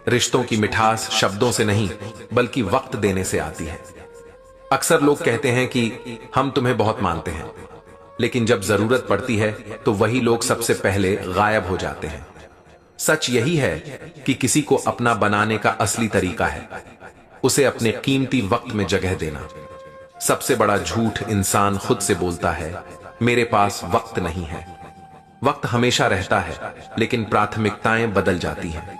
रिश्तों की मिठास शब्दों से नहीं बल्कि वक्त देने से आती है। अक्सर लोग कहते हैं कि हम तुम्हें बहुत मानते हैं, लेकिन जब जरूरत पड़ती है तो वही लोग सबसे पहले गायब हो जाते हैं। सच यही है कि किसी को अपना बनाने का असली तरीका है उसे अपने कीमती वक्त में जगह देना। सबसे बड़ा झूठ इंसान खुद से बोलता है, मेरे पास वक्त नहीं है। वक्त हमेशा रहता है, लेकिन प्राथमिकताएं बदल जाती हैं।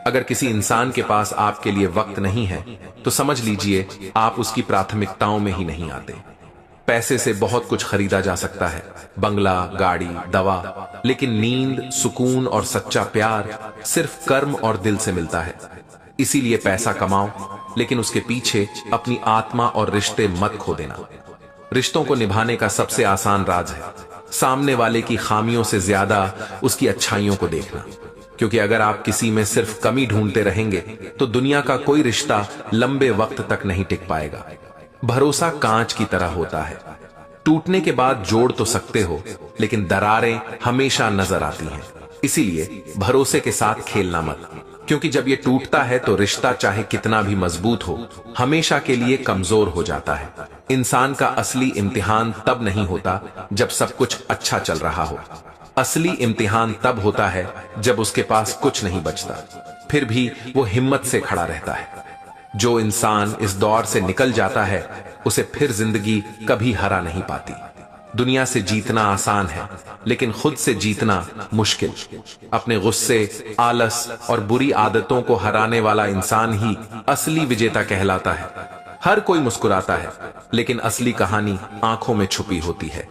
अगर किसी इंसान के पास आपके लिए वक्त नहीं है तो समझ लीजिए आप उसकी प्राथमिकताओं में ही नहीं आते। पैसे से बहुत कुछ खरीदा जा सकता है, बंगला, गाड़ी, दवा, लेकिन नींद, सुकून और सच्चा प्यार सिर्फ कर्म और दिल से मिलता है। इसीलिए पैसा कमाओ, लेकिन उसके पीछे अपनी आत्मा और रिश्ते मत खो देना। रिश्तों को निभाने का सबसे आसान राज है सामने वाले की खामियों से ज्यादा उसकी अच्छाइयों को देखना। क्योंकि अगर आप किसी में सिर्फ कमी ढूंढते रहेंगे तो दुनिया का कोई रिश्ता लंबे वक्त तक नहीं टिक पाएगा। भरोसा कांच की तरह होता है, टूटने के बाद जोड़ तो सकते हो, लेकिन दरारें हमेशा नजर आती हैं। इसीलिए भरोसे के साथ खेलना मत, क्योंकि जब ये टूटता है तो रिश्ता चाहे कितना भी मजबूत हो हमेशा के लिए कमजोर हो जाता है। इंसान का असली इम्तिहान तब नहीं होता जब सब कुछ अच्छा चल रहा हो। असली इम्तिहान तब होता है जब उसके पास कुछ नहीं बचता, फिर भी वो हिम्मत से खड़ा रहता है। जो इंसान इस दौर से निकल जाता है उसे फिर जिंदगी कभी हरा नहीं पाती। दुनिया से जीतना आसान है, लेकिन खुद से जीतना मुश्किल। अपने गुस्से, आलस और बुरी आदतों को हराने वाला इंसान ही असली विजेता कहलाता है। हर कोई मुस्कुराता है, लेकिन असली कहानी आंखों में छुपी होती है।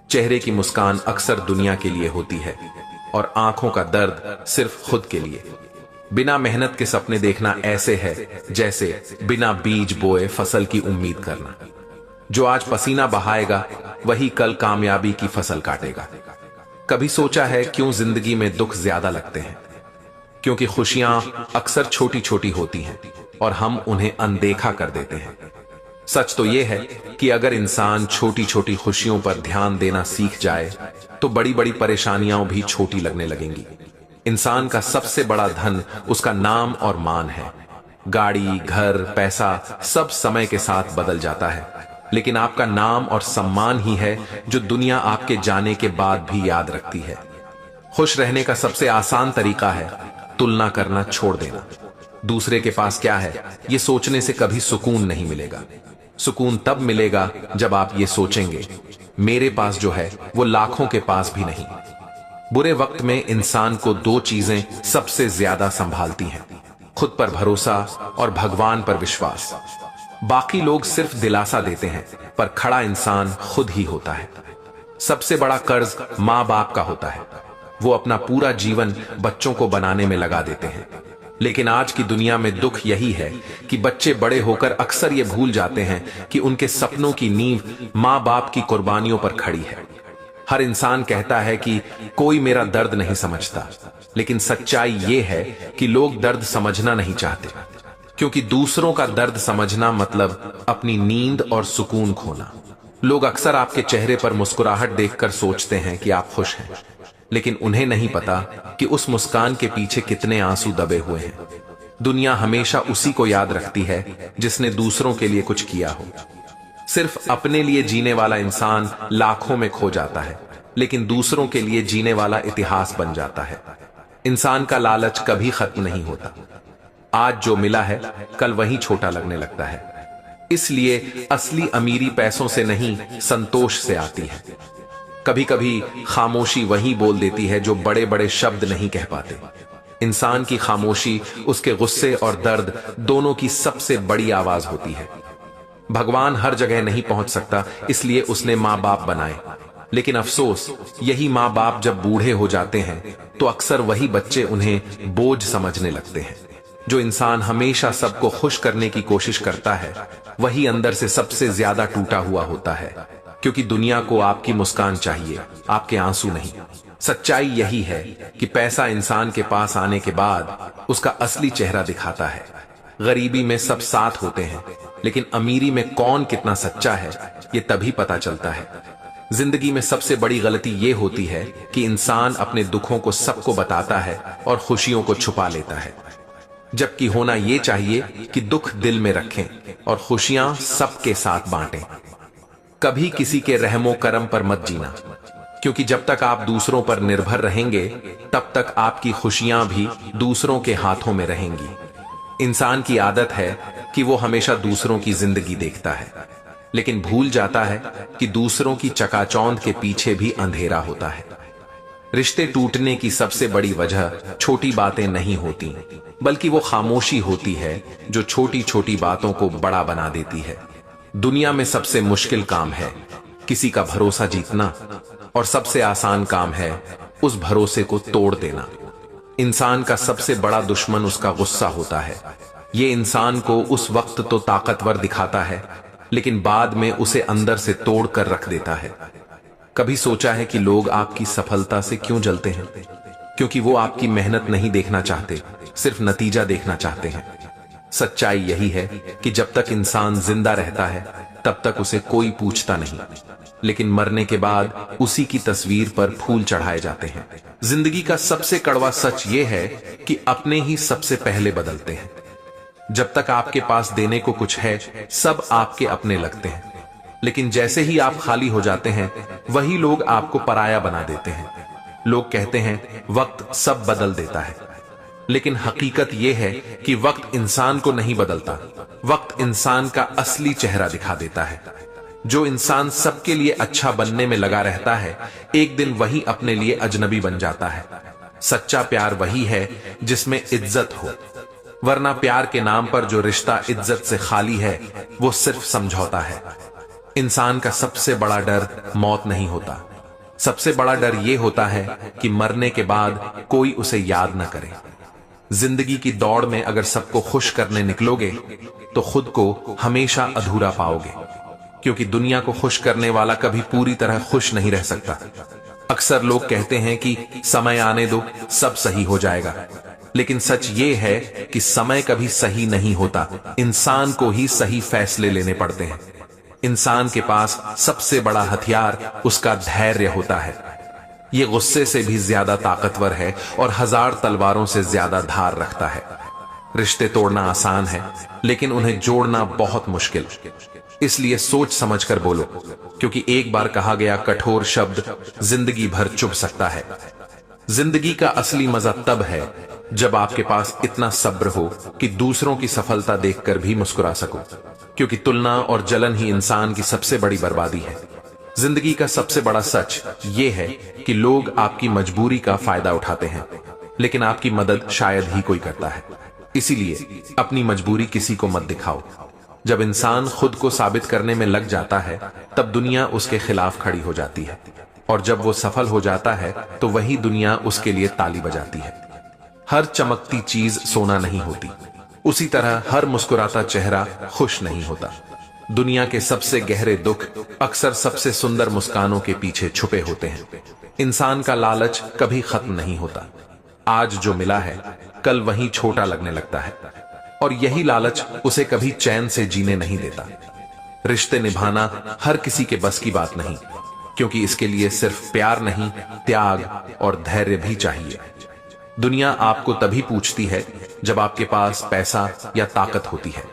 चेहरे की मुस्कान अक्सर दुनिया के लिए होती है और आंखों का दर्द सिर्फ खुद के लिए। बिना मेहनत के सपने देखना ऐसे है जैसे बिना बीज बोए फसल की उम्मीद करना। जो आज पसीना बहाएगा वही कल कामयाबी की फसल काटेगा। कभी सोचा है क्यों जिंदगी में दुख ज्यादा लगते हैं? क्योंकि खुशियां अक्सर छोटी छोटी होती हैं और हम उन्हें अनदेखा कर देते हैं। सच तो यह है कि अगर इंसान छोटी छोटी खुशियों पर ध्यान देना सीख जाए तो बड़ी बड़ी परेशानियां भी छोटी लगने लगेंगी। इंसान का सबसे बड़ा धन उसका नाम और मान है। गाड़ी, घर, पैसा सब समय के साथ बदल जाता है, लेकिन आपका नाम और सम्मान ही है जो दुनिया आपके जाने के बाद भी याद रखती है। खुश रहने का सबसे आसान तरीका है तुलना करना छोड़ देना। दूसरे के पास क्या है ये सोचने से कभी सुकून नहीं मिलेगा। सुकून तब मिलेगा जब आप ये सोचेंगे, मेरे पास जो है वो लाखों के पास भी नहीं। बुरे वक्त में इंसान को दो चीजें सबसे ज्यादा संभालती हैं, खुद पर भरोसा और भगवान पर विश्वास। बाकी लोग सिर्फ दिलासा देते हैं, पर खड़ा इंसान खुद ही होता है। सबसे बड़ा कर्ज माँ बाप का होता है। वो अपना पूरा जीवन बच्चों को बनाने में लगा देते हैं, लेकिन आज की दुनिया में दुख यही है कि बच्चे बड़े होकर अक्सर ये भूल जाते हैं कि उनके सपनों की नींव माँ बाप की कुर्बानियों पर खड़ी है। हर इंसान कहता है कि कोई मेरा दर्द नहीं समझता, लेकिन सच्चाई ये है कि लोग दर्द समझना नहीं चाहते, क्योंकि दूसरों का दर्द समझना मतलब अपनी नींद और सुकून खोना। लोग अक्सर आपके चेहरे पर मुस्कुराहट देखकर सोचते हैं कि आप खुश हैं, लेकिन उन्हें नहीं पता कि उस मुस्कान के पीछे कितने आंसू दबे हुए हैं। दुनिया हमेशा उसी को याद रखती है जिसने दूसरों के लिए कुछ किया हो। सिर्फ अपने लिए जीने वाला इंसान लाखों में खो जाता है, लेकिन दूसरों के लिए जीने वाला इतिहास बन जाता है। इंसान का लालच कभी खत्म नहीं होता। आज जो मिला है कल वही छोटा लगने लगता है। इसलिए असली अमीरी पैसों से नहीं संतोष से आती है। कभी कभी खामोशी वही बोल देती है जो बड़े बड़े शब्द नहीं कह पाते। इंसान की खामोशी उसके गुस्से और दर्द दोनों की सबसे बड़ी आवाज होती है। भगवान हर जगह नहीं पहुंच सकता, इसलिए उसने माँ बाप बनाए, लेकिन अफसोस यही माँ बाप जब बूढ़े हो जाते हैं तो अक्सर वही बच्चे उन्हें बोझ समझने लगते हैं। जो इंसान हमेशा सबको खुश करने की कोशिश करता है वही अंदर से सबसे ज्यादा टूटा हुआ होता है, क्योंकि दुनिया को आपकी मुस्कान चाहिए, आपके आंसू नहीं। सच्चाई यही है कि पैसा इंसान के पास आने के बाद उसका असली चेहरा दिखाता है। गरीबी में सब साथ होते हैं, लेकिन अमीरी में कौन कितना सच्चा है ये तभी पता चलता है। जिंदगी में सबसे बड़ी गलती ये होती है कि इंसान अपने दुखों को सबको बताता है और खुशियों को छुपा लेता है। जबकि होना ये चाहिए कि दुख दिल में रखें और खुशियां सबके साथ बांटें। कभी किसी के रहमो करम पर मत जीना, क्योंकि जब तक आप दूसरों पर निर्भर रहेंगे तब तक आपकी खुशियां भी दूसरों के हाथों में रहेंगी। इंसान की आदत है कि वो हमेशा दूसरों की जिंदगी देखता है, लेकिन भूल जाता है कि दूसरों की चकाचौंध के पीछे भी अंधेरा होता है। रिश्ते टूटने की सबसे बड़ी वजह छोटी बातें नहीं होती, बल्कि वो खामोशी होती है जो छोटी छोटी बातों को बड़ा बना देती है। दुनिया में सबसे मुश्किल काम है किसी का भरोसा जीतना, और सबसे आसान काम है उस भरोसे को तोड़ देना। इंसान का सबसे बड़ा दुश्मन उसका गुस्सा होता है। ये इंसान को उस वक्त तो ताकतवर दिखाता है, लेकिन बाद में उसे अंदर से तोड़ कर रख देता है। कभी सोचा है कि लोग आपकी सफलता से क्यों जलते हैं? क्योंकि वो आपकी मेहनत नहीं देखना चाहते, सिर्फ नतीजा देखना चाहते हैं। सच्चाई यही है कि जब तक इंसान जिंदा रहता है तब तक उसे कोई पूछता नहीं, लेकिन मरने के बाद उसी की तस्वीर पर फूल चढ़ाए जाते हैं। जिंदगी का सबसे कड़वा सच ये है कि अपने ही सबसे पहले बदलते हैं। जब तक आपके पास देने को कुछ है, सब आपके अपने लगते हैं, लेकिन जैसे ही आप खाली हो जाते हैं वही लोग आपको पराया बना देते हैं। लोग कहते हैं वक्त सब बदल देता है, लेकिन हकीकत यह है कि वक्त इंसान को नहीं बदलता, वक्त इंसान का असली चेहरा दिखा देता है। जो इंसान सबके लिए अच्छा बनने में लगा रहता है, एक दिन वही अपने लिए अजनबी बन जाता है। सच्चा प्यार वही है जिसमें इज्जत हो, वरना प्यार के नाम पर जो रिश्ता इज्जत से खाली है वो सिर्फ समझौता है। इंसान का सबसे बड़ा डर मौत नहीं होता, सबसे बड़ा डर यह होता है कि मरने के बाद कोई उसे याद न करे। जिंदगी की दौड़ में अगर सबको खुश करने निकलोगे तो खुद को हमेशा अधूरा पाओगे, क्योंकि दुनिया को खुश करने वाला कभी पूरी तरह खुश नहीं रह सकता। अक्सर लोग कहते हैं कि समय आने दो, सब सही हो जाएगा, लेकिन सच ये है कि समय कभी सही नहीं होता। इंसान को ही सही फैसले लेने पड़ते हैं। इंसान के पास सबसे बड़ा हथियार उसका धैर्य होता है। ये गुस्से से भी ज्यादा ताकतवर है और 1000 तलवारों से ज्यादा धार रखता है। रिश्ते तोड़ना आसान है, लेकिन उन्हें जोड़ना बहुत मुश्किल। इसलिए सोच समझ कर बोलो, क्योंकि एक बार कहा गया कठोर शब्द जिंदगी भर चुभ सकता है। जिंदगी का असली मजा तब है जब आपके पास इतना सब्र हो कि दूसरों की सफलता देखकर भी मुस्कुरा सको, क्योंकि तुलना और जलन ही इंसान की सबसे बड़ी बर्बादी है। जिंदगी का सबसे बड़ा सच ये है कि लोग आपकी मजबूरी का फायदा उठाते हैं, लेकिन आपकी मदद शायद ही कोई करता है। इसीलिए अपनी मजबूरी किसी को मत दिखाओ। जब इंसान खुद को साबित करने में लग जाता है तब दुनिया उसके खिलाफ खड़ी हो जाती है, और जब वो सफल हो जाता है तो वही दुनिया उसके लिए ताली बजाती है। हर चमकती चीज सोना नहीं होती, उसी तरह हर मुस्कुराता चेहरा खुश नहीं होता। दुनिया के सबसे गहरे दुख अक्सर सबसे सुंदर मुस्कानों के पीछे छुपे होते हैं। इंसान का लालच कभी खत्म नहीं होता। आज जो मिला है कल वही छोटा लगने लगता है, और यही लालच उसे कभी चैन से जीने नहीं देता। रिश्ते निभाना हर किसी के बस की बात नहीं, क्योंकि इसके लिए सिर्फ प्यार नहीं, त्याग और धैर्य भी चाहिए। दुनिया आपको तभी पूछती है जब आपके पास पैसा या ताकत होती है,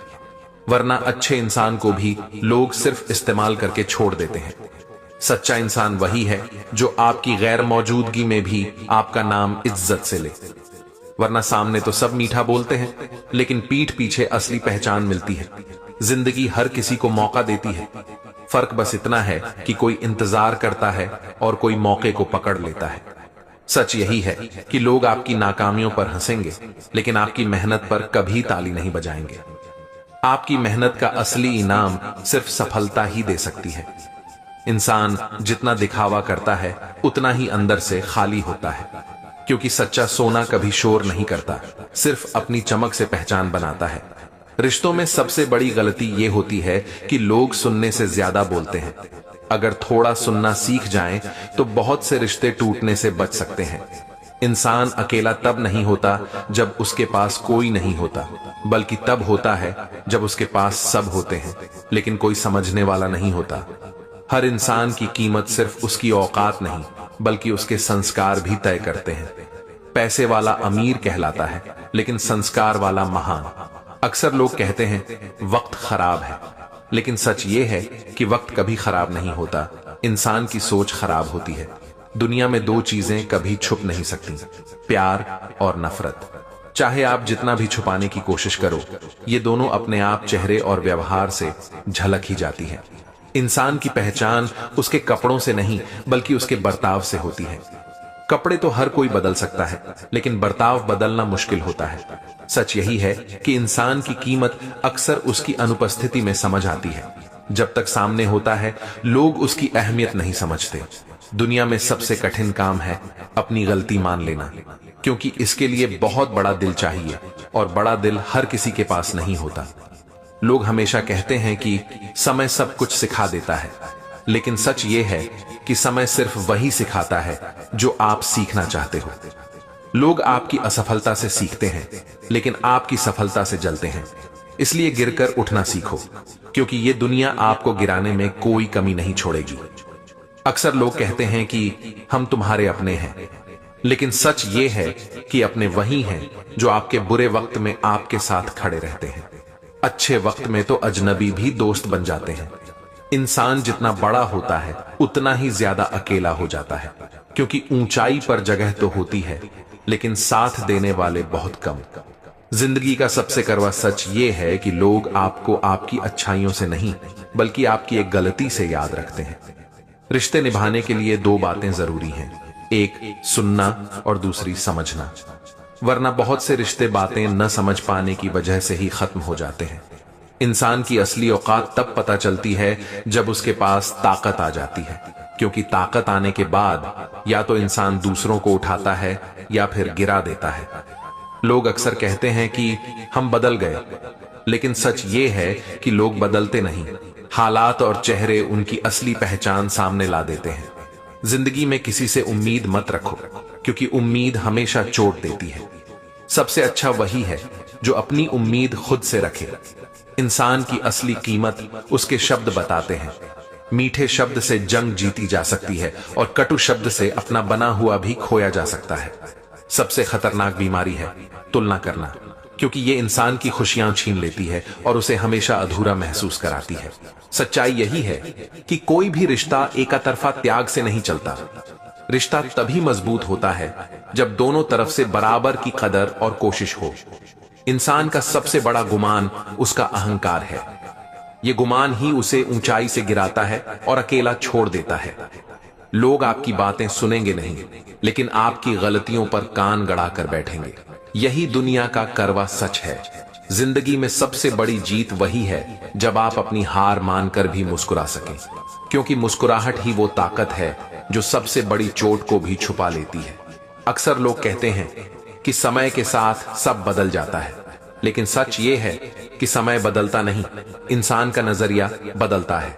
वरना अच्छे इंसान को भी लोग सिर्फ इस्तेमाल करके छोड़ देते हैं। सच्चा इंसान वही है जो आपकी गैर मौजूदगी में भी आपका नाम इज्जत से ले, वरना सामने तो सब मीठा बोलते हैं, लेकिन पीठ पीछे असली पहचान मिलती है। जिंदगी हर किसी को मौका देती है, फर्क बस इतना है कि कोई इंतजार करता है और कोई मौके को पकड़ लेता है। सच यही है कि लोग आपकी नाकामियों पर हंसेंगे, लेकिन आपकी मेहनत पर कभी ताली नहीं बजाएंगे। आपकी मेहनत का असली इनाम सिर्फ सफलता ही दे सकती है। इंसान जितना दिखावा करता है उतना ही अंदर से खाली होता है, क्योंकि सच्चा सोना कभी शोर नहीं करता, सिर्फ अपनी चमक से पहचान बनाता है। रिश्तों में सबसे बड़ी गलती यह होती है कि लोग सुनने से ज्यादा बोलते हैं। अगर थोड़ा सुनना सीख जाएं तो बहुत से रिश्ते टूटने से बच सकते हैं। इंसान अकेला तब नहीं होता जब उसके पास कोई नहीं होता, बल्कि तब होता है जब उसके पास सब होते हैं, लेकिन कोई समझने वाला नहीं होता। हर इंसान की कीमत सिर्फ उसकी औकात नहीं, बल्कि उसके संस्कार भी तय करते हैं। पैसे वाला अमीर कहलाता है, लेकिन संस्कार वाला महान। अक्सर लोग कहते हैं वक्त खराब है, लेकिन सच ये है कि वक्त कभी खराब नहीं होता, इंसान की सोच खराब होती है। दुनिया में दो चीजें कभी छुप नहीं सकती, प्यार और नफरत। चाहे आप जितना भी छुपाने की कोशिश करो, ये दोनों अपने आप चेहरे और व्यवहार से झलक ही जाती है। इंसान की पहचान उसके कपड़ों से नहीं बल्कि उसके बर्ताव से होती है। कपड़े तो हर कोई बदल सकता है, लेकिन बर्ताव बदलना मुश्किल होता है। सच यही है कि इंसान की कीमत अक्सर उसकी अनुपस्थिति में समझ आती है। जब तक सामने होता है, लोग उसकी अहमियत नहीं समझते। दुनिया में सबसे कठिन काम है अपनी गलती मान लेना, क्योंकि इसके लिए बहुत बड़ा दिल चाहिए और बड़ा दिल हर किसी के पास नहीं होता। लोग हमेशा कहते हैं कि समय सब कुछ सिखा देता है, लेकिन सच ये है कि समय सिर्फ वही सिखाता है जो आप सीखना चाहते हो। लोग आपकी असफलता से सीखते हैं, लेकिन आपकी सफलता से जलते हैं। इसलिए गिरकर उठना सीखो, क्योंकि ये दुनिया आपको गिराने में कोई कमी नहीं छोड़ेगी। अक्सर लोग कहते हैं कि हम तुम्हारे अपने हैं, लेकिन सच ये है कि अपने वही हैं जो आपके बुरे वक्त में आपके साथ खड़े रहते हैं। अच्छे वक्त में तो अजनबी भी दोस्त बन जाते हैं। इंसान जितना बड़ा होता है उतना ही ज्यादा अकेला हो जाता है, क्योंकि ऊंचाई पर जगह तो होती है, लेकिन साथ देने वाले बहुत कम। जिंदगी का सबसे कड़वा सच ये है कि लोग आपको आपकी अच्छाइयों से नहीं बल्कि आपकी एक गलती से याद रखते हैं। रिश्ते निभाने के लिए दो बातें जरूरी हैं, एक सुनना और दूसरी समझना, वरना बहुत से रिश्ते बातें न समझ पाने की वजह से ही खत्म हो जाते हैं। इंसान की असली औकात तब पता चलती है जब उसके पास ताकत आ जाती है, क्योंकि ताकत आने के बाद या तो इंसान दूसरों को उठाता है या फिर गिरा देता है। लोग अक्सर कहते हैं कि हम बदल गए, लेकिन सच ये है कि लोग बदलते नहीं, हालात और चेहरे उनकी असली पहचान सामने ला देते हैं। जिंदगी में किसी से उम्मीद मत रखो, क्योंकि उम्मीद हमेशा चोट देती है। सबसे अच्छा वही है जो अपनी उम्मीद खुद से रखे। इंसान की असली कीमत उसके शब्द बताते हैं। मीठे शब्द से जंग जीती जा सकती है और कटु शब्द से अपना बना हुआ भी खोया जा सकता है। सबसे खतरनाक बीमारी है तुलना करना, क्योंकि ये इंसान की खुशियां छीन लेती है और उसे हमेशा अधूरा महसूस कराती है। सच्चाई यही है कि कोई भी रिश्ता एकतरफा त्याग से नहीं चलता। रिश्ता तभी मजबूत होता है जब दोनों तरफ से बराबर की कदर और कोशिश हो। इंसान का सबसे बड़ा गुमान उसका अहंकार है। ये गुमान ही उसे ऊंचाई से गिराता है और अकेला छोड़ देता है। लोग आपकी बातें सुनेंगे नहीं, लेकिन आपकी गलतियों पर कान गड़ाकर बैठेंगे। यही दुनिया का कड़वा सच है। जिंदगी में सबसे बड़ी जीत वही है जब आप अपनी हार मानकर भी मुस्कुरा सकें, क्योंकि मुस्कुराहट ही वो ताकत है जो सबसे बड़ी चोट को भी छुपा लेती है। अक्सर लोग कहते हैं कि समय के साथ सब बदल जाता है, लेकिन सच ये है कि समय बदलता नहीं, इंसान का नजरिया बदलता है।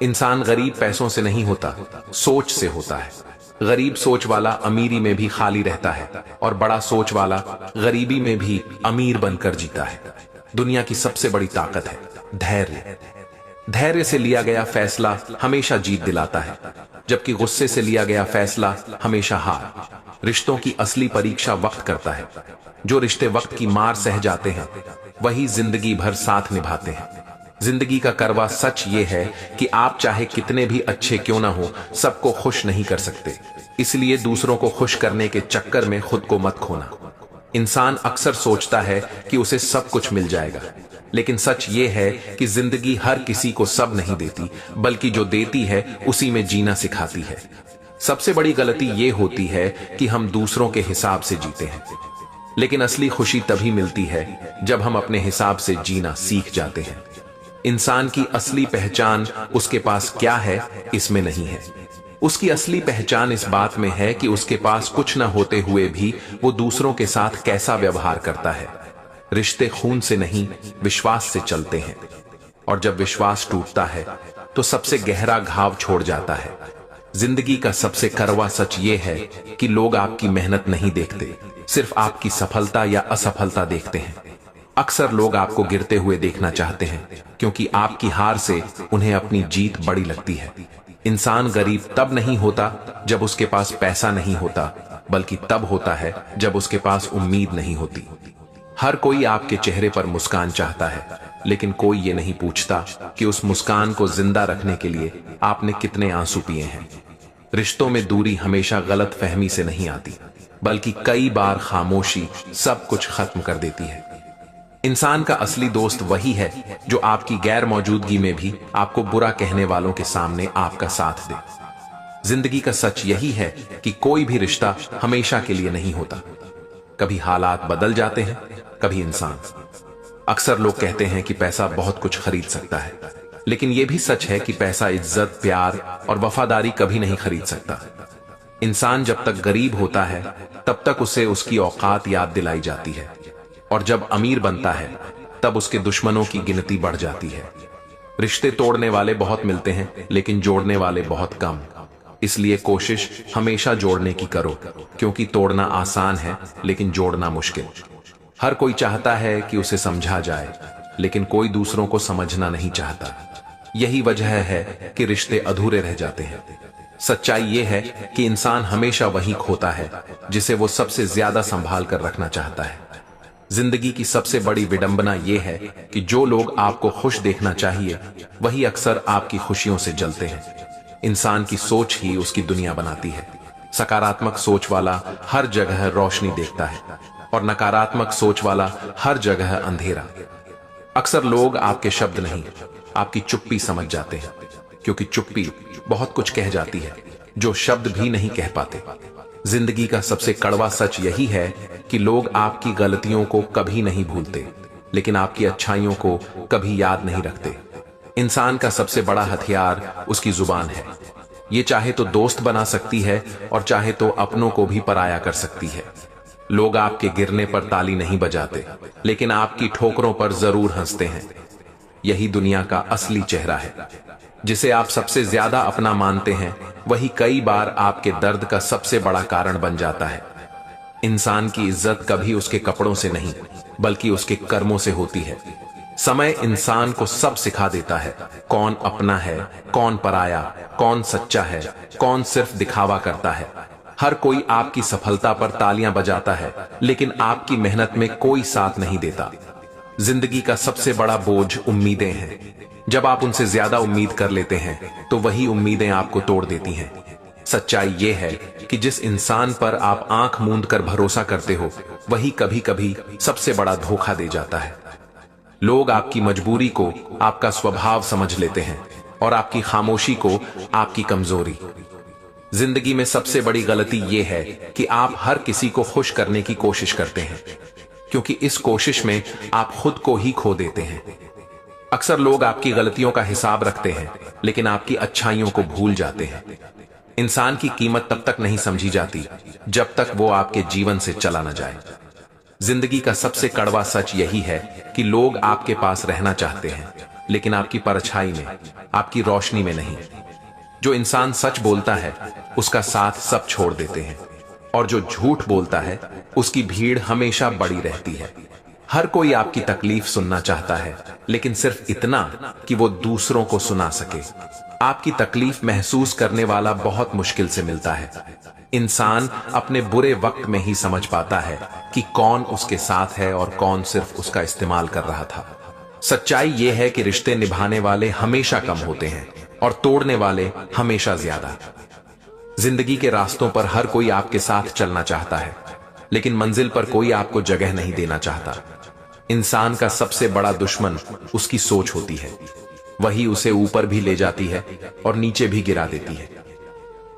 इंसान गरीब पैसों से नहीं होता, सोच से होता है। गरीब सोच वाला अमीरी में भी खाली रहता है और बड़ा सोच वाला गरीबी में भी अमीर बनकर जीता है। दुनिया की सबसे बड़ी ताकत है धैर्य। धैर्य से लिया गया फैसला हमेशा जीत दिलाता है, जबकि गुस्से से लिया गया फैसला हमेशा हार। रिश्तों की असली परीक्षा वक्त करता है। जो रिश्ते वक्त की मार सह जाते हैं वही जिंदगी भर साथ निभाते हैं। जिंदगी का कड़वा सच ये है कि आप चाहे कितने भी अच्छे क्यों ना हो, सबको खुश नहीं कर सकते। इसलिए दूसरों को खुश करने के चक्कर में खुद को मत खोना। इंसान अक्सर सोचता है कि उसे सब कुछ मिल जाएगा, लेकिन सच ये है कि जिंदगी हर किसी को सब नहीं देती, बल्कि जो देती है उसी में जीना सिखाती है। सबसे बड़ी गलती ये होती है कि हम दूसरों के हिसाब से जीते हैं, लेकिन असली खुशी तभी मिलती है जब हम अपने हिसाब से जीना सीख जाते हैं। इंसान की असली पहचान उसके पास क्या है इसमें नहीं है। उसकी असली पहचान इस बात में है कि उसके पास कुछ न होते हुए भी वो दूसरों के साथ कैसा व्यवहार करता है। रिश्ते खून से नहीं, विश्वास से चलते हैं, और जब विश्वास टूटता है तो सबसे गहरा घाव छोड़ जाता है। जिंदगी का सबसे कड़वा सच ये है कि लोग आपकी मेहनत नहीं देखते, सिर्फ आपकी सफलता या असफलता देखते हैं। अक्सर लोग आपको गिरते हुए देखना चाहते हैं, क्योंकि आपकी हार से उन्हें अपनी जीत बड़ी लगती है। इंसान गरीब तब नहीं होता जब उसके पास पैसा नहीं होता, बल्कि तब होता है जब उसके पास उम्मीद नहीं होती। हर कोई आपके चेहरे पर मुस्कान चाहता है, लेकिन कोई ये नहीं पूछता कि उस मुस्कान को जिंदा रखने के लिए आपने कितने आंसू पिए हैं। रिश्तों में दूरी हमेशा गलत फहमी से नहीं आती, बल्कि कई बार खामोशी सब कुछ खत्म कर देती है। इंसान का असली दोस्त वही है जो आपकी गैर मौजूदगी में भी आपको बुरा कहने वालों के सामने आपका साथ दे। जिंदगी का सच यही है कि कोई भी रिश्ता हमेशा के लिए नहीं होता। कभी हालात बदल जाते हैं, कभी इंसान। अक्सर लोग कहते हैं कि पैसा बहुत कुछ खरीद सकता है, लेकिन यह भी सच है कि पैसा इज्जत, प्यार और वफादारी कभी नहीं खरीद सकता। इंसान जब तक गरीब होता है तब तक उसे उसकी औकात याद दिलाई जाती है, और जब अमीर बनता है तब उसके दुश्मनों की गिनती बढ़ जाती है। रिश्ते तोड़ने वाले बहुत मिलते हैं, लेकिन जोड़ने वाले बहुत कम। इसलिए कोशिश हमेशा जोड़ने की करो, क्योंकि तोड़ना आसान है लेकिन जोड़ना मुश्किल। हर कोई चाहता है कि उसे समझा जाए, लेकिन कोई दूसरों को समझना नहीं चाहता। यही वजह है कि रिश्ते अधूरे रह जाते हैं। सच्चाई यह है कि इंसान हमेशा वही खोता है जिसे वो सबसे ज्यादा संभाल कर रखना चाहता है। जिंदगी की सबसे बड़ी विडंबना यह है कि जो लोग आपको खुश देखना चाहिए वही अक्सर आपकी खुशियों से जलते हैं। इंसान की सोच ही उसकी दुनिया बनाती है। सकारात्मक सोच वाला हर जगह रोशनी देखता है, और नकारात्मक सोच वाला हर जगह अंधेरा। अक्सर लोग आपके शब्द नहीं, आपकी चुप्पी समझ जाते हैं, क्योंकि चुप्पी बहुत कुछ कह जाती है जो शब्द भी नहीं कह पाते। जिंदगी का सबसे कड़वा सच यही है कि लोग आपकी गलतियों को कभी नहीं भूलते, लेकिन आपकी अच्छाइयों को कभी याद नहीं रखते। इंसान का सबसे बड़ा हथियार उसकी जुबान है। ये चाहे तो दोस्त बना सकती है और चाहे तो अपनों को भी पराया कर सकती है। लोग आपके गिरने पर ताली नहीं बजाते, लेकिन आपकी ठोकरों पर जरूर हंसते हैं। यही दुनिया का असली चेहरा है। जिसे आप सबसे ज्यादा अपना मानते हैं वही कई बार आपके दर्द का सबसे बड़ा कारण बन जाता है। इंसान की इज्जत कभी उसके कपड़ों से नहीं, बल्कि उसके कर्मों से होती है। समय इंसान को सब सिखा देता है, कौन अपना है, कौन पराया, कौन सच्चा है, कौन सिर्फ दिखावा करता है। हर कोई आपकी सफलता पर तालियां बजाता है, लेकिन आपकी मेहनत में कोई साथ नहीं देता। जिंदगी का सबसे बड़ा बोझ उम्मीदें हैं। जब आप उनसे ज्यादा उम्मीद कर लेते हैं तो वही उम्मीदें आपको तोड़ देती हैं। सच्चाई यह है कि जिस इंसान पर आप आंख मूंद कर भरोसा करते हो वही कभी कभी सबसे बड़ा धोखा दे जाता है। लोग आपकी मजबूरी को आपका स्वभाव समझ लेते हैं और आपकी खामोशी को आपकी कमजोरी। जिंदगी में सबसे बड़ी गलती यह है कि आप हर किसी को खुश करने की कोशिश करते हैं, क्योंकि इस कोशिश में आप खुद को ही खो देते हैं। अक्सर लोग आपकी गलतियों का हिसाब रखते हैं, लेकिन आपकी अच्छाइयों को भूल जाते हैं। इंसान की कीमत तब तक नहीं समझी जाती जब तक वो आपके जीवन से चला न जाए। जिंदगी का सबसे कड़वा सच यही है कि लोग आपके पास रहना चाहते हैं, लेकिन आपकी परछाई में, आपकी रोशनी में नहीं। जो इंसान सच बोलता है उसका साथ सब छोड़ देते हैं, और जो झूठ बोलता है उसकी भीड़ हमेशा बड़ी रहती है। हर कोई आपकी तकलीफ सुनना चाहता है, लेकिन सिर्फ इतना कि वो दूसरों को सुना सके। आपकी तकलीफ महसूस करने वाला बहुत मुश्किल से मिलता है। इंसान अपने बुरे वक्त में ही समझ पाता है कि कौन उसके साथ है और कौन सिर्फ उसका इस्तेमाल कर रहा था। सच्चाई यह है कि रिश्ते निभाने वाले हमेशा कम होते हैं और तोड़ने वाले हमेशा ज्यादा। जिंदगी के रास्तों पर हर कोई आपके साथ चलना चाहता है, लेकिन मंजिल पर कोई आपको जगह नहीं देना चाहता। इंसान का सबसे बड़ा दुश्मन उसकी सोच होती है। वही उसे ऊपर भी ले जाती है और नीचे भी गिरा देती है।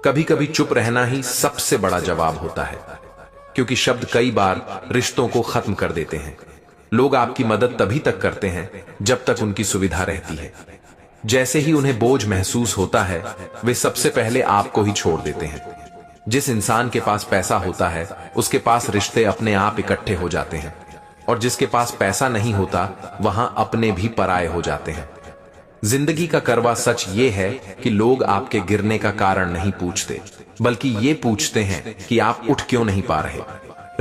कभी कभी चुप रहना ही सबसे बड़ा जवाब होता है, क्योंकि शब्द कई बार रिश्तों को खत्म कर देते हैं। लोग आपकी मदद तभी तक करते हैं जब तक उनकी सुविधा रहती है। जैसे ही उन्हें बोझ महसूस होता है वे सबसे पहले आपको ही छोड़ देते हैं। जिस इंसान के पास पैसा होता है उसके पास रिश्ते अपने आप इकट्ठे हो जाते हैं, और जिसके पास पैसा नहीं होता वहां अपने भी पराये हो जाते हैं। जिंदगी का कड़वा सच ये है कि लोग आपके गिरने का कारण नहीं पूछते, बल्कि ये पूछते हैं कि आप उठ क्यों नहीं पा रहे।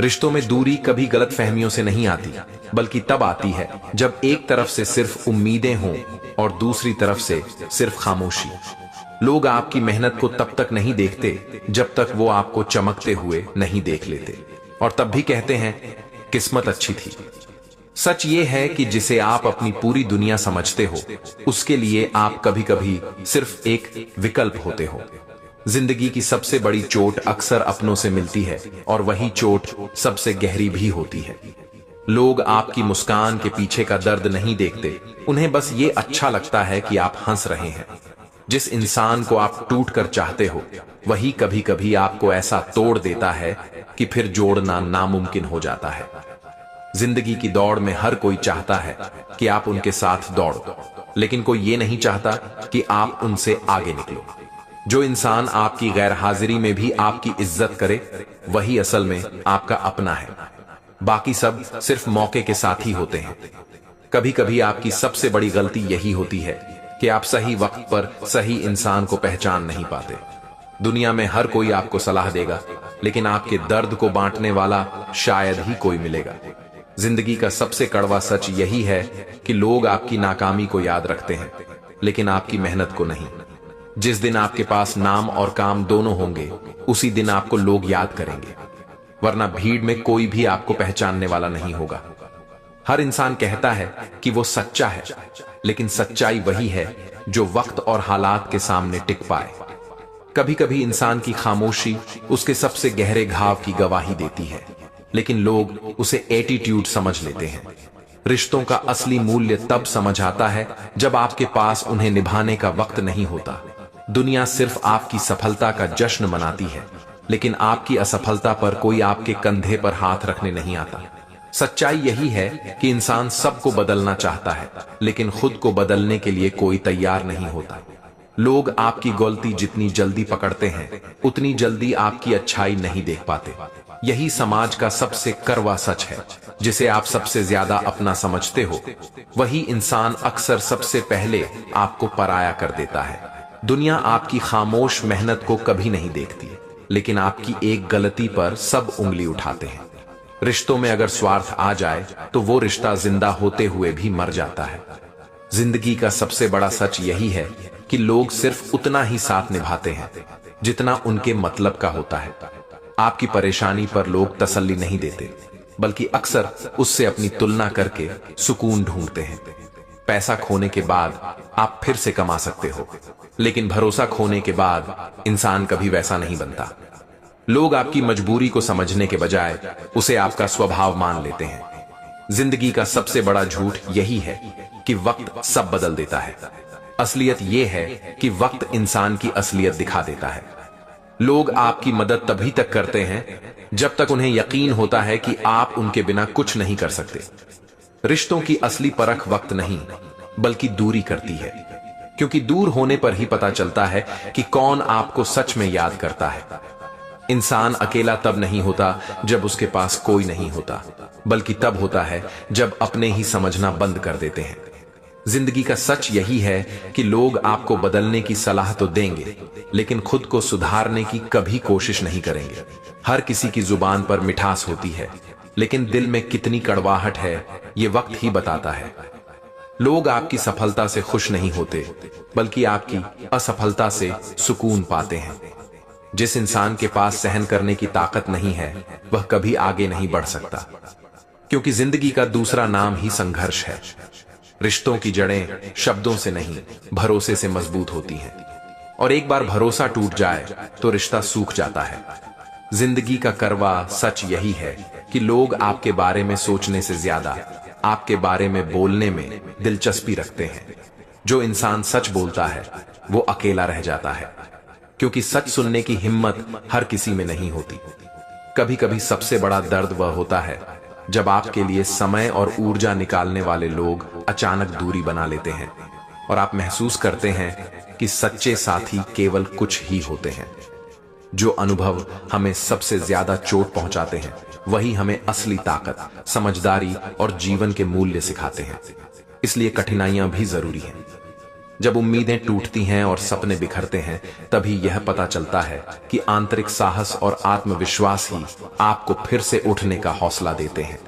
रिश्तों में दूरी कभी गलत फहमियों से नहीं आती, बल्कि तब आती है जब एक तरफ से सिर्फ उम्मीदें हों और दूसरी तरफ से सिर्फ खामोशी। लोग आपकी मेहनत को तब तक नहीं देखते जब तक वो आपको चमकते हुए नहीं देख लेते, और तब भी कहते हैं किस्मत अच्छी थी। सच ये है कि जिसे आप अपनी पूरी दुनिया समझते हो, उसके लिए आप कभी कभी सिर्फ एक विकल्प होते हो। जिंदगी की सबसे बड़ी चोट अक्सर अपनों से मिलती है, और वही चोट सबसे गहरी भी होती है। लोग आपकी मुस्कान के पीछे का दर्द नहीं देखते, उन्हें बस ये अच्छा लगता है कि आप हंस रहे हैं। जिस इंसान को आप टूट कर चाहते हो, वही कभी कभी आपको ऐसा तोड़ देता है कि फिर जोड़ना नामुमकिन हो जाता है। जिंदगी की दौड़ में हर कोई चाहता है कि आप उनके साथ दौड़ो, लेकिन कोई ये नहीं चाहता कि आप उनसे आगे निकलो। जो इंसान आपकी गैर हाजिरी में भी आपकी इज्जत करे, वही असल में आपका अपना है। बाकी सब सिर्फ मौके के साथ ही होते हैं। कभी कभी आपकी सबसे बड़ी गलती यही होती है कि आप सही वक्त पर सही इंसान को पहचान नहीं पाते। दुनिया में हर कोई आपको सलाह देगा, लेकिन आपके दर्द को बांटने वाला शायद ही कोई मिलेगा। जिंदगी का सबसे कड़वा सच यही है कि लोग आपकी नाकामी को याद रखते हैं, लेकिन आपकी मेहनत को नहीं। जिस दिन आपके पास नाम और काम दोनों होंगे, उसी दिन आपको लोग याद करेंगे, वरना भीड़ में कोई भी आपको पहचानने वाला नहीं होगा। हर इंसान कहता है कि वो सच्चा है, लेकिन सच्चाई वही है जो वक्त और हालात के सामने टिक पाए। कभी कभी इंसान की खामोशी उसके सबसे गहरे घाव की गवाही देती है, लेकिन लोग उसे एटीट्यूड समझ लेते हैं। रिश्तों का असली मूल्य तब समझ आता है जब आपके पास उन्हें निभाने का वक्त नहीं होता। दुनिया सिर्फ आपकी सफलता का जश्न मनाती है, लेकिन आपकी असफलता पर कोई आपके कंधे पर हाथ रखने नहीं आता। सच्चाई यही है कि इंसान सबको बदलना चाहता है, लेकिन खुद को बदलने के लिए कोई तैयार नहीं होता। लोग आपकी गलती जितनी जल्दी पकड़ते हैं, उतनी जल्दी आपकी अच्छाई नहीं देख पाते। यही समाज का सबसे कड़वा सच है। जिसे आप सबसे ज्यादा अपना समझते हो, वही इंसान अक्सर सबसे पहले आपको पराया कर देता है। दुनिया आपकी खामोश मेहनत को कभी नहीं देखती, लेकिन आपकी एक गलती पर सब उंगली उठाते हैं। रिश्तों में अगर स्वार्थ आ जाए, तो वो रिश्ता जिंदा होते हुए भी मर जाता है। जिंदगी का सबसे बड़ा सच यही है कि लोग सिर्फ उतना ही साथ निभाते हैं जितना उनके मतलब का होता है। आपकी परेशानी पर लोग तसल्ली नहीं देते, बल्कि अक्सर उससे अपनी तुलना करके सुकून ढूंढते हैं। पैसा खोने के बाद आप फिर से कमा सकते हो, लेकिन भरोसा खोने के बाद इंसान कभी वैसा नहीं बनता। लोग आपकी मजबूरी को समझने के बजाय उसे आपका स्वभाव मान लेते हैं। जिंदगी का सबसे बड़ा झूठ यही है कि वक्त सब बदल देता है। असलियत यह है कि वक्त इंसान की असलियत दिखा देता है। लोग आपकी मदद तभी तक करते हैं जब तक उन्हें यकीन होता है कि आप उनके बिना कुछ नहीं कर सकते। रिश्तों की असली परख वक्त नहीं, बल्कि दूरी करती है, क्योंकि दूर होने पर ही पता चलता है कि कौन आपको सच में याद करता है। इंसान अकेला तब नहीं होता जब उसके पास कोई नहीं होता, बल्कि तब होता है जब अपने ही समझना बंद कर देते हैं। जिंदगी का सच यही है कि लोग आपको बदलने की सलाह तो देंगे, लेकिन खुद को सुधारने की कभी कोशिश नहीं करेंगे। हर किसी की जुबान पर मिठास होती है, लेकिन दिल में कितनी कड़वाहट है, ये वक्त ही बताता है। लोग आपकी सफलता से खुश नहीं होते, बल्कि आपकी असफलता से सुकून पाते हैं। जिस इंसान के पास सहन करने की ताकत नहीं है, वह कभी आगे नहीं बढ़ सकता, क्योंकि जिंदगी का दूसरा नाम ही संघर्ष है। रिश्तों की जड़ें शब्दों से नहीं, भरोसे से मजबूत होती हैं, और एक बार भरोसा टूट जाए तो रिश्ता सूख जाता है। जिंदगी का कड़वा सच यही है कि लोग आपके बारे में सोचने से ज्यादा आपके बारे में बोलने में दिलचस्पी रखते हैं। जो इंसान सच बोलता है, वो अकेला रह जाता है, क्योंकि सच सुनने की हिम्मत हर किसी में नहीं होती। कभी कभी सबसे बड़ा दर्द वह होता है जब आपके लिए समय और ऊर्जा निकालने वाले लोग अचानक दूरी बना लेते हैं, और आप महसूस करते हैं कि सच्चे साथी केवल कुछ ही होते हैं। जो अनुभव हमें सबसे ज्यादा चोट पहुंचाते हैं, वही हमें असली ताकत, समझदारी और जीवन के मूल्य सिखाते हैं। इसलिए कठिनाइयां भी जरूरी हैं। जब उम्मीदें टूटती हैं और सपने बिखरते हैं, तभी यह पता चलता है कि आंतरिक साहस और आत्मविश्वास ही आपको फिर से उठने का हौसला देते हैं।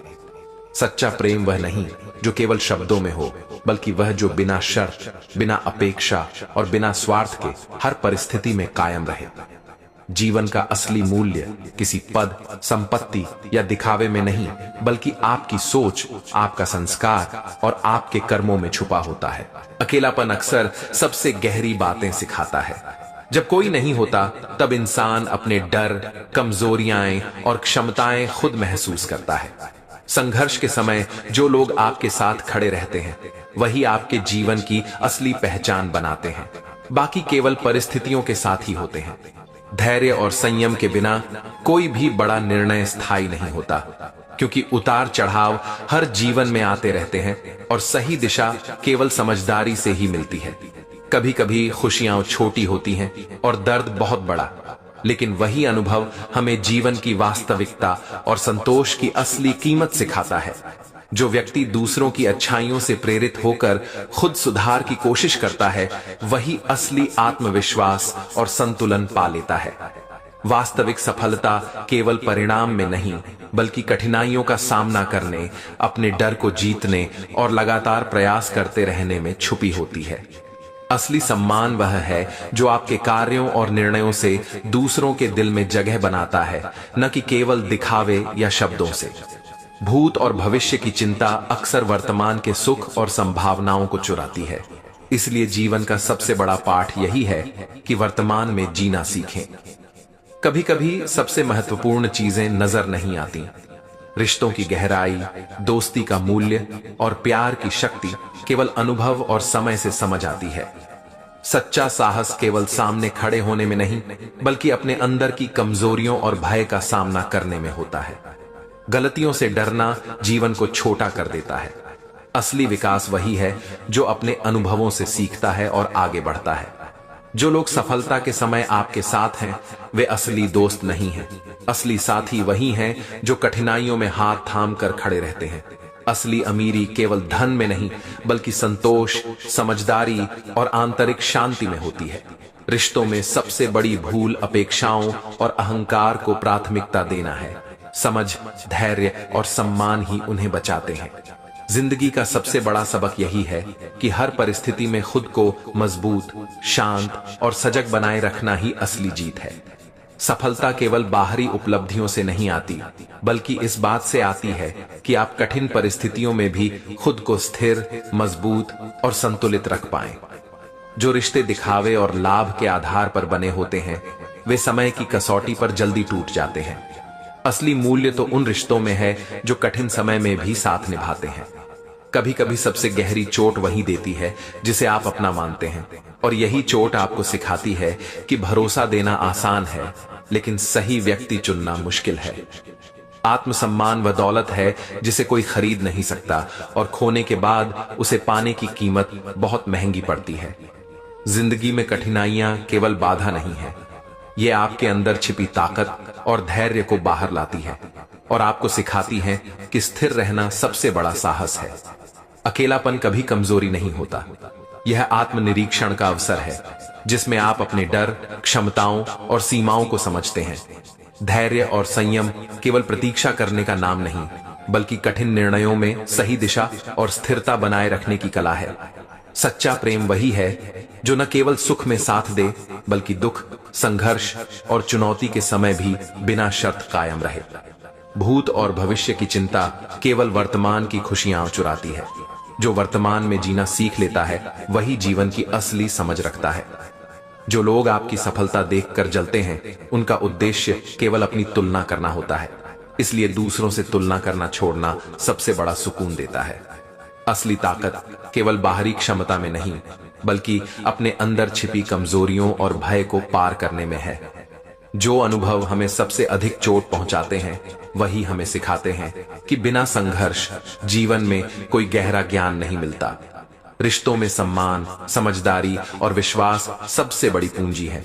सच्चा प्रेम वह नहीं जो केवल शब्दों में हो, बल्कि वह जो बिना शर्त, बिना अपेक्षा और बिना स्वार्थ के हर परिस्थिति में कायम रहे। जीवन का असली मूल्य किसी पद, संपत्ति या दिखावे में नहीं, बल्कि आपकी सोच, आपका संस्कार और आपके कर्मों में छुपा होता है। अकेलापन अक्सर सबसे गहरी बातें सिखाता है। जब कोई नहीं होता तब इंसान अपने डर, कमजोरियां और क्षमताएं खुद महसूस करता है। संघर्ष के समय जो लोग आपके साथ खड़े रहते हैं वही आपके जीवन की असली पहचान बनाते हैं। बाकी केवल परिस्थितियों के साथ ही होते हैं। धैर्य और संयम के बिना कोई भी बड़ा निर्णय स्थायी नहीं होता, क्योंकि उतार चढ़ाव हर जीवन में आते रहते हैं और सही दिशा केवल समझदारी से ही मिलती है। कभी कभी खुशियां छोटी होती हैं और दर्द बहुत बड़ा, लेकिन वही अनुभव हमें जीवन की वास्तविकता और संतोष की असली कीमत सिखाता है। जो व्यक्ति दूसरों की अच्छाइयों से प्रेरित होकर खुद सुधार की कोशिश करता है, वही असली आत्मविश्वास और संतुलन पा लेता है। वास्तविक सफलता केवल परिणाम में नहीं, बल्कि कठिनाइयों का सामना करने, अपने डर को जीतने और लगातार प्रयास करते रहने में छुपी होती है। असली सम्मान वह है जो आपके कार्यों और निर्णयों से दूसरों के दिल में जगह बनाता है, न कि केवल दिखावे या शब्दों से। भूत और भविष्य की चिंता अक्सर वर्तमान के सुख और संभावनाओं को चुराती है। इसलिए जीवन का सबसे बड़ा पाठ यही है कि वर्तमान में जीना सीखें। कभी कभी सबसे महत्वपूर्ण चीजें नजर नहीं आती। रिश्तों की गहराई, दोस्ती का मूल्य और प्यार की शक्ति केवल अनुभव और समय से समझ आती है। सच्चा साहस केवल सामने खड़े होने में नहीं, बल्कि अपने अंदर की कमजोरियों और भय का सामना करने में होता है। गलतियों से डरना जीवन को छोटा कर देता है। असली विकास वही है जो अपने अनुभवों से सीखता है और आगे बढ़ता है। जो लोग सफलता के समय आपके साथ हैं, वे असली दोस्त नहीं हैं। असली साथी वही हैं जो कठिनाइयों में हाथ थाम कर खड़े रहते हैं। असली अमीरी केवल धन में नहीं, बल्कि संतोष, समझदारी और आंतरिक शांति में होती है। रिश्तों में सबसे बड़ी भूल अपेक्षाओं और अहंकार को प्राथमिकता देना है। समझ, धैर्य और सम्मान ही उन्हें बचाते हैं। जिंदगी का सबसे बड़ा सबक यही है कि हर परिस्थिति में खुद को मजबूत, शांत और सजग बनाए रखना ही असली जीत है। सफलता केवल बाहरी उपलब्धियों से नहीं आती, बल्कि इस बात से आती है कि आप कठिन परिस्थितियों में भी खुद को स्थिर, मजबूत और संतुलित रख पाएं। जो रिश्ते दिखावे और लाभ के आधार पर बने होते हैं, वे समय की कसौटी पर जल्दी टूट जाते हैं। असली मूल्य तो उन रिश्तों में है जो कठिन समय में भी साथ निभाते हैं। कभी कभी सबसे गहरी चोट वही देती है जिसे आप अपना मानते हैं, और यही चोट आपको सिखाती है कि भरोसा देना आसान है, लेकिन सही व्यक्ति चुनना मुश्किल है। आत्मसम्मान वह दौलत है जिसे कोई खरीद नहीं सकता, और खोने के बाद उसे पाने की कीमत बहुत महंगी पड़ती है। जिंदगी में कठिनाइयां केवल बाधा नहीं है, ये आपके अंदर छिपी ताकत और धैर्य को बाहर लाती है और आपको सिखाती है कि स्थिर रहना सबसे बड़ा साहस है। अकेलापन कभी कमजोरी नहीं होता, यह आत्मनिरीक्षण का अवसर है जिसमें आप अपने डर, क्षमताओं और सीमाओं को समझते हैं। धैर्य और संयम केवल प्रतीक्षा करने का नाम नहीं, बल्कि कठिन निर्णयों में सही दिशा और स्थिरता बनाए रखने की कला है। सच्चा प्रेम वही है जो न केवल सुख में साथ दे, बल्कि दुख, संघर्ष और चुनौती के समय भी बिना शर्त कायम रहे। भूत और भविष्य की चिंता केवल वर्तमान की खुशियां चुराती है। जो वर्तमान में जीना सीख लेता है, वही जीवन की असली समझ रखता है। जो लोग आपकी सफलता देखकर जलते हैं, उनका उद्देश्य केवल अपनी तुलना करना होता है। इसलिए दूसरों से तुलना करना छोड़ना सबसे बड़ा सुकून देता है। असली ताकत केवल बाहरी क्षमता में नहीं, बल्कि अपने अंदर छिपी कमजोरियों और भय को पार करने में है। जो अनुभव हमें सबसे अधिक चोट पहुंचाते हैं, वही हमें सिखाते हैं कि बिना संघर्ष जीवन में कोई गहरा ज्ञान नहीं मिलता। रिश्तों में सम्मान, समझदारी और विश्वास सबसे बड़ी पूंजी है।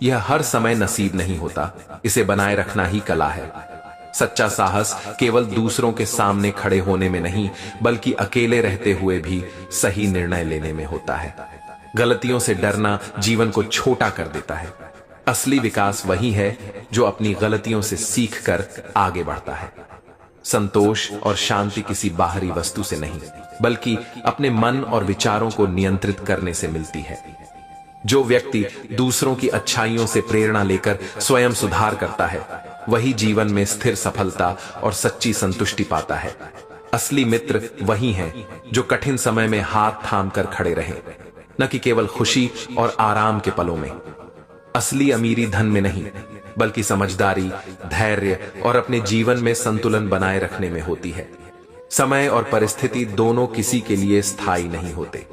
यह हर समय नसीब नहीं होता, इसे बनाए रखना ही कला है। सच्चा साहस केवल दूसरों के सामने खड़े होने में नहीं, बल्कि अकेले रहते हुए भी सही निर्णय लेने में होता है। गलतियों से डरना जीवन को छोटा कर देता है। असली विकास वही है जो अपनी गलतियों से सीखकर आगे बढ़ता है। संतोष और शांति किसी बाहरी वस्तु से नहीं, बल्कि अपने मन और विचारों को नियंत्रित करने से मिलती है। जो व्यक्ति दूसरों की अच्छाइयों से प्रेरणा लेकर स्वयं सुधार करता है, वही जीवन में स्थिर सफलता और सच्ची संतुष्टि पाता है। असली मित्र वही हैं जो कठिन समय में हाथ थाम कर खड़े रहे, न कि केवल खुशी और आराम के पलों में। असली अमीरी धन में नहीं, बल्कि समझदारी, धैर्य और अपने जीवन में संतुलन बनाए रखने में होती है। समय और परिस्थिति दोनों किसी के लिए स्थायी नहीं होते।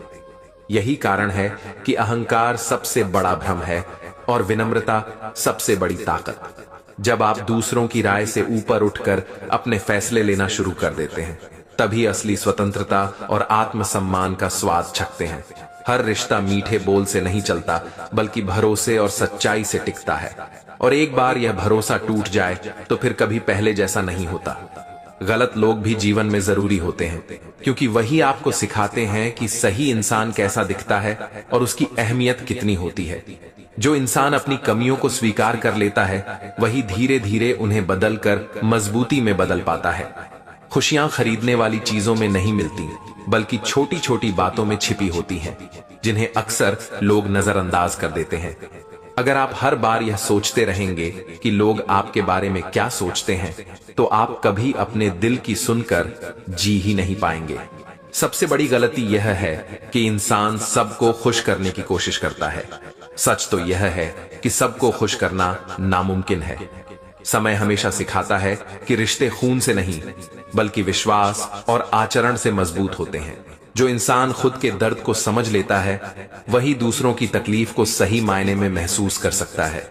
यही कारण है कि अहंकार सबसे बड़ा भ्रम है और विनम्रता सबसे बड़ी ताकत। जब आप दूसरों की राय से ऊपर उठकर अपने फैसले लेना शुरू कर देते हैं, तभी असली स्वतंत्रता और आत्मसम्मान का स्वाद चखते हैं। हर रिश्ता मीठे बोल से नहीं चलता, बल्कि भरोसे और सच्चाई से टिकता है। और एक बार यह भरोसा टूट जाए तो फिर कभी पहले जैसा नहीं होता। गलत लोग भी जीवन में जरूरी होते हैं, क्योंकि वही आपको सिखाते हैं कि सही इंसान कैसा दिखता है और उसकी अहमियत कितनी होती है। जो इंसान अपनी कमियों को स्वीकार कर लेता है, वही धीरे धीरे उन्हें बदलकर मजबूती में बदल पाता है। खुशियां खरीदने वाली चीजों में नहीं मिलती, बल्कि छोटी छोटी बातों में छिपी होती हैं, जिन्हें अक्सर लोग नजरअंदाज कर देते हैं। अगर आप हर बार यह सोचते रहेंगे कि लोग आपके बारे में क्या सोचते हैं, तो आप कभी अपने दिल की सुनकर जी ही नहीं पाएंगे। सबसे बड़ी गलती यह है कि इंसान सबको खुश करने की कोशिश करता है। सच तो यह है कि सबको खुश करना नामुमकिन है। समय हमेशा सिखाता है कि रिश्ते खून से नहीं, बल्कि विश्वास और आचरण से मजबूत होते हैं। जो इंसान खुद के दर्द को समझ लेता है, वही दूसरों की तकलीफ को सही मायने में महसूस कर सकता है।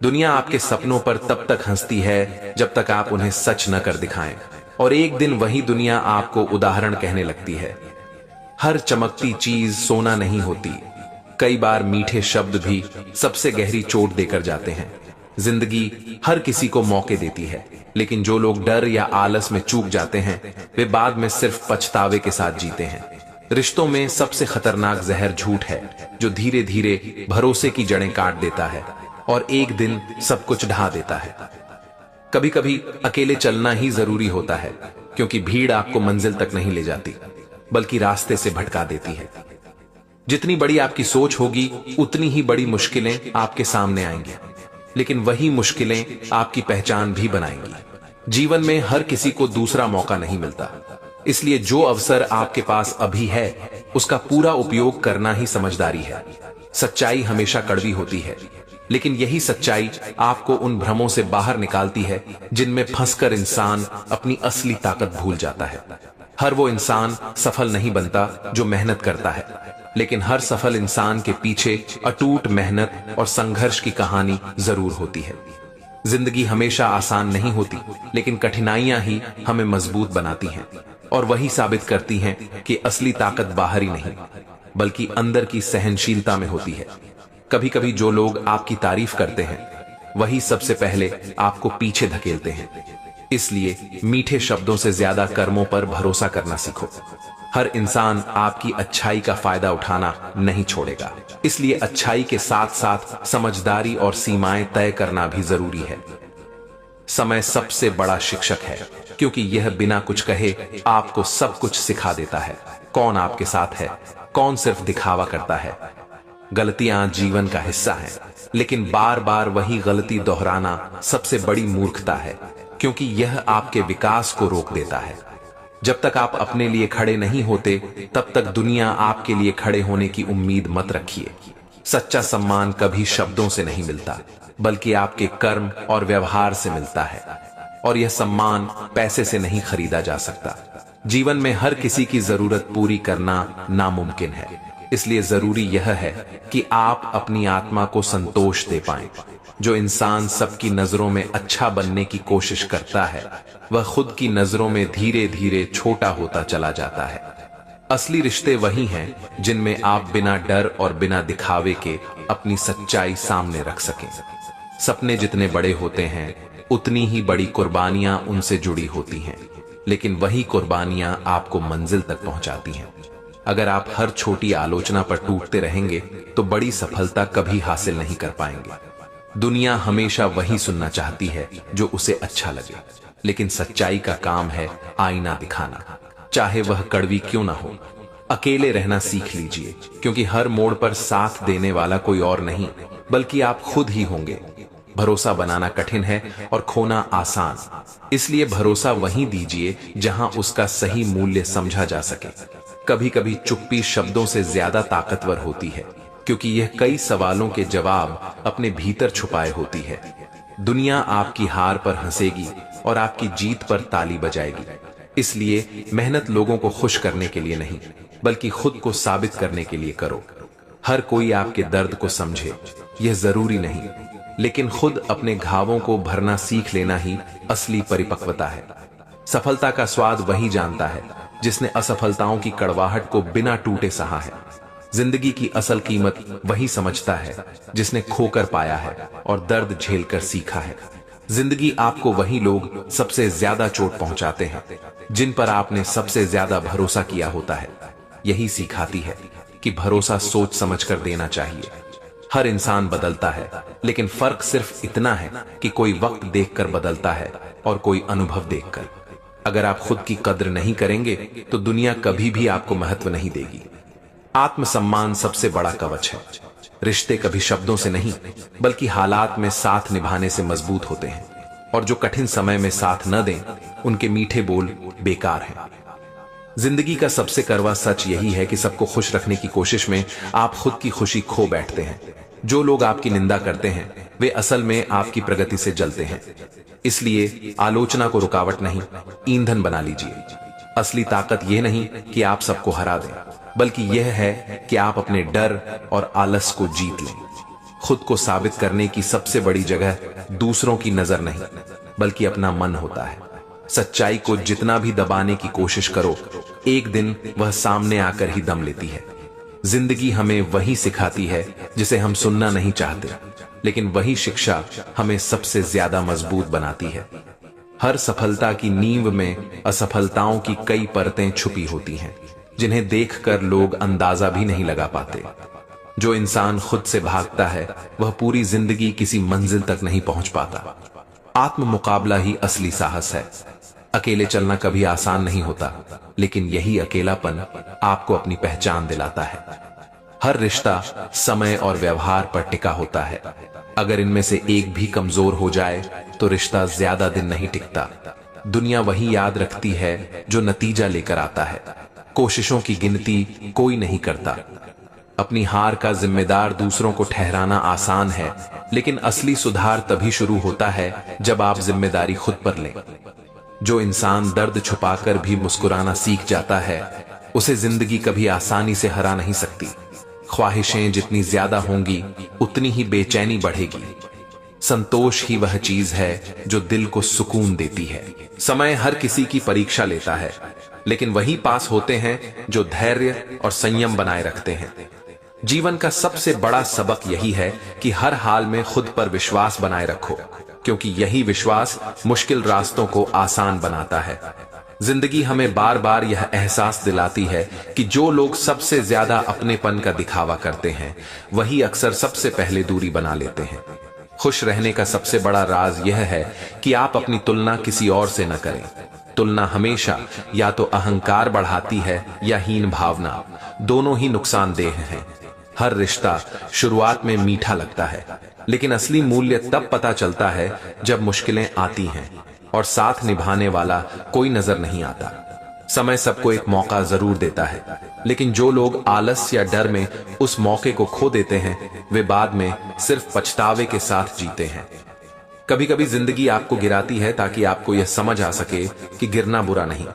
दुनिया आपके सपनों पर तब तक हंसती है जब तक आप उन्हें सच न कर दिखाएं, और एक दिन वही दुनिया आपको उदाहरण कहने लगती है। हर चमकती चीज सोना नहीं होती। कई बार मीठे शब्द भी सबसे गहरी चोट देकर जाते हैं। जिंदगी हर किसी को मौके देती है, लेकिन जो लोग डर या आलस में चूक जाते हैं, वे बाद में सिर्फ पछतावे के साथ जीते हैं। रिश्तों में सबसे खतरनाक जहर झूठ है, जो धीरे धीरे भरोसे की जड़ें काट देता है और एक दिन सब कुछ ढा देता है। कभी कभी अकेले चलना ही जरूरी होता है, क्योंकि भीड़ आपको मंजिल तक नहीं ले जाती, बल्कि रास्ते से भटका देती है। जितनी बड़ी आपकी सोच होगी, उतनी ही बड़ी मुश्किलें आपके सामने आएंगी, लेकिन वही मुश्किलें आपकी पहचान भी बनाएंगी। जीवन में हर किसी को दूसरा मौका नहीं मिलता, इसलिए जो अवसर आपके पास अभी है, उसका पूरा उपयोग करना ही समझदारी है। सच्चाई हमेशा कड़वी होती है, लेकिन यही सच्चाई आपको उन भ्रमों से बाहर निकालती है जिनमें फंसकर इंसान अपनी असली ताकत भूल जाता है। हर वो इंसान सफल नहीं बनता जो मेहनत करता है, लेकिन हर सफल इंसान के पीछे अटूट मेहनत और संघर्ष की कहानी जरूर होती है। जिंदगी हमेशा आसान नहीं होती, लेकिन कठिनाइयां ही हमें मजबूत बनाती हैं और वही साबित करती हैं कि असली ताकत बाहर ही नहीं, बल्कि अंदर की सहनशीलता में होती है। कभी कभी जो लोग आपकी तारीफ करते हैं, वही सबसे पहले आपको पीछे धकेलते हैं। इसलिए मीठे शब्दों से ज्यादा कर्मों पर भरोसा करना सीखो। हर इंसान आपकी अच्छाई का फायदा उठाना नहीं छोड़ेगा, इसलिए अच्छाई के साथ साथ समझदारी और सीमाएं तय करना भी जरूरी है। समय सबसे बड़ा शिक्षक है, क्योंकि यह बिना कुछ कहे आपको सब कुछ सिखा देता है। कौन आपके साथ है, कौन सिर्फ दिखावा करता है। गलतियां जीवन का हिस्सा हैं, लेकिन बार बार वही गलती दोहराना सबसे बड़ी मूर्खता है, क्योंकि यह आपके विकास को रोक देता है। जब तक आप अपने लिए खड़े नहीं होते, तब तक दुनिया आपके लिए खड़े होने की उम्मीद मत रखिए। सच्चा सम्मान कभी शब्दों से नहीं मिलता, बल्कि आपके कर्म और व्यवहार से मिलता है, और यह सम्मान पैसे से नहीं खरीदा जा सकता। जीवन में हर किसी की जरूरत पूरी करना नामुमकिन है, इसलिए जरूरी यह है कि आप अपनी आत्मा को संतोष दे पाएं। जो इंसान सबकी नजरों में अच्छा बनने की कोशिश करता है, वह खुद की नजरों में धीरे धीरे छोटा होता चला जाता है। असली रिश्ते वही हैं जिनमें आप बिना डर और बिना दिखावे के अपनी सच्चाई सामने रख सकें। सपने जितने बड़े होते हैं, उतनी ही बड़ी कुर्बानियां उनसे जुड़ी होती हैं, लेकिन वही कुर्बानियां आपको मंजिल तक पहुंचाती हैं। अगर आप हर छोटी आलोचना पर टूटते रहेंगे, तो बड़ी सफलता कभी हासिल नहीं कर पाएंगे। दुनिया हमेशा वही सुनना चाहती है जो उसे अच्छा लगे, लेकिन सच्चाई का काम है आईना दिखाना, चाहे वह कड़वी क्यों ना हो। अकेले रहना सीख लीजिए, क्योंकि हर मोड़ पर साथ देने वाला कोई और नहीं बल्कि आप खुद ही होंगे। भरोसा बनाना कठिन है और खोना आसान, इसलिए भरोसा वहीं दीजिए जहां उसका सही मूल्य समझा जा सके। कभी कभी चुप्पी शब्दों से ज्यादा ताकतवर होती है, क्योंकि यह कई सवालों के जवाब अपने भीतर छुपाए होती है। दुनिया आपकी हार पर हंसेगी और आपकी जीत पर ताली बजाएगी। इसलिए मेहनत लोगों को खुश करने के लिए नहीं, बल्कि खुद को साबित करने के लिए करो। हर कोई आपके दर्द को समझे, यह जरूरी नहीं, लेकिन खुद अपने घावों को भरना सीख लेना ही असली परिपक्वता है। सफलता का स्वाद वही जानता है जिसने असफलताओं की कड़वाहट को बिना टूटे सहा है। जिंदगी की असल कीमत वही समझता है जिसने खोकर पाया है और दर्द झेलकर सीखा है। जिंदगी आपको वही लोग सबसे ज्यादा चोट पहुंचाते हैं जिन पर आपने सबसे ज्यादा भरोसा किया होता है। यही सिखाती है कि भरोसा सोच समझकर देना चाहिए। हर इंसान बदलता है, लेकिन फर्क सिर्फ इतना है कि कोई वक्त देखकर बदलता है और कोई अनुभव देखकर। अगर आप खुद की कद्र नहीं करेंगे तो दुनिया कभी भी आपको महत्व नहीं देगी। आत्मसम्मान सबसे बड़ा कवच है। रिश्ते कभी शब्दों से नहीं बल्कि हालात में साथ निभाने से मजबूत होते हैं, और जो कठिन समय में साथ न दें उनके मीठे बोल बेकार हैं। जिंदगी का सबसे कड़वा सच यही है कि सबको खुश रखने की कोशिश में आप खुद की खुशी खो बैठते हैं। जो लोग आपकी निंदा करते हैं वे असल में आपकी प्रगति से जलते हैं। इसलिए आलोचना को रुकावट नहीं, ईंधन बना लीजिए। असली ताकत यह नहीं कि आप सबको हरा दें, बल्कि यह है कि आप अपने डर और आलस को जीत लें। खुद को साबित करने की सबसे बड़ी जगह दूसरों की नजर नहीं बल्कि अपना मन होता है। सच्चाई को जितना भी दबाने की कोशिश करो, एक दिन वह सामने आकर ही दम लेती है। जिंदगी हमें वही सिखाती है जिसे हम सुनना नहीं चाहते, लेकिन वही शिक्षा हमें सबसे ज्यादा मजबूत बनाती है। हर सफलता की नींव में असफलताओं की कई परतें छुपी होती हैं, जिन्हें देखकर लोग अंदाजा भी नहीं लगा पाते। जो इंसान खुद से भागता है वह पूरी जिंदगी किसी मंजिल तक नहीं पहुंच पाता। आत्म मुकाबला ही असली साहस है। अकेले चलना कभी आसान नहीं होता, लेकिन यही अकेलापन आपको अपनी पहचान दिलाता है। हर रिश्ता समय और व्यवहार पर टिका होता है। अगर इनमें से एक भी कमजोर हो जाए तो रिश्ता ज्यादा दिन नहीं टिकता। दुनिया वही याद रखती है जो नतीजा लेकर आता है। कोशिशों की गिनती कोई नहीं करता। अपनी हार का जिम्मेदार दूसरों को ठहराना आसान है, लेकिन असली सुधार तभी शुरू होता है जब आप जिम्मेदारी खुद पर लें। जो इंसान दर्द छुपाकर भी मुस्कुराना सीख जाता है उसे जिंदगी कभी आसानी से हरा नहीं सकती। ख्वाहिशें जितनी ज्यादा होंगी उतनी ही बेचैनी बढ़ेगी। संतोष ही वह चीज है जो दिल को सुकून देती है। समय हर किसी की परीक्षा लेता है, लेकिन वही पास होते हैं जो धैर्य और संयम बनाए रखते हैं। जीवन का सबसे बड़ा सबक यही है कि हर हाल में खुद पर विश्वास बनाए रखो, क्योंकि यही विश्वास मुश्किल रास्तों को आसान बनाता है। जिंदगी हमें बार बार यह एहसास दिलाती है कि जो लोग सबसे ज्यादा अपनेपन का दिखावा करते हैं वही अक्सर सबसे पहले दूरी बना लेते हैं। खुश रहने का सबसे बड़ा राज यह है कि आप अपनी तुलना किसी और से न करें। तुलना हमेशा या तो अहंकार बढ़ाती है या हीन भावना, दोनों ही नुकसानदेह हैं। हर रिश्ता शुरुआत में मीठा लगता है, लेकिन असली मूल्य तब पता चलता है जब मुश्किलें आती हैं और साथ निभाने वाला कोई नजर नहीं आता। समय सबको एक मौका जरूर देता है, लेकिन जो लोग आलस या डर में उस मौके को खो देते हैं वे बाद में सिर्फ पछतावे के साथ जीते हैं। कभी कभी जिंदगी आपको गिराती है ताकि आपको यह समझ आ सके कि गिरना बुरा नहीं,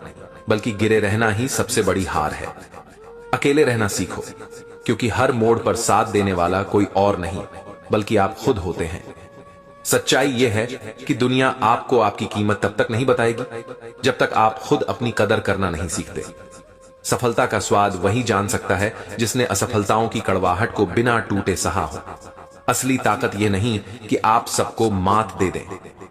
बल्कि गिरे रहना ही सबसे बड़ी हार है। अकेले रहना सीखो, क्योंकि हर मोड़ पर साथ देने वाला कोई और नहीं बल्कि आप खुद होते हैं। सच्चाई यह है कि दुनिया आपको आपकी कीमत तब तक नहीं बताएगी जब तक आप खुद अपनी कदर करना नहीं सीखते। सफलता का स्वाद वही जान सकता है जिसने असफलताओं की कड़वाहट को बिना टूटे सहा हो। असली ताकत यह नहीं कि आप सबको मात दे दें,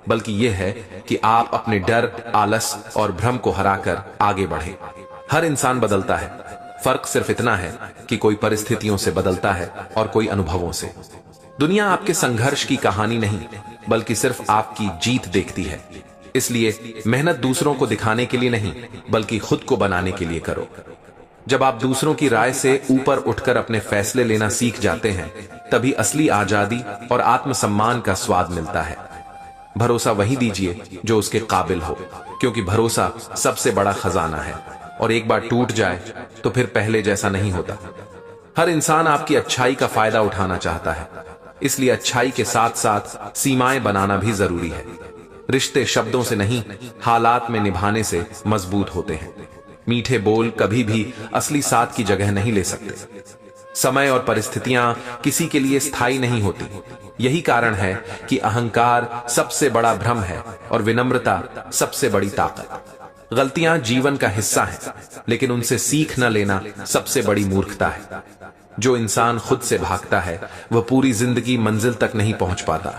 बल्कि यह है कि आप अपने डर, आलस और भ्रम को हराकर आगे बढ़ें। हर इंसान बदलता है, फर्क सिर्फ इतना है कि कोई परिस्थितियों से बदलता है और कोई अनुभवों से। दुनिया आपके संघर्ष की कहानी नहीं बल्कि सिर्फ आपकी जीत देखती है। इसलिए मेहनत दूसरों को दिखाने के लिए नहीं बल्कि खुद को बनाने के लिए करो। जब आप दूसरों की राय से ऊपर उठकर अपने फैसले लेना सीख जाते हैं, तभी असली आजादी और आत्मसम्मान का स्वाद मिलता है। भरोसा वही दीजिए जो उसके काबिल हो, क्योंकि भरोसा सबसे बड़ा खजाना है और एक बार टूट जाए तो फिर पहले जैसा नहीं होता। हर इंसान आपकी अच्छाई का फायदा उठाना चाहता है, इसलिए अच्छाई के साथ साथ सीमाएं बनाना भी जरूरी है। रिश्ते शब्दों से नहीं, हालात में निभाने से मजबूत होते हैं। मीठे बोल कभी भी असली साथ की जगह नहीं ले सकते। समय और परिस्थितियां किसी के लिए स्थायी नहीं होती। यही कारण है कि अहंकार सबसे बड़ा भ्रम है और विनम्रता सबसे बड़ी ताकत। गलतियां जीवन का हिस्सा हैं, लेकिन उनसे सीख न लेना सबसे बड़ी मूर्खता है। जो इंसान खुद से भागता है वह पूरी जिंदगी मंजिल तक नहीं पहुंच पाता।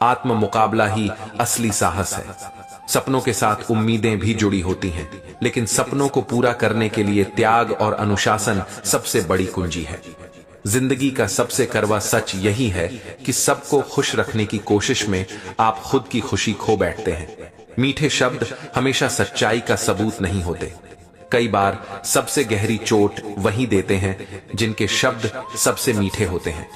आत्म मुकाबला ही असली साहस है। सपनों के साथ उम्मीदें भी जुड़ी होती हैं, लेकिन सपनों को पूरा करने के लिए त्याग और अनुशासन सबसे बड़ी कुंजी है। जिंदगी का सबसे कड़वा सच यही है कि सबको खुश रखने की कोशिश में आप खुद की खुशी खो बैठते हैं। मीठे शब्द हमेशा सच्चाई का सबूत नहीं होते। कई बार सबसे गहरी चोट वही देते हैं जिनके शब्द सबसे मीठे होते हैं।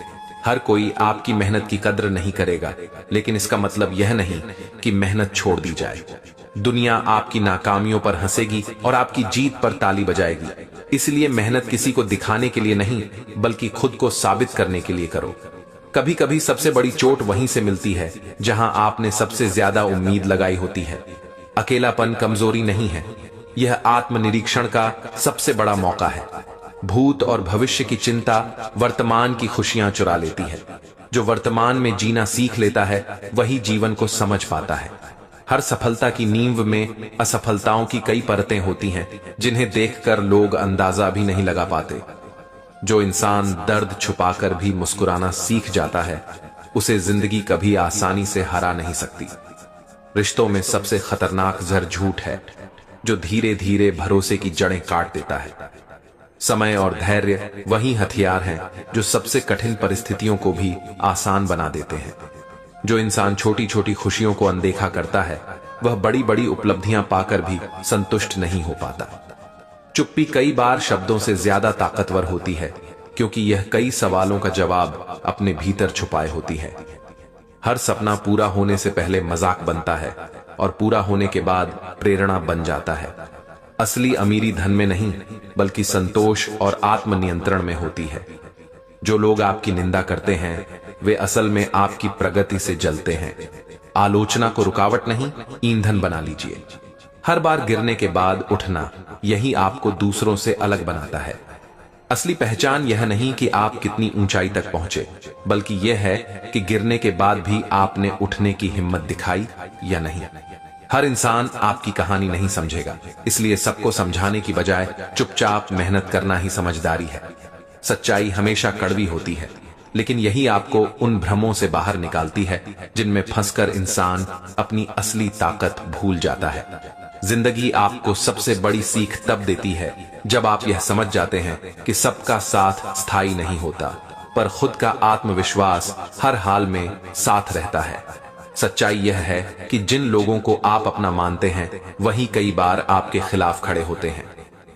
हर कोई आपकी मेहनत की कद्र नहीं करेगा, लेकिन इसका मतलब यह नहीं कि मेहनत छोड़ दी जाए। दुनिया आपकी नाकामियों पर हंसेगी और आपकी जीत पर ताली बजाएगी। इसलिए मेहनत किसी को दिखाने के लिए नहीं, बल्कि खुद को साबित करने के लिए करो। कभी कभी सबसे बड़ी चोट वहीं से मिलती है जहां आपने सबसे ज्यादा उम्मीद लगाई होती है। अकेलापन कमजोरी नहीं है, यह आत्मनिरीक्षण का सबसे बड़ा मौका है। भूत और भविष्य की चिंता वर्तमान की खुशियां चुरा लेती है। जो वर्तमान में जीना सीख लेता है वही जीवन को समझ पाता है। हर सफलता की नींव में असफलताओं की कई परतें होती हैं, जिन्हें देखकर लोग अंदाजा भी नहीं लगा पाते। जो इंसान दर्द छुपाकर भी मुस्कुराना सीख जाता है, उसे जिंदगी कभी आसानी से हरा नहीं सकती। रिश्तों में सबसे खतरनाक जहर झूठ है, जो धीरे धीरे भरोसे की जड़ें काट देता है। समय और धैर्य वही हथियार हैं जो सबसे कठिन परिस्थितियों को भी आसान बना देते हैं। जो इंसान छोटी छोटी खुशियों को अनदेखा करता है, वह बड़ी बड़ी उपलब्धियां पाकर भी संतुष्ट नहीं हो पाता। चुप्पी कई बार शब्दों से ज्यादा ताकतवर होती है, क्योंकि यह कई सवालों का जवाब अपने भीतर छुपाए होती है। हर सपना पूरा होने से पहले मजाक बनता है और पूरा होने के बाद प्रेरणा बन जाता है। असली अमीरी धन में नहीं, बल्कि संतोष और आत्मनियंत्रण में होती है। जो लोग आपकी निंदा करते हैं, वे असल में आपकी प्रगति से जलते हैं। आलोचना को रुकावट नहीं, ईंधन बना लीजिए। हर बार गिरने के बाद उठना, यही आपको दूसरों से अलग बनाता है। असली पहचान यह नहीं कि आप कितनी ऊंचाई तक पहुंचे, बल्कि यह है कि गिरने के बाद भी आपने उठने की हिम्मत दिखाई या नहीं। हर इंसान आपकी कहानी नहीं समझेगा, इसलिए सबको समझाने की बजाय चुपचाप मेहनत करना ही समझदारी है। सच्चाई हमेशा कड़वी होती है, लेकिन यही आपको उन भ्रमों से बाहर निकालती है जिनमें फंसकर इंसान अपनी असली ताकत भूल जाता है। जिंदगी आपको सबसे बड़ी सीख तब देती है जब आप यह समझ जाते हैं कि सबका साथ स्थायी नहीं होता, पर खुद का आत्मविश्वास हर हाल में साथ रहता है। सच्चाई यह है कि जिन लोगों को आप अपना मानते हैं, वही कई बार आपके खिलाफ खड़े होते हैं,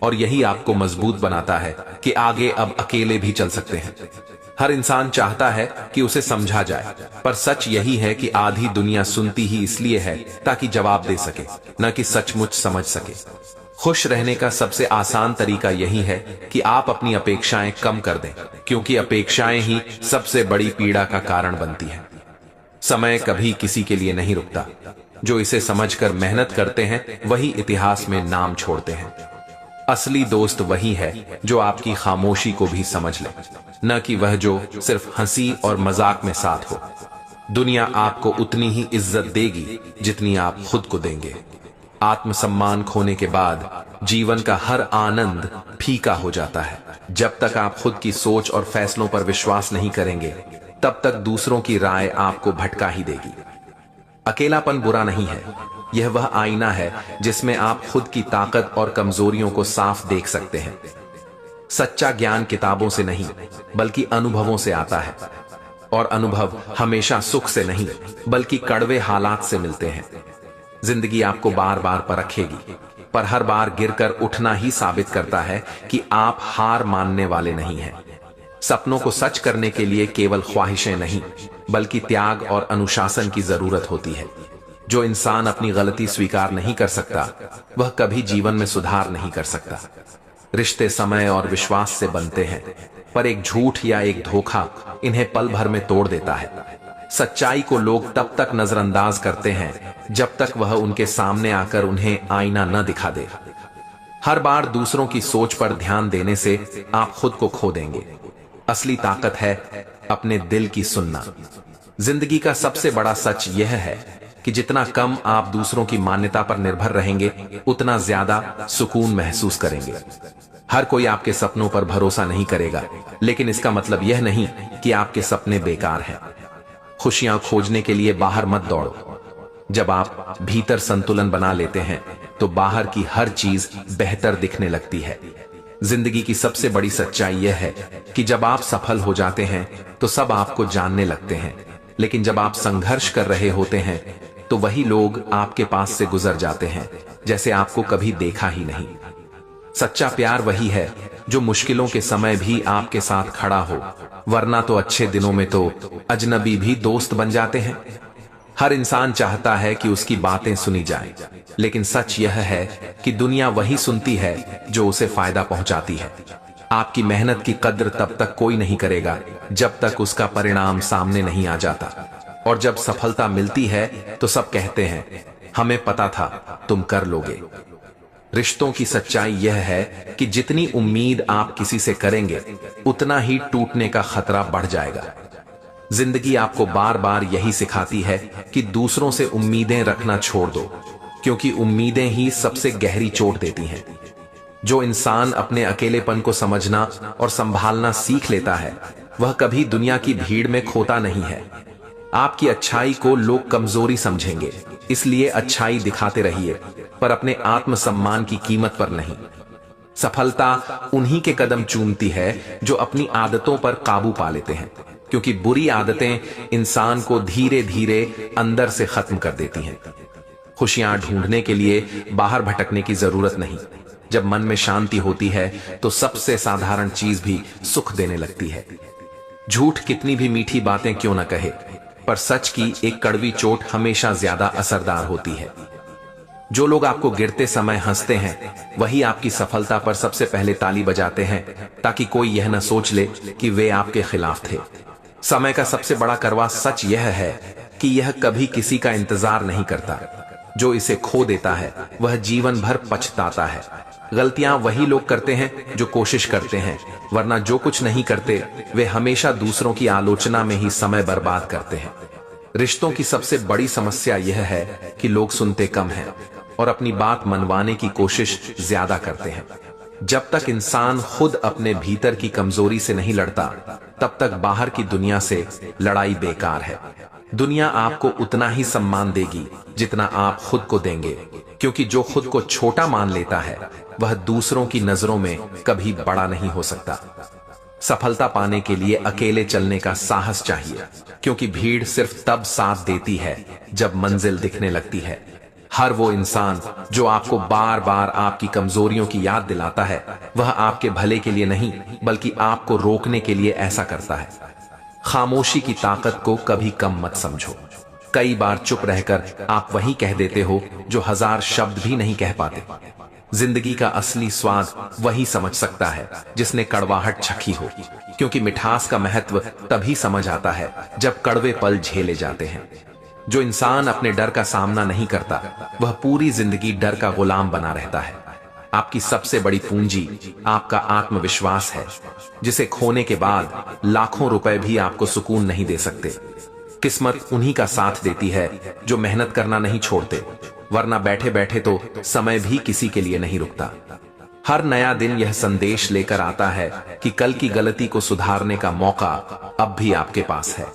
और यही आपको मजबूत बनाता है कि आगे अब अकेले भी चल सकते हैं। हर इंसान चाहता है कि उसे समझा जाए, पर सच यही है कि आधी दुनिया सुनती ही इसलिए है ताकि जवाब दे सके, न कि सचमुच समझ सके। खुश रहने का सबसे आसान तरीका यही है कि आप अपनी अपेक्षाएं कम कर दें, क्योंकि अपेक्षाएं ही सबसे बड़ी पीड़ा का कारण बनती है। समय कभी किसी के लिए नहीं रुकता। जो इसे समझकर मेहनत करते हैं, वही इतिहास में नाम छोड़ते हैं। असली दोस्त वही है जो आपकी खामोशी को भी समझ ले, न कि वह जो सिर्फ हंसी और मजाक में साथ हो। दुनिया आपको उतनी ही इज्जत देगी जितनी आप खुद को देंगे। आत्मसम्मान खोने के बाद जीवन का हर आनंद फीका हो जाता है। जब तक आप खुद की सोच और फैसलों पर विश्वास नहीं करेंगे, तब तक दूसरों की राय आपको भटका ही देगी। अकेलापन बुरा नहीं है, यह वह आईना है जिसमें आप खुद की ताकत और कमजोरियों को साफ देख सकते हैं। सच्चा ज्ञान किताबों से नहीं, बल्कि अनुभवों से आता है, और अनुभव हमेशा सुख से नहीं, बल्कि कड़वे हालात से मिलते हैं। जिंदगी आपको बार बार परखेगी, पर हर बार गिरकर उठना ही साबित करता है कि आप हार मानने वाले नहीं हैं। सपनों को सच करने के लिए केवल ख्वाहिशें नहीं, बल्कि त्याग और अनुशासन की जरूरत होती है। जो इंसान अपनी गलती स्वीकार नहीं कर सकता, वह कभी जीवन में सुधार नहीं कर सकता। रिश्ते समय और विश्वास से बनते हैं, पर एक झूठ या एक धोखा इन्हें पल भर में तोड़ देता है। सच्चाई को लोग तब तक नजरअंदाज करते हैं जब तक वह उनके सामने आकर उन्हें आईना न दिखा दे। हर बार दूसरों की सोच पर ध्यान देने से आप खुद को खो देंगे। असली ताकत है अपने दिल की सुनना। जिंदगी का सबसे बड़ा सच यह है कि जितना कम आप दूसरों की मान्यता पर निर्भर रहेंगे, उतना ज्यादा सुकून महसूस करेंगे। हर कोई आपके सपनों पर भरोसा नहीं करेगा, लेकिन इसका मतलब यह नहीं कि आपके सपने बेकार हैं। खुशियां खोजने के लिए बाहर मत दौड़ो। जब आप भीतर संतुलन बना लेते हैं, तो बाहर की हर चीज बेहतर दिखने लगती है। जिंदगी की सबसे बड़ी सच्चाई यह है कि जब आप सफल हो जाते हैं, तो सब आपको जानने लगते हैं, लेकिन जब आप संघर्ष कर रहे होते हैं, तो वही लोग आपके पास से गुजर जाते हैं जैसे आपको कभी देखा ही नहीं। सच्चा प्यार वही है जो मुश्किलों के समय भी आपके साथ खड़ा हो, वरना तो अच्छे दिनों में तो अजनबी भी दोस्त बन जाते हैं। हर इंसान चाहता है कि उसकी बातें सुनी जाएं, लेकिन सच यह है कि दुनिया वही सुनती है जो उसे फायदा पहुंचाती है। आपकी मेहनत की कद्र तब तक कोई नहीं करेगा जब तक उसका परिणाम सामने नहीं आ जाता, और जब सफलता मिलती है तो सब कहते हैं, हमें पता था तुम कर लोगे। रिश्तों की सच्चाई यह है कि जितनी उम्मीद आप किसी से करेंगे, उतना ही टूटने का खतरा बढ़ जाएगा। जिंदगी आपको बार बार यही सिखाती है कि दूसरों से उम्मीदें रखना छोड़ दो, क्योंकि उम्मीदें ही सबसे गहरी चोट देती हैं। जो इंसान अपने अकेलेपन को समझना और संभालना सीख लेता है, वह कभी दुनिया की भीड़ में खोता नहीं है। आपकी अच्छाई को लोग कमजोरी समझेंगे, इसलिए अच्छाई दिखाते रहिए, पर अपने आत्मसम्मान की कीमत पर नहीं। सफलता उन्हीं के कदम चूमती है जो अपनी आदतों पर काबू पा लेते हैं, क्योंकि बुरी आदतें इंसान को धीरे धीरे अंदर से खत्म कर देती हैं। खुशियां ढूंढने के लिए बाहर भटकने की जरूरत नहीं। जब मन में शांति होती है, तो सबसे साधारण चीज भी सुख देने लगती है। झूठ कितनी भी मीठी बातें क्यों न कहे, पर सच की एक कड़वी चोट हमेशा ज्यादा असरदार होती है। जो लोग आपको गिरते समय हंसते हैं, वही आपकी सफलता पर सबसे पहले ताली बजाते हैं, ताकि कोई यह न सोच ले कि वे आपके खिलाफ थे। समय का सबसे बड़ा कड़वा सच यह है कि यह कभी किसी का इंतजार नहीं करता। जो इसे खो देता है, वह जीवन भर पछताता है। गलतियां वही लोग करते हैं जो कोशिश करते हैं, वरना जो कुछ नहीं करते, वे हमेशा दूसरों की आलोचना में ही समय बर्बाद करते हैं। रिश्तों की सबसे बड़ी समस्या यह है कि लोग सुनते कम हैं और अपनी बात मनवाने की कोशिश ज्यादा करते हैं। जब तक इंसान खुद अपने भीतर की कमजोरी से नहीं लड़ता, तब तक बाहर की दुनिया से लड़ाई बेकार है। दुनिया आपको उतना ही सम्मान देगी जितना आप खुद को देंगे, क्योंकि जो खुद को छोटा मान लेता है, वह दूसरों की नजरों में कभी बड़ा नहीं हो सकता। सफलता पाने के लिए अकेले चलने का साहस चाहिए, क्योंकि भीड़ सिर्फ तब साथ देती है जब मंजिल दिखने लगती है। हर वो इंसान जो आपको बार बार आपकी कमजोरियों की याद दिलाता है, वह आपके भले के लिए नहीं, बल्कि आपको रोकने के लिए ऐसा करता है। खामोशी की ताकत को कभी कम मत समझो। कई बार चुप रहकर आप वही कह देते हो जो हजार शब्द भी नहीं कह पाते। जिंदगी का असली स्वाद वही समझ सकता है जिसने कड़वाहट चखी हो, क्योंकि मिठास का महत्व तभी समझ आता है जब कड़वे पल झेले जाते हैं। जो इंसान अपने डर का सामना नहीं करता, वह पूरी जिंदगी डर का गुलाम बना रहता है। आपकी सबसे बड़ी पूंजी आपका आत्मविश्वास है, जिसे खोने के बाद लाखों रुपए भी आपको सुकून नहीं दे सकते। किस्मत उन्हीं का साथ देती है जो मेहनत करना नहीं छोड़ते, वरना बैठे बैठे तो समय भी किसी के लिए नहीं रुकता। हर नया दिन यह संदेश लेकर आता है कि कल की गलती को सुधारने का मौका अब भी आपके पास है।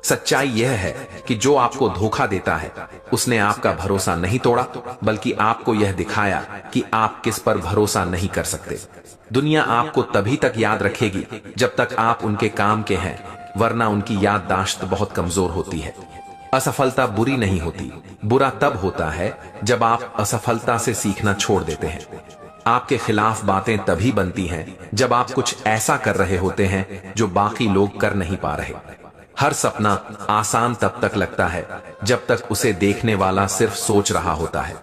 सच्चाई यह है कि जो आपको धोखा देता है, उसने आपका भरोसा नहीं तोड़ा, बल्कि आपको यह दिखाया कि आप किस पर भरोसा नहीं कर सकते। दुनिया आपको तभी तक याद रखेगी जब तक आप उनके काम के हैं, वरना उनकी याददाश्त बहुत कमजोर होती है। असफलता बुरी नहीं होती, बुरा तब होता है जब आप असफलता से सीखना छोड़ देते हैं। आपके खिलाफ बातें तभी बनती हैं जब आप कुछ ऐसा कर रहे होते हैं जो बाकी लोग कर नहीं पा रहे। हर सपना आसान तब तक लगता है जब तक उसे देखने वाला सिर्फ सोच रहा होता है,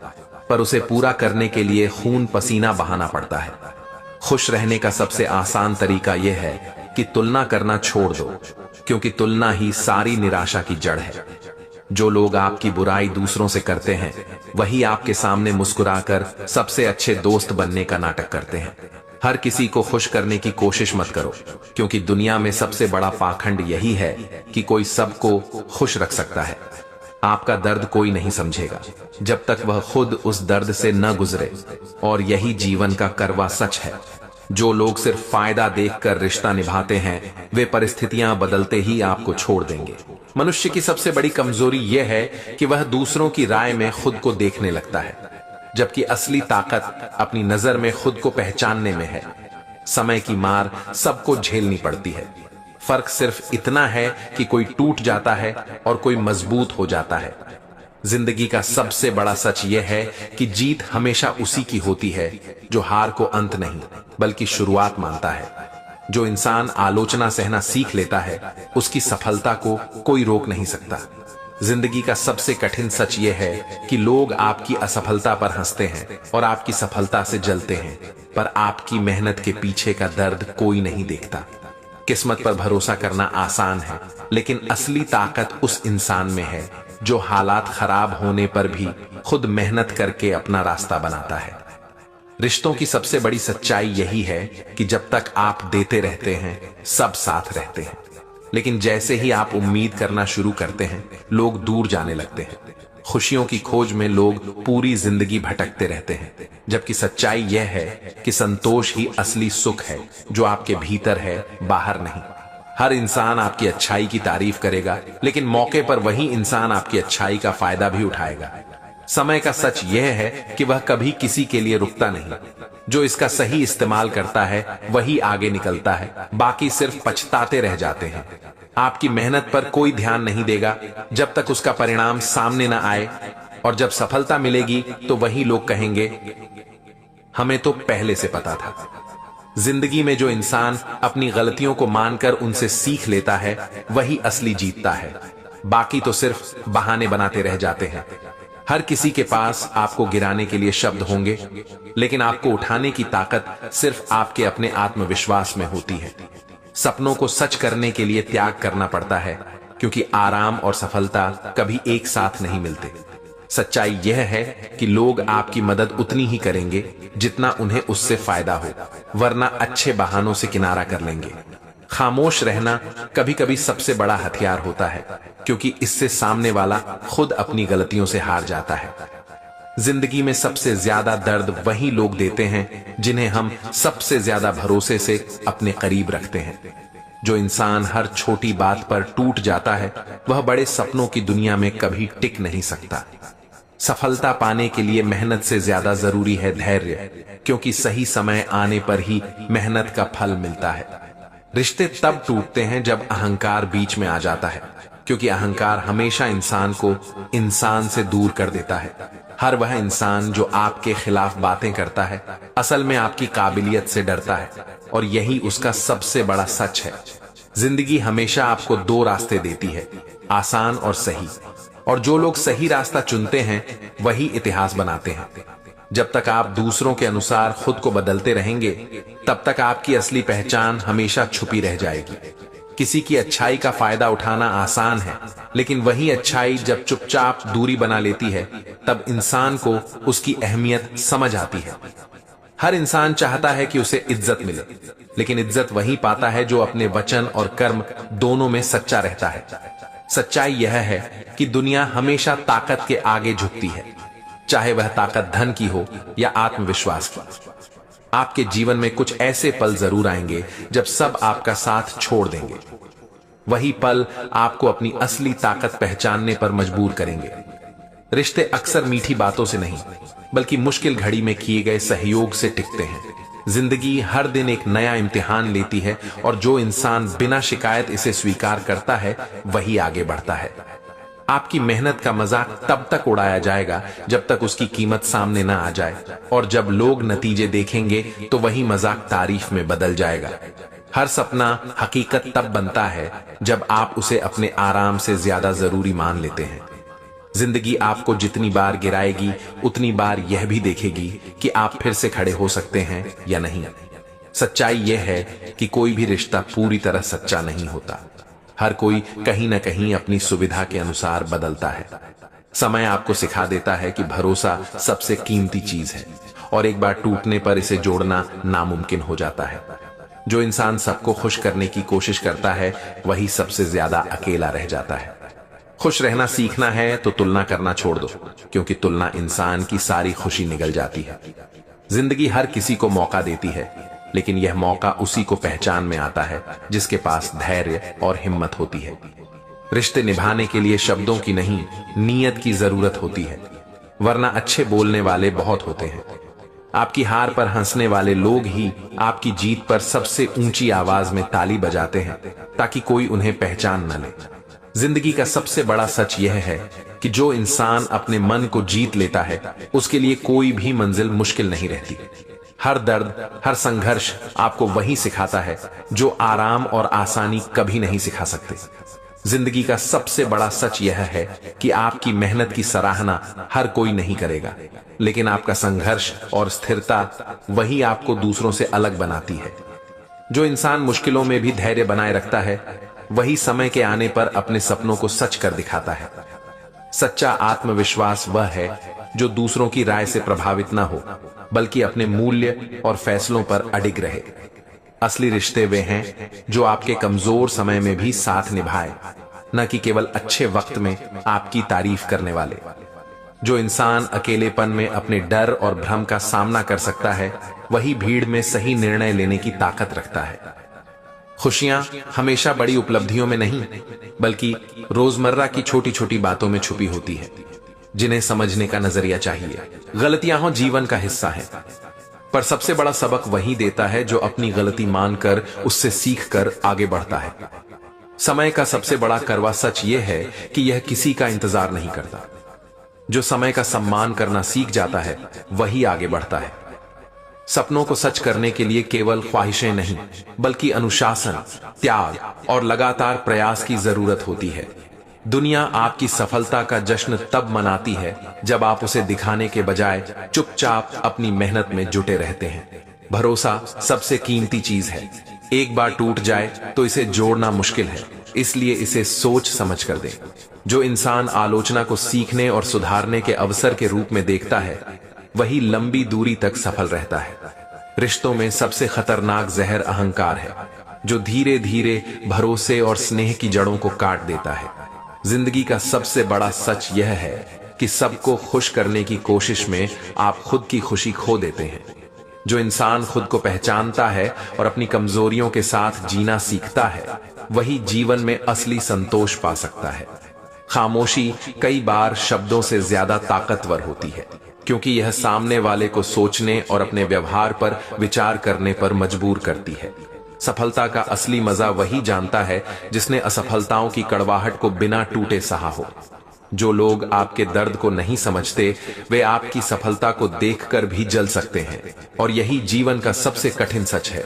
पर उसे पूरा करने के लिए खून पसीना बहाना पड़ता है। खुश रहने का सबसे आसान तरीका यह है कि तुलना करना छोड़ दो, क्योंकि तुलना ही सारी निराशा की जड़ है। जो लोग आपकी बुराई दूसरों से करते हैं वही आपके सामने मुस्कुराकर सबसे अच्छे दोस्त बनने का नाटक करते हैं। हर किसी को खुश करने की कोशिश मत करो, क्योंकि दुनिया में सबसे बड़ा पाखंड यही है कि कोई सबको खुश रख सकता है। आपका दर्द कोई नहीं समझेगा जब तक वह खुद उस दर्द से न गुजरे, और यही जीवन का कड़वा सच है। जो लोग सिर्फ फायदा देखकर रिश्ता निभाते हैं वे परिस्थितियां बदलते ही आपको छोड़ देंगे। मनुष्य की सबसे बड़ी कमजोरी यह है कि वह दूसरों की राय में खुद को देखने लगता है, जबकि असली ताकत अपनी नजर में खुद को पहचानने में है। समय की मार सबको झेलनी पड़ती है, फर्क सिर्फ इतना है कि कोई टूट जाता है और कोई मजबूत हो जाता है। जिंदगी का सबसे बड़ा सच यह है कि जीत हमेशा उसी की होती है जो हार को अंत नहीं बल्कि शुरुआत मानता है। जो इंसान आलोचना सहना सीख लेता है उसकी सफलता को कोई रोक नहीं सकता। जिंदगी का सबसे कठिन सच यह है कि लोग आपकी असफलता पर हंसते हैं और आपकी सफलता से जलते हैं, पर आपकी मेहनत के पीछे का दर्द कोई नहीं देखता। किस्मत पर भरोसा करना आसान है, लेकिन असली ताकत उस इंसान में है जो हालात खराब होने पर भी खुद मेहनत करके अपना रास्ता बनाता है। रिश्तों की सबसे बड़ी सच्चाई यही है कि जब तक आप देते रहते हैं सब साथ रहते हैं, लेकिन जैसे ही आप उम्मीद करना शुरू करते हैं लोग दूर जाने लगते हैं। खुशियों की खोज में लोग पूरी जिंदगी भटकते रहते हैं, जबकि सच्चाई यह है कि संतोष ही असली सुख है जो आपके भीतर है, बाहर नहीं। हर इंसान आपकी अच्छाई की तारीफ करेगा, लेकिन मौके पर वही इंसान आपकी अच्छाई का फायदा भी उठाएगा। समय का सच यह है कि वह कभी किसी के लिए रुकता नहीं। जो इसका सही इस्तेमाल करता है वही आगे निकलता है, बाकी सिर्फ पछताते रह जाते हैं। आपकी मेहनत पर कोई ध्यान नहीं देगा जब तक उसका परिणाम सामने न आए, और जब सफलता मिलेगी तो वही लोग कहेंगे हमें तो पहले से पता था। जिंदगी में जो इंसान अपनी गलतियों को मानकर उनसे सीख लेता है वही असली जीतता है, बाकी तो सिर्फ बहाने बनाते रह जाते हैं। हर किसी के पास आपको गिराने के लिए शब्द होंगे, लेकिन आपको उठाने की ताकत सिर्फ आपके अपने आत्मविश्वास में होती है। सपनों को सच करने के लिए त्याग करना पड़ता है, क्योंकि आराम और सफलता कभी एक साथ नहीं मिलते। सच्चाई यह है कि लोग आपकी मदद उतनी ही करेंगे जितना उन्हें उससे फायदा हो, वरना अच्छे बहानों से किनारा कर लेंगे। खामोश रहना कभी कभी सबसे बड़ा हथियार होता है, क्योंकि इससे सामने वाला खुद अपनी गलतियों से हार जाता है। जिंदगी में सबसे ज्यादा दर्द वही लोग देते हैं जिन्हें हम सबसे ज्यादा भरोसे से अपने करीब रखते हैं। जो इंसान हर छोटी बात पर टूट जाता है वह बड़े सपनों की दुनिया में कभी टिक नहीं सकता। सफलता पाने के लिए मेहनत से ज्यादा जरूरी है धैर्य, क्योंकि सही समय आने पर ही मेहनत का फल मिलता है। रिश्ते तब टूटते हैं जब अहंकार बीच में आ जाता है, क्योंकि अहंकार हमेशा इंसान को इंसान से दूर कर देता है। हर वह इंसान जो आपके खिलाफ बातें करता है असल में आपकी काबिलियत से डरता है, और यही उसका सबसे बड़ा सच है। जिंदगी हमेशा आपको दो रास्ते देती है, आसान और सही, और जो लोग सही रास्ता चुनते हैं वही इतिहास बनाते हैं। जब तक आप दूसरों के अनुसार खुद को बदलते रहेंगे तब तक आपकी असली पहचान हमेशा छुपी रह जाएगी। किसी की अच्छाई का फायदा उठाना आसान है, लेकिन वही अच्छाई जब चुपचाप दूरी बना लेती है तब इंसान को उसकी अहमियत समझ आती है। हर इंसान चाहता है कि उसे इज्जत मिले, लेकिन इज्जत वही पाता है जो अपने वचन और कर्म दोनों में सच्चा रहता है। सच्चाई यह है कि दुनिया हमेशा ताकत के आगे झुकती है, चाहे वह ताकत धन की हो या आत्मविश्वास की। आपके जीवन में कुछ ऐसे पल जरूर आएंगे जब सब आपका साथ छोड़ देंगे। वही पल आपको अपनी असली ताकत पहचानने पर मजबूर करेंगे। रिश्ते अक्सर मीठी बातों से नहीं बल्कि मुश्किल घड़ी में किए गए सहयोग से टिकते हैं। जिंदगी हर दिन एक नया इम्तिहान लेती है, और जो इंसान बिना शिकायत इसे स्वीकार करता है वही आगे बढ़ता है। आपकी मेहनत का मजाक तब तक उड़ाया जाएगा जब तक उसकी कीमत सामने ना आ जाए, और जब लोग नतीजे देखेंगे तो वही मजाक तारीफ में बदल जाएगा। हर सपना हकीकत तब बनता है जब आप उसे अपने आराम से ज्यादा जरूरी मान लेते हैं। जिंदगी आपको जितनी बार गिराएगी उतनी बार यह भी देखेगी कि आप फिर से खड़े हो सकते हैं या नहीं। सच्चाई यह है कि कोई भी रिश्ता पूरी तरह सच्चा नहीं होता। हर कोई कहीं ना कहीं अपनी सुविधा के अनुसार बदलता है। समय आपको सिखा देता है कि भरोसा सबसे कीमती चीज है, और एक बार टूटने पर इसे जोड़ना नामुमकिन हो जाता है। जो इंसान सबको खुश करने की कोशिश करता है वही सबसे ज्यादा अकेला रह जाता है। खुश रहना सीखना है तो तुलना करना छोड़ दो, क्योंकि तुलना इंसान की सारी खुशी निगल जाती है। जिंदगी हर किसी को मौका देती है, लेकिन यह मौका उसी को पहचान में आता है जिसके पास धैर्य और हिम्मत होती है। रिश्ते निभाने के लिए शब्दों की नहीं, नीयत की जरूरत होती है, वरना अच्छे बोलने वाले बहुत होते हैं। आपकी हार पर हंसने वाले लोग ही आपकी जीत पर सबसे ऊंची आवाज में ताली बजाते हैं, ताकि कोई उन्हें पहचान न ले। जिंदगी का सबसे बड़ा सच यह है कि जो इंसान अपने मन को जीत लेता है उसके लिए कोई भी मंजिल मुश्किल नहीं रहती। हर दर्द, हर संघर्ष आपको वही सिखाता है जो आराम और आसानी कभी नहीं सिखा सकते। जिंदगी का सबसे बड़ा सच यह है कि आपकी मेहनत की सराहना हर कोई नहीं करेगा, लेकिन आपका संघर्ष और स्थिरता वही आपको दूसरों से अलग बनाती है। जो इंसान मुश्किलों में भी धैर्य बनाए रखता है वही समय के आने पर अपने सपनों को सच कर दिखाता है। सच्चा आत्मविश्वास वह है जो दूसरों की राय से प्रभावित ना हो, बल्कि अपने मूल्य और फैसलों पर अडिग रहे। असली रिश्ते वे हैं जो आपके कमजोर समय में भी साथ निभाए, न कि केवल अच्छे वक्त में आपकी तारीफ करने वाले। जो इंसान अकेलेपन में अपने डर और भ्रम का सामना कर सकता है वही भीड़ में सही निर्णय लेने की ताकत रखता है। खुशियां हमेशा बड़ी उपलब्धियों में नहीं, बल्कि रोजमर्रा की छोटी छोटी बातों में छुपी होती है, जिन्हें समझने का नजरिया चाहिए। गलतियां हो जीवन का हिस्सा है, पर सबसे बड़ा सबक वही देता है जो अपनी गलती मानकर उससे सीखकर आगे बढ़ता है। समय का सबसे बड़ा कड़वा सच यह है कि यह किसी का इंतजार नहीं करता। जो समय का सम्मान करना सीख जाता है वही आगे बढ़ता है। सपनों को सच करने के लिए केवल ख्वाहिशें नहीं, बल्कि अनुशासन, त्याग और लगातार प्रयास की जरूरत होती है। दुनिया आपकी सफलता का जश्न तब मनाती है जब आप उसे दिखाने के बजाय चुपचाप अपनी मेहनत में जुटे रहते हैं। भरोसा सबसे कीमती चीज है। एक बार टूट जाए तो इसे जोड़ना मुश्किल है, इसलिए इसे सोच समझ कर दें। जो इंसान आलोचना को सीखने और सुधारने के अवसर के रूप में देखता है वही लंबी दूरी तक सफल रहता है। रिश्तों में सबसे खतरनाक जहर अहंकार है, जो धीरे धीरे भरोसे और स्नेह की जड़ों को काट देता है। जिंदगी का सबसे बड़ा सच यह है कि सबको खुश करने की कोशिश में आप खुद की खुशी खो देते हैं। जो इंसान खुद को पहचानता है और अपनी कमजोरियों के साथ जीना सीखता है वही जीवन में असली संतोष पा सकता है। खामोशी कई बार शब्दों से ज्यादा ताकतवर होती है, क्योंकि यह सामने वाले को सोचने और अपने व्यवहार पर विचार करने पर मजबूर करती है। सफलता का असली मजा वही जानता है जिसने असफलताओं की कड़वाहट को बिना टूटे सहा हो। जो लोग आपके दर्द को नहीं समझते वे आपकी सफलता को देखकर भी जल सकते हैं, और यही जीवन का सबसे कठिन सच है।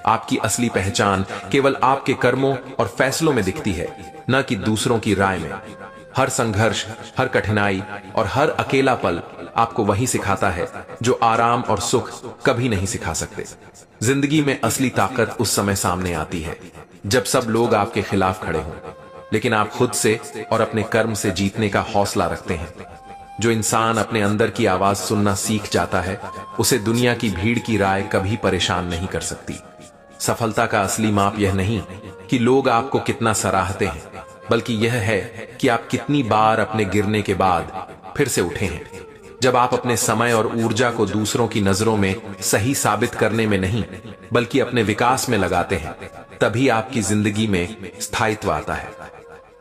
आपकी असली पहचान केवल आपके कर्मों और फैसलों में दिखती है, न कि दूसरों की राय में। हर संघर्ष, हर कठिनाई और हर अकेला पल आपको वही सिखाता है जो आराम और सुख कभी नहीं सिखा सकते। जिंदगी में असली ताकत उस समय सामने आती है जब सब लोग आपके खिलाफ खड़े हों, लेकिन आप खुद से और अपने कर्म से जीतने का हौसला रखते हैं। जो इंसान अपने अंदर की आवाज सुनना सीख जाता है उसे दुनिया की भीड़ की राय कभी परेशान नहीं कर सकती। सफलता का असली माप यह नहीं कि लोग आपको कितना सराहते हैं, बल्कि यह है कि आप कितनी बार अपने गिरने के बाद फिर से उठे हैं। जब आप अपने समय और ऊर्जा को दूसरों की नजरों में सही साबित करने में नहीं, बल्कि अपने विकास में लगाते हैं, तभी आपकी जिंदगी में स्थायित्व आता है।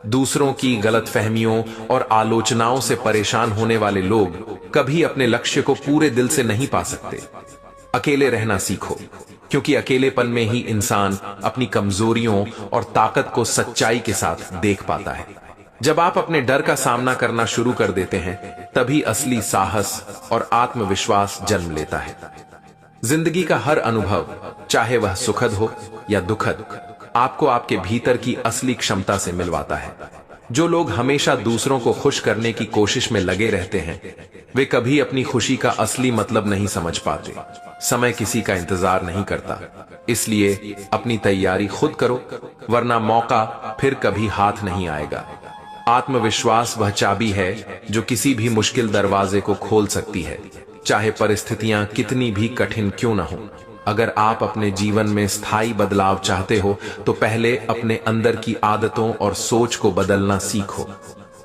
दूसरों की गलतफहमियों और आलोचनाओं से परेशान होने वाले लोग कभी अपने लक्ष्य को पूरे दिल से नहीं पा सकते। अकेले रहना सीखो, क्योंकि अकेलेपन में ही इंसान अपनी कमजोरियों और ताकत को सच्चाई के साथ देख पाता है। जब आप अपने डर का सामना करना शुरू कर देते हैं, तभी असली साहस और आत्मविश्वास जन्म लेता है। जिंदगी का हर अनुभव, चाहे वह सुखद हो या दुखद, आपको आपके भीतर की असली क्षमता से मिलवाता है। जो लोग हमेशा दूसरों को खुश करने की कोशिश में लगे रहते हैं, वे कभी अपनी खुशी का असली मतलब नहीं समझ पाते। समय किसी का इंतजार नहीं करता, इसलिए अपनी तैयारी खुद करो, वरना मौका फिर कभी हाथ नहीं आएगा। आत्मविश्वास वह चाबी है जो किसी भी मुश्किल दरवाजे को खोल सकती है, चाहे परिस्थितियां कितनी भी कठिन क्यों न हो। अगर आप अपने जीवन में स्थायी बदलाव चाहते हो, तो पहले अपने अंदर की आदतों और सोच को बदलना सीखो।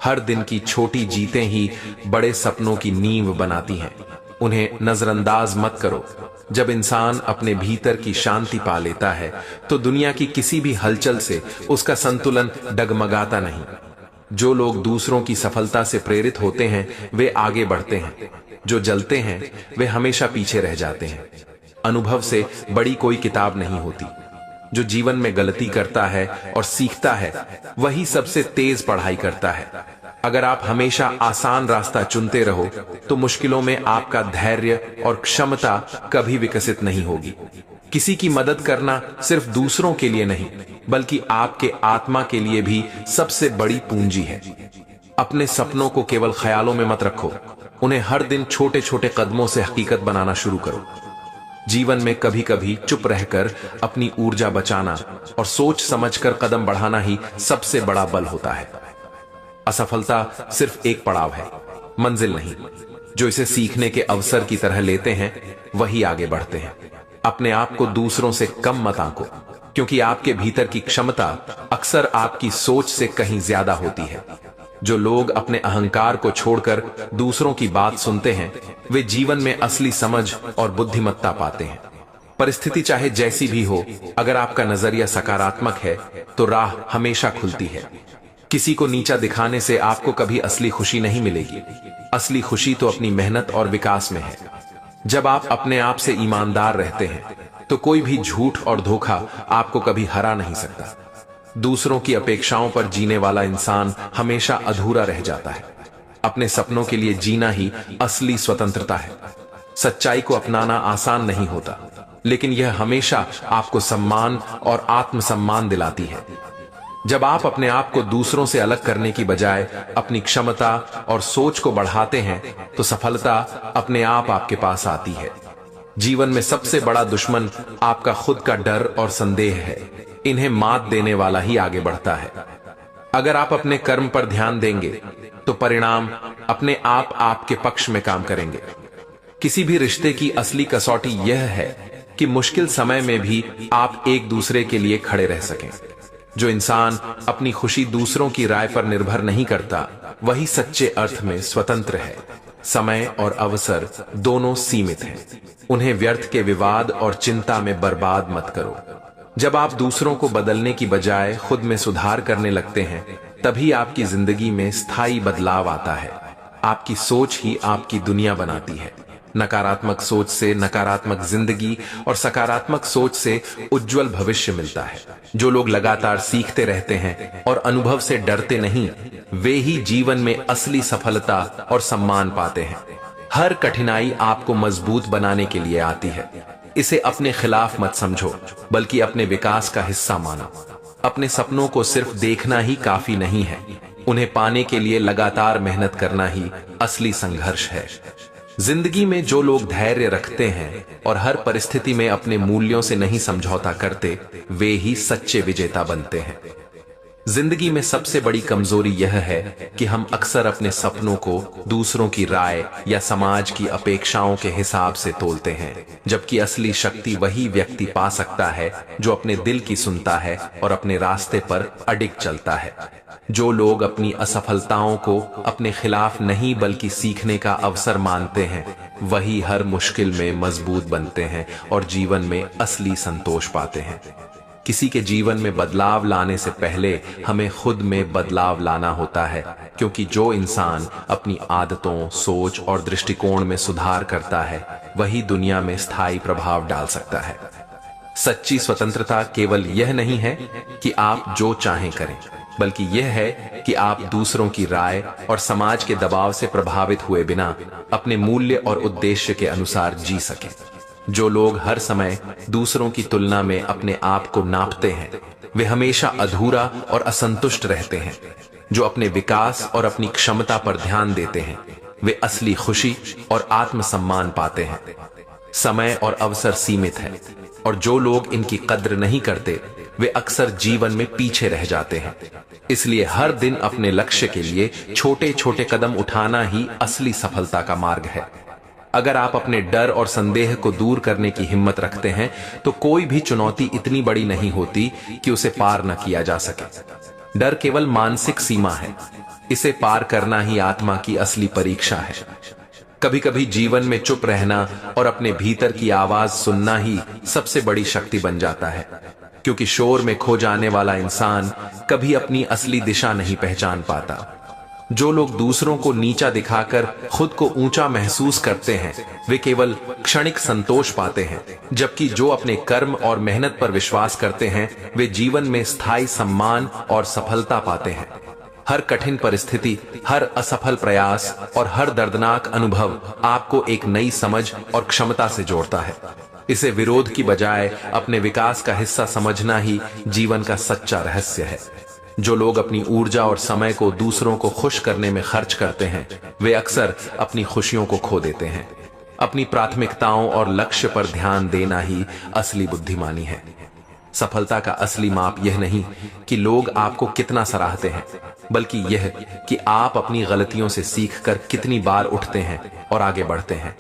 हर दिन की छोटी जीतें ही बड़े सपनों की नींव बनाती हैं। उन्हें नजरअंदाज मत करो। जब इंसान अपने भीतर की शांति पा लेता है, तो दुनिया की किसी भी हलचल से उसका संतुलन डगमगाता नहीं। जो लोग दूसरों की सफलता से प्रेरित होते हैं, वे आगे बढ़ते हैं। जो जलते हैं, वे हमेशा पीछे रह जाते हैं। अनुभव से बड़ी कोई किताब नहीं होती। जो जीवन में गलती करता है और सीखता है, वही सबसे तेज पढ़ाई करता है। अगर आप हमेशा आसान रास्ता चुनते रहो, तो मुश्किलों में आपका धैर्य और क्षमता कभी विकसित नहीं होगी। किसी की मदद करना सिर्फ दूसरों के लिए नहीं, बल्कि आपके आत्मा के लिए भी सबसे बड़ी पूंजी है। अपने सपनों को केवल ख्यालों में मत रखो, उन्हें हर दिन छोटे छोटे कदमों से हकीकत बनाना शुरू करो। जीवन में कभी कभी चुप रहकर अपनी ऊर्जा बचाना और सोच समझकर कदम बढ़ाना ही सबसे बड़ा बल होता है। असफलता सिर्फ एक पड़ाव है, मंजिल नहीं। जो इसे सीखने के अवसर की तरह लेते हैं, वही आगे बढ़ते हैं। अपने आप को दूसरों से कम मत आंको, क्योंकि आपके भीतर की क्षमता अक्सर आपकी सोच से कहीं ज्यादा होती है। जो लोग अपने अहंकार को छोड़कर दूसरों की बात सुनते हैं, वे जीवन में असली समझ और बुद्धिमत्ता पाते हैं। परिस्थिति चाहे जैसी भी हो, अगर आपका नजरिया सकारात्मक है, तो राह हमेशा खुलती है। किसी को नीचा दिखाने से आपको कभी असली खुशी नहीं मिलेगी। असली खुशी तो अपनी मेहनत और विकास में है। जब आप अपने आप से ईमानदार रहते हैं, तो कोई भी झूठ और धोखा आपको कभी हरा नहीं सकता। दूसरों की अपेक्षाओं पर जीने वाला इंसान हमेशा अधूरा रह जाता है। अपने सपनों के लिए जीना ही असली स्वतंत्रता है। सच्चाई को अपनाना आसान नहीं होता, लेकिन यह हमेशा आपको सम्मान और आत्मसम्मान दिलाती है। जब आप अपने आप को दूसरों से अलग करने की बजाय अपनी क्षमता और सोच को बढ़ाते हैं, तो सफलता अपने आप आपके पास आती है। जीवन में सबसे बड़ा दुश्मन आपका खुद का डर और संदेह है। इन्हें मात देने वाला ही आगे बढ़ता है। अगर आप अपने कर्म पर ध्यान देंगे, तो परिणाम अपने आप आपके पक्ष में काम करेंगे। किसी भी रिश्ते की असली कसौटी यह है कि मुश्किल समय में भी आप एक दूसरे के लिए खड़े रह सकें। जो इंसान अपनी खुशी दूसरों की राय पर निर्भर नहीं करता, वही सच्चे अर्थ में स्वतंत्र है। समय और अवसर दोनों सीमित हैं। उन्हें व्यर्थ के विवाद और चिंता में बर्बाद मत करो। जब आप दूसरों को बदलने की बजाय खुद में सुधार करने लगते हैं, तभी आपकी जिंदगी में स्थायी बदलाव आता है। आपकी सोच ही आपकी दुनिया बनाती है। नकारात्मक सोच से नकारात्मक जिंदगी और सकारात्मक सोच से उज्जवल भविष्य मिलता है। जो लोग लगातार सीखते रहते हैं और अनुभव से डरते नहीं, वे ही जीवन में असली सफलता और सम्मान पाते हैं। हर कठिनाई आपको मजबूत बनाने के लिए आती है। इसे अपने खिलाफ मत समझो, बल्कि अपने विकास का हिस्सा मानो। अपने सपनों को सिर्फ देखना ही काफी नहीं है, उन्हें पाने के लिए लगातार मेहनत करना ही असली संघर्ष है। जिंदगी में जो लोग धैर्य रखते हैं और हर परिस्थिति में अपने मूल्यों से नहीं समझौता करते, वे ही सच्चे विजेता बनते हैं। जिंदगी में सबसे बड़ी कमजोरी यह है कि हम अक्सर अपने सपनों को दूसरों की राय या समाज की अपेक्षाओं के हिसाब से तोलते हैं, जबकि असली शक्ति वही व्यक्ति पा सकता है जो अपने दिल की सुनता है और अपने रास्ते पर अडिग चलता है। जो लोग अपनी असफलताओं को अपने खिलाफ नहीं बल्कि सीखने का अवसर मानते हैं, वही हर मुश्किल में मजबूत बनते हैं और जीवन में असली संतोष पाते हैं। किसी के जीवन में बदलाव लाने से पहले हमें खुद में बदलाव लाना होता है, क्योंकि जो इंसान अपनी आदतों, सोच और दृष्टिकोण में सुधार करता है, वही दुनिया में स्थायी प्रभाव डाल सकता है। सच्ची स्वतंत्रता केवल यह नहीं है कि आप जो चाहें करें, बल्कि यह है कि आप दूसरों की राय और समाज के दबाव से प्रभावित हुए बिना अपने मूल्य और उद्देश्य के अनुसार जी सकें। जो लोग हर समय दूसरों की तुलना में अपने आप को नापते हैं, वे हमेशा अधूरा और असंतुष्ट रहते हैं। जो अपने विकास और अपनी क्षमता पर ध्यान देते हैं, वे असली खुशी और आत्मसम्मान पाते हैं। समय और अवसर सीमित है, और जो लोग इनकी कद्र नहीं करते, वे अक्सर जीवन में पीछे रह जाते हैं। इसलिए हर दिन अपने लक्ष्य के लिए छोटे छोटे कदम उठाना ही असली सफलता का मार्ग है। अगर आप अपने डर और संदेह को दूर करने की हिम्मत रखते हैं, तो कोई भी चुनौती इतनी बड़ी नहीं होती कि उसे पार न किया जा सके। डर केवल मानसिक सीमा है, इसे पार करना ही आत्मा की असली परीक्षा है। कभी कभी जीवन में चुप रहना और अपने भीतर की आवाज सुनना ही सबसे बड़ी शक्ति बन जाता है, क्योंकि शोर में खो जाने वाला इंसान कभी अपनी असली दिशा नहीं पहचान पाता। जो लोग दूसरों को नीचा दिखाकर खुद को ऊंचा महसूस करते हैं, वे केवल क्षणिक संतोष पाते हैं, जबकि जो अपने कर्म और मेहनत पर विश्वास करते हैं, वे जीवन में स्थायी सम्मान और सफलता पाते हैं। हर कठिन परिस्थिति, हर असफल प्रयास और हर दर्दनाक अनुभव आपको एक नई समझ और क्षमता से जोड़ता है। इसे विरोध की बजाय अपने विकास का हिस्सा समझना ही जीवन का सच्चा रहस्य है। जो लोग अपनी ऊर्जा और समय को दूसरों को खुश करने में खर्च करते हैं, वे अक्सर अपनी खुशियों को खो देते हैं। अपनी प्राथमिकताओं और लक्ष्य पर ध्यान देना ही असली बुद्धिमानी है। सफलता का असली माप यह नहीं कि लोग आपको कितना सराहते हैं, बल्कि यह कि आप अपनी गलतियों से सीखकर कितनी बार उठते हैं और आगे बढ़ते हैं।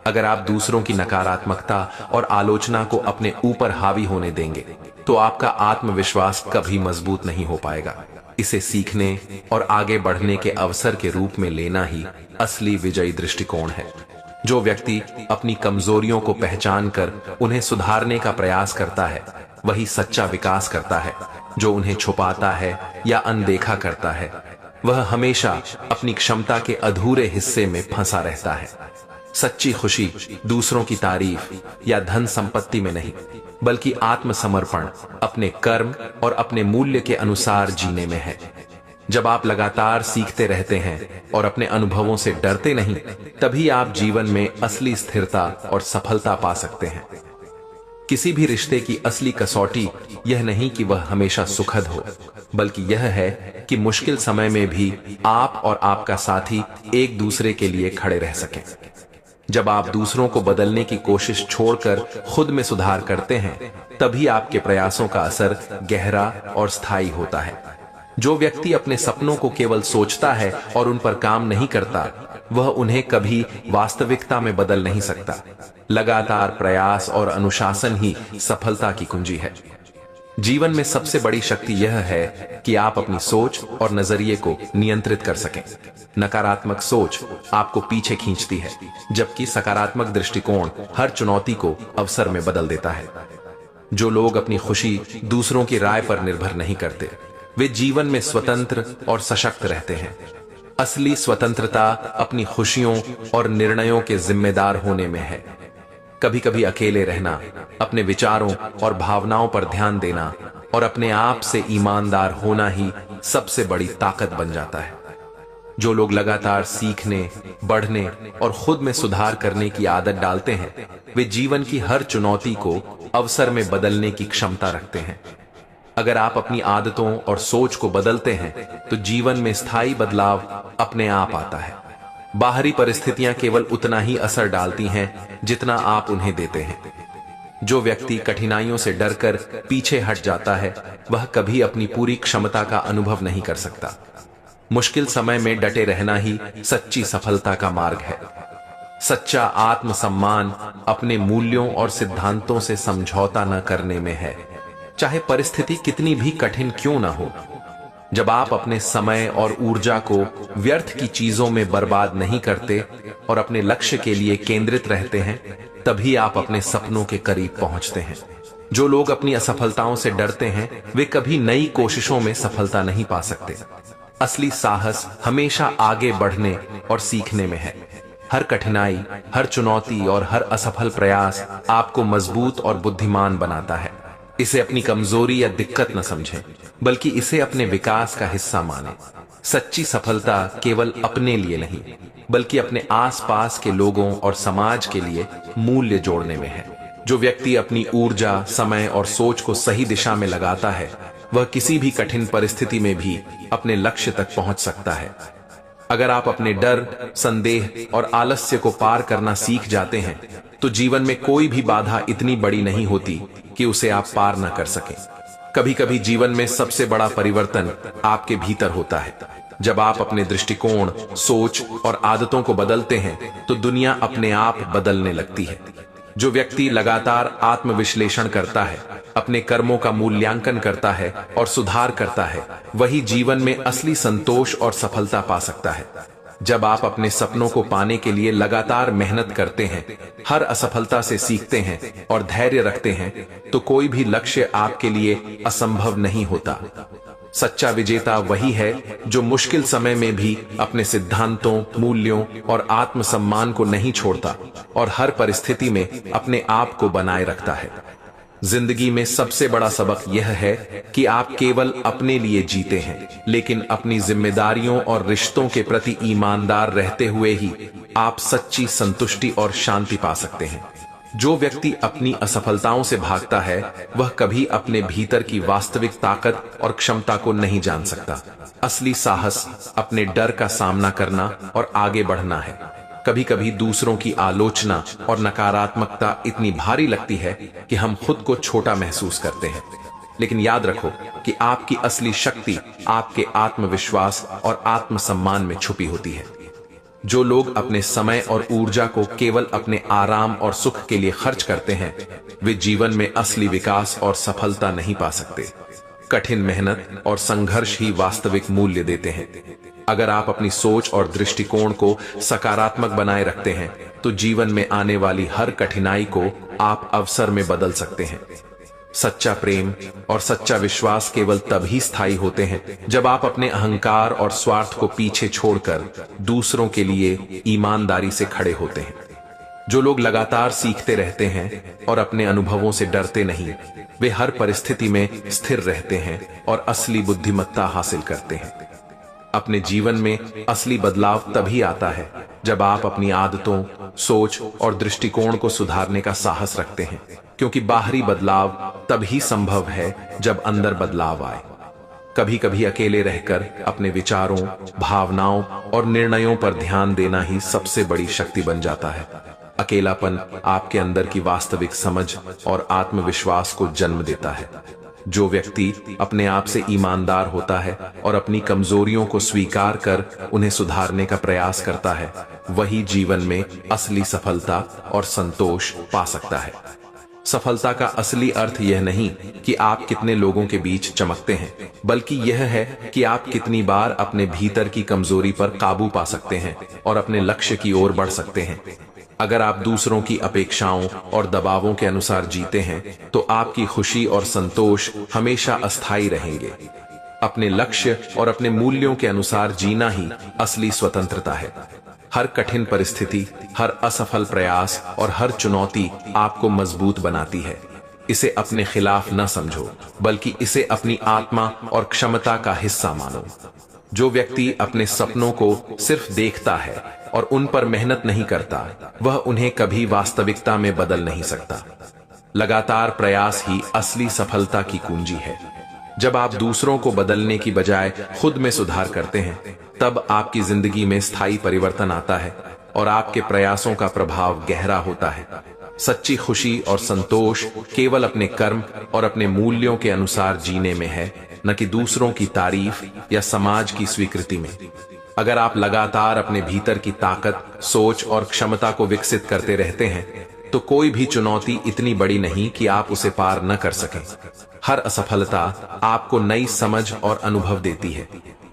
अगर आप दूसरों की नकारात्मकता और आलोचना को अपने ऊपर हावी होने देंगे, तो आपका आत्मविश्वास कभी मजबूत नहीं हो पाएगा। इसे सीखने और आगे बढ़ने के अवसर के रूप में लेना ही असली विजयी दृष्टिकोण है। जो व्यक्ति अपनी कमजोरियों को पहचान कर उन्हें सुधारने का प्रयास करता है, वही सच्चा विकास करता है। जो उन्हें छुपाता है या अनदेखा करता है, वह हमेशा अपनी क्षमता के अधूरे हिस्से में फंसा रहता है। सच्ची खुशी दूसरों की तारीफ या धन संपत्ति में नहीं, बल्कि आत्मसमर्पण, अपने कर्म और अपने मूल्य के अनुसार जीने में है। जब आप लगातार सीखते रहते हैं और अपने अनुभवों से डरते नहीं, तभी आप जीवन में असली स्थिरता और सफलता पा सकते हैं। किसी भी रिश्ते की असली कसौटी यह नहीं कि वह हमेशा सुखद हो, बल्कि यह है कि मुश्किल समय में भी आप और आपका साथी एक दूसरे के लिए खड़े रह सकें। जब आप दूसरों को बदलने की कोशिश छोड़कर खुद में सुधार करते हैं, तभी आपके प्रयासों का असर गहरा और स्थायी होता है। जो व्यक्ति अपने सपनों को केवल सोचता है और उन पर काम नहीं करता, वह उन्हें कभी वास्तविकता में बदल नहीं सकता। लगातार प्रयास और अनुशासन ही सफलता की कुंजी है। जीवन में सबसे बड़ी शक्ति यह है कि आप अपनी सोच और नजरिए को नियंत्रित कर सकें। नकारात्मक सोच आपको पीछे खींचती है, जबकि सकारात्मक दृष्टिकोण हर चुनौती को अवसर में बदल देता है। जो लोग अपनी खुशी दूसरों की राय पर निर्भर नहीं करते, वे जीवन में स्वतंत्र और सशक्त रहते हैं। असली स्वतंत्रता अपनी खुशियों और निर्णयों के जिम्मेदार होने में है। कभी कभी अकेले रहना, अपने विचारों और भावनाओं पर ध्यान देना और अपने आप से ईमानदार होना ही सबसे बड़ी ताकत बन जाता है। जो लोग लगातार सीखने, बढ़ने और खुद में सुधार करने की आदत डालते हैं, वे जीवन की हर चुनौती को अवसर में बदलने की क्षमता रखते हैं। अगर आप अपनी आदतों और सोच को बदलते हैं, तो जीवन में स्थायी बदलाव अपने आप आता है। बाहरी परिस्थितियां केवल उतना ही असर डालती हैं जितना आप उन्हें देते हैं। जो व्यक्ति कठिनाइयों से डरकर पीछे हट जाता है, वह कभी अपनी पूरी क्षमता का अनुभव नहीं कर सकता। मुश्किल समय में डटे रहना ही सच्ची सफलता का मार्ग है। सच्चा आत्मसम्मान अपने मूल्यों और सिद्धांतों से समझौता न करने में है, चाहे परिस्थिति कितनी भी कठिन क्यों न हो। जब आप अपने समय और ऊर्जा को व्यर्थ की चीजों में बर्बाद नहीं करते और अपने लक्ष्य के लिए केंद्रित रहते हैं, तभी आप अपने सपनों के करीब पहुंचते हैं। जो लोग अपनी असफलताओं से डरते हैं, वे कभी नई कोशिशों में सफलता नहीं पा सकते। असली साहस हमेशा आगे बढ़ने और सीखने में है। हर कठिनाई, हर चुनौती और हर असफल प्रयास आपको मजबूत और बुद्धिमान बनाता है। इसे अपनी कमजोरी या दिक्कत न समझें, बल्कि इसे अपने विकास का हिस्सा मानें। सच्ची सफलता केवल अपने लिए नहीं, बल्कि अपने आसपास के लोगों और समाज के लिए मूल्य जोड़ने में है। जो व्यक्ति अपनी ऊर्जा, समय और सोच को सही दिशा में लगाता है, वह किसी भी कठिन परिस्थिति में भी अपने लक्ष्य तक पहुंच सकता है। अगर आप अपने डर, संदेह और आलस्य को पार करना सीख जाते हैं, तो जीवन में कोई भी बाधा इतनी बड़ी नहीं होती कि उसे आप पार न कर सकें। कभी कभी जीवन में सबसे बड़ा परिवर्तन आपके भीतर होता है। जब आप अपने दृष्टिकोण, सोच और आदतों को बदलते हैं, तो दुनिया अपने आप बदलने लगती है। जो व्यक्ति लगातार आत्मविश्लेषण करता है, अपने कर्मों का मूल्यांकन करता है और सुधार करता है, वही जीवन में असली संतोष और सफलता पा सकता है। जब आप अपने सपनों को पाने के लिए लगातार मेहनत करते हैं, हर असफलता से सीखते हैं और धैर्य रखते हैं, तो कोई भी लक्ष्य आपके लिए असंभव नहीं होता। सच्चा विजेता वही है जो मुश्किल समय में भी अपने सिद्धांतों, मूल्यों और आत्मसम्मान को नहीं छोड़ता और हर परिस्थिति में अपने आप को बनाए रखता है। जिंदगी में सबसे बड़ा सबक यह है कि आप केवल अपने लिए जीते हैं, लेकिन अपनी जिम्मेदारियों और रिश्तों के प्रति ईमानदार रहते हुए ही आप सच्ची संतुष्टि और शांति पा सकते हैं। जो व्यक्ति अपनी असफलताओं से भागता है, वह कभी अपने भीतर की वास्तविक ताकत और क्षमता को नहीं जान सकता। असली साहस अपने डर का सामना करना और आगे बढ़ना है। कभी कभी दूसरों की आलोचना और नकारात्मकता इतनी भारी लगती है कि हम खुद को छोटा महसूस करते हैं, लेकिन याद रखो कि आपकी असली शक्ति आपके आत्मविश्वास और आत्मसम्मान में छुपी होती है। जो लोग अपने समय और ऊर्जा को केवल अपने आराम और सुख के लिए खर्च करते हैं, वे जीवन में असली विकास और सफलता नहीं पा सकते। कठिन मेहनत और संघर्ष ही वास्तविक मूल्य देते हैं। अगर आप अपनी सोच और दृष्टिकोण को सकारात्मक बनाए रखते हैं, तो जीवन में आने वाली हर कठिनाई को आप अवसर में बदल सकते हैं। सच्चा प्रेम और सच्चा विश्वास केवल तभी स्थायी होते हैं जब आप अपने अहंकार और स्वार्थ को पीछे छोड़कर दूसरों के लिए ईमानदारी से खड़े होते हैं। जो लोग लगातार सीखते रहते हैं और अपने अनुभवों से डरते नहीं, वे हर परिस्थिति में स्थिर रहते हैं और असली बुद्धिमत्ता हासिल करते हैं। अपने जीवन में असली बदलाव तभी आता है जब आप अपनी आदतों, सोच और दृष्टिकोण को सुधारने का साहस रखते हैं, क्योंकि बाहरी बदलाव तभी संभव है जब अंदर बदलाव आए। कभी कभी अकेले रहकर अपने विचारों, भावनाओं और निर्णयों पर ध्यान देना ही सबसे बड़ी शक्ति बन जाता है। अकेलापन आपके अंदर की वास्तविक समझ और आत्मविश्वास को जन्म देता है। जो व्यक्ति अपने आप से ईमानदार होता है और अपनी कमजोरियों को स्वीकार कर उन्हें सुधारने का प्रयास करता है, वही जीवन में असली सफलता और संतोष पा सकता है। सफलता का असली अर्थ यह नहीं कि आप कितने लोगों के बीच चमकते हैं, बल्कि यह है कि आप कितनी बार अपने भीतर की कमजोरी पर काबू पा सकते हैं और अपने लक्ष्य की ओर बढ़ सकते हैं। अगर आप दूसरों की अपेक्षाओं और दबावों के अनुसार जीते हैं, तो आपकी खुशी और संतोष हमेशा अस्थायी रहेंगे। अपने लक्ष्य और अपने मूल्यों के अनुसार जीना ही असली स्वतंत्रता है। हर कठिन परिस्थिति, हर असफल प्रयास और हर चुनौती आपको मजबूत बनाती है। इसे अपने खिलाफ न समझो, बल्कि इसे अपनी आत्मा और क्षमता का हिस्सा मानो। जो व्यक्ति अपने सपनों को सिर्फ देखता है और उन पर मेहनत नहीं करता, वह उन्हें कभी वास्तविकता में बदल नहीं सकता। लगातार प्रयास ही असली सफलता की कुंजी है। जब आप दूसरों को बदलने की बजाय खुद में सुधार करते हैं, तब आपकी जिंदगी में स्थायी परिवर्तन आता है और आपके प्रयासों का प्रभाव गहरा होता है। सच्ची खुशी और संतोष केवल अपने कर्म और अपने मूल्यों के अनुसार जीने में है, न कि दूसरों की तारीफ या समाज की स्वीकृति में। अगर आप लगातार अपने भीतर की ताकत, सोच और क्षमता को विकसित करते रहते हैं, तो कोई भी चुनौती इतनी बड़ी नहीं कि आप उसे पार न कर सकें। हर असफलता आपको नई समझ और अनुभव देती है।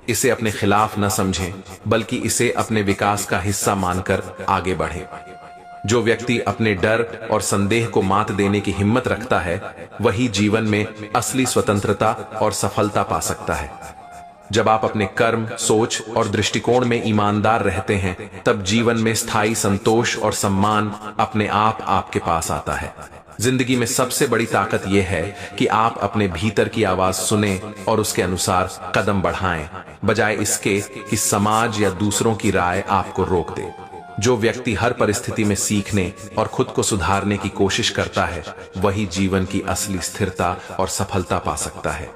इसे अपने खिलाफ न समझें, बल्कि इसे अपने विकास का हिस्सा मानकर आगे बढ़ें। जो व्यक्ति अपने डर और संदेह को मात देने की हिम्मत रखता है, वही जीवन में असली स्वतंत्रता और सफलता पा सकता है। जब आप अपने कर्म, सोच और दृष्टिकोण में ईमानदार रहते हैं, तब जीवन में स्थायी संतोष और सम्मान अपने आप आपके पास आता है। जिंदगी में सबसे बड़ी ताकत यह है कि आप अपने भीतर की आवाज सुने और उसके अनुसार कदम बढ़ाएं, बजाय इसके कि समाज या दूसरों की राय आपको रोक दे। जो व्यक्ति हर परिस्थिति में सीखने और खुद को सुधारने की कोशिश करता है, वही जीवन की असली स्थिरता और सफलता पा सकता है।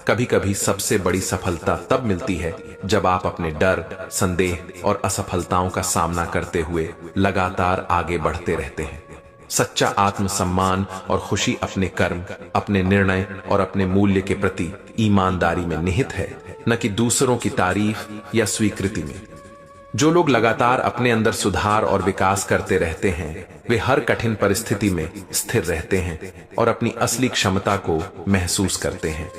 कभी कभी सबसे बड़ी सफलता तब मिलती है जब आप अपने डर, संदेह और असफलताओं का सामना करते हुए लगातार आगे बढ़ते रहते हैं। सच्चा आत्मसम्मान और खुशी अपने कर्म, अपने निर्णय और अपने मूल्य के प्रति ईमानदारी में निहित है, न कि दूसरों की तारीफ या स्वीकृति में। जो लोग लगातार अपने अंदर सुधार और विकास करते रहते हैं, वे हर कठिन परिस्थिति में स्थिर रहते हैं और अपनी असली क्षमता को महसूस करते हैं।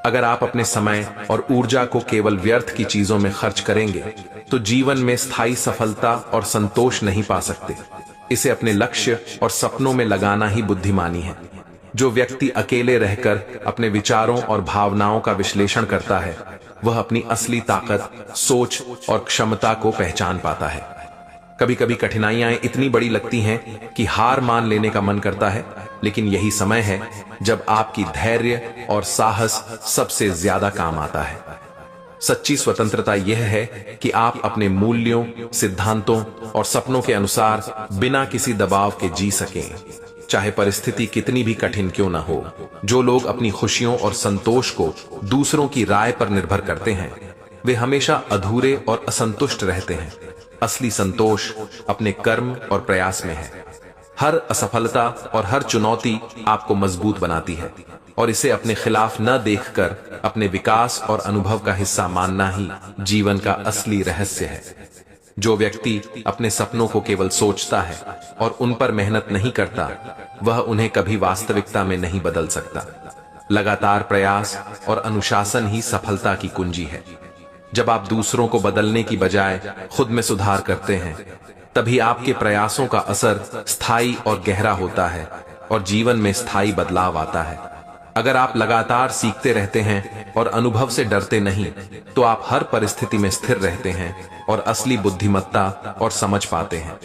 अगर आप अपने समय और ऊर्जा को केवल व्यर्थ की चीजों में खर्च करेंगे, तो जीवन में स्थायी सफलता और संतोष नहीं पा सकते। इसे अपने लक्ष्य और सपनों में लगाना ही बुद्धिमानी है। जो व्यक्ति अकेले रहकर अपने विचारों और भावनाओं का विश्लेषण करता है, वह अपनी असली ताकत, सोच और क्षमता को पहचान पाता है। कभी कभी कठिनाइयां इतनी बड़ी लगती हैं कि हार मान लेने का मन करता है, लेकिन यही समय है जब आपकी धैर्य और साहस सबसे ज्यादा काम आता है। सच्ची स्वतंत्रता यह है कि आप अपने मूल्यों, सिद्धांतों और सपनों के अनुसार बिना किसी दबाव के जी सकें, चाहे परिस्थिति कितनी भी कठिन क्यों न हो। जो लोग अपनी खुशियों और संतोष को दूसरों की राय पर निर्भर करते हैं, वे हमेशा अधूरे और असंतुष्ट रहते हैं। असली संतोष अपने कर्म और प्रयास में है। हर असफलता और हर चुनौती आपको मजबूत बनाती है, और इसे अपने खिलाफ न देखकर अपने विकास और अनुभव का हिस्सा मानना ही जीवन का असली रहस्य है। जो व्यक्ति अपने सपनों को केवल सोचता है और उन पर मेहनत नहीं करता, वह उन्हें कभी वास्तविकता में नहीं बदल सकता। लगातार प्रयास और अनुशासन ही सफलता की कुंजी है। जब आप दूसरों को बदलने की बजाय खुद में सुधार करते हैं, तभी आपके प्रयासों का असर स्थायी और गहरा होता है और जीवन में स्थायी बदलाव आता है। अगर आप लगातार सीखते रहते हैं और अनुभव से डरते नहीं, तो आप हर परिस्थिति में स्थिर रहते हैं और असली बुद्धिमत्ता और समझ पाते हैं।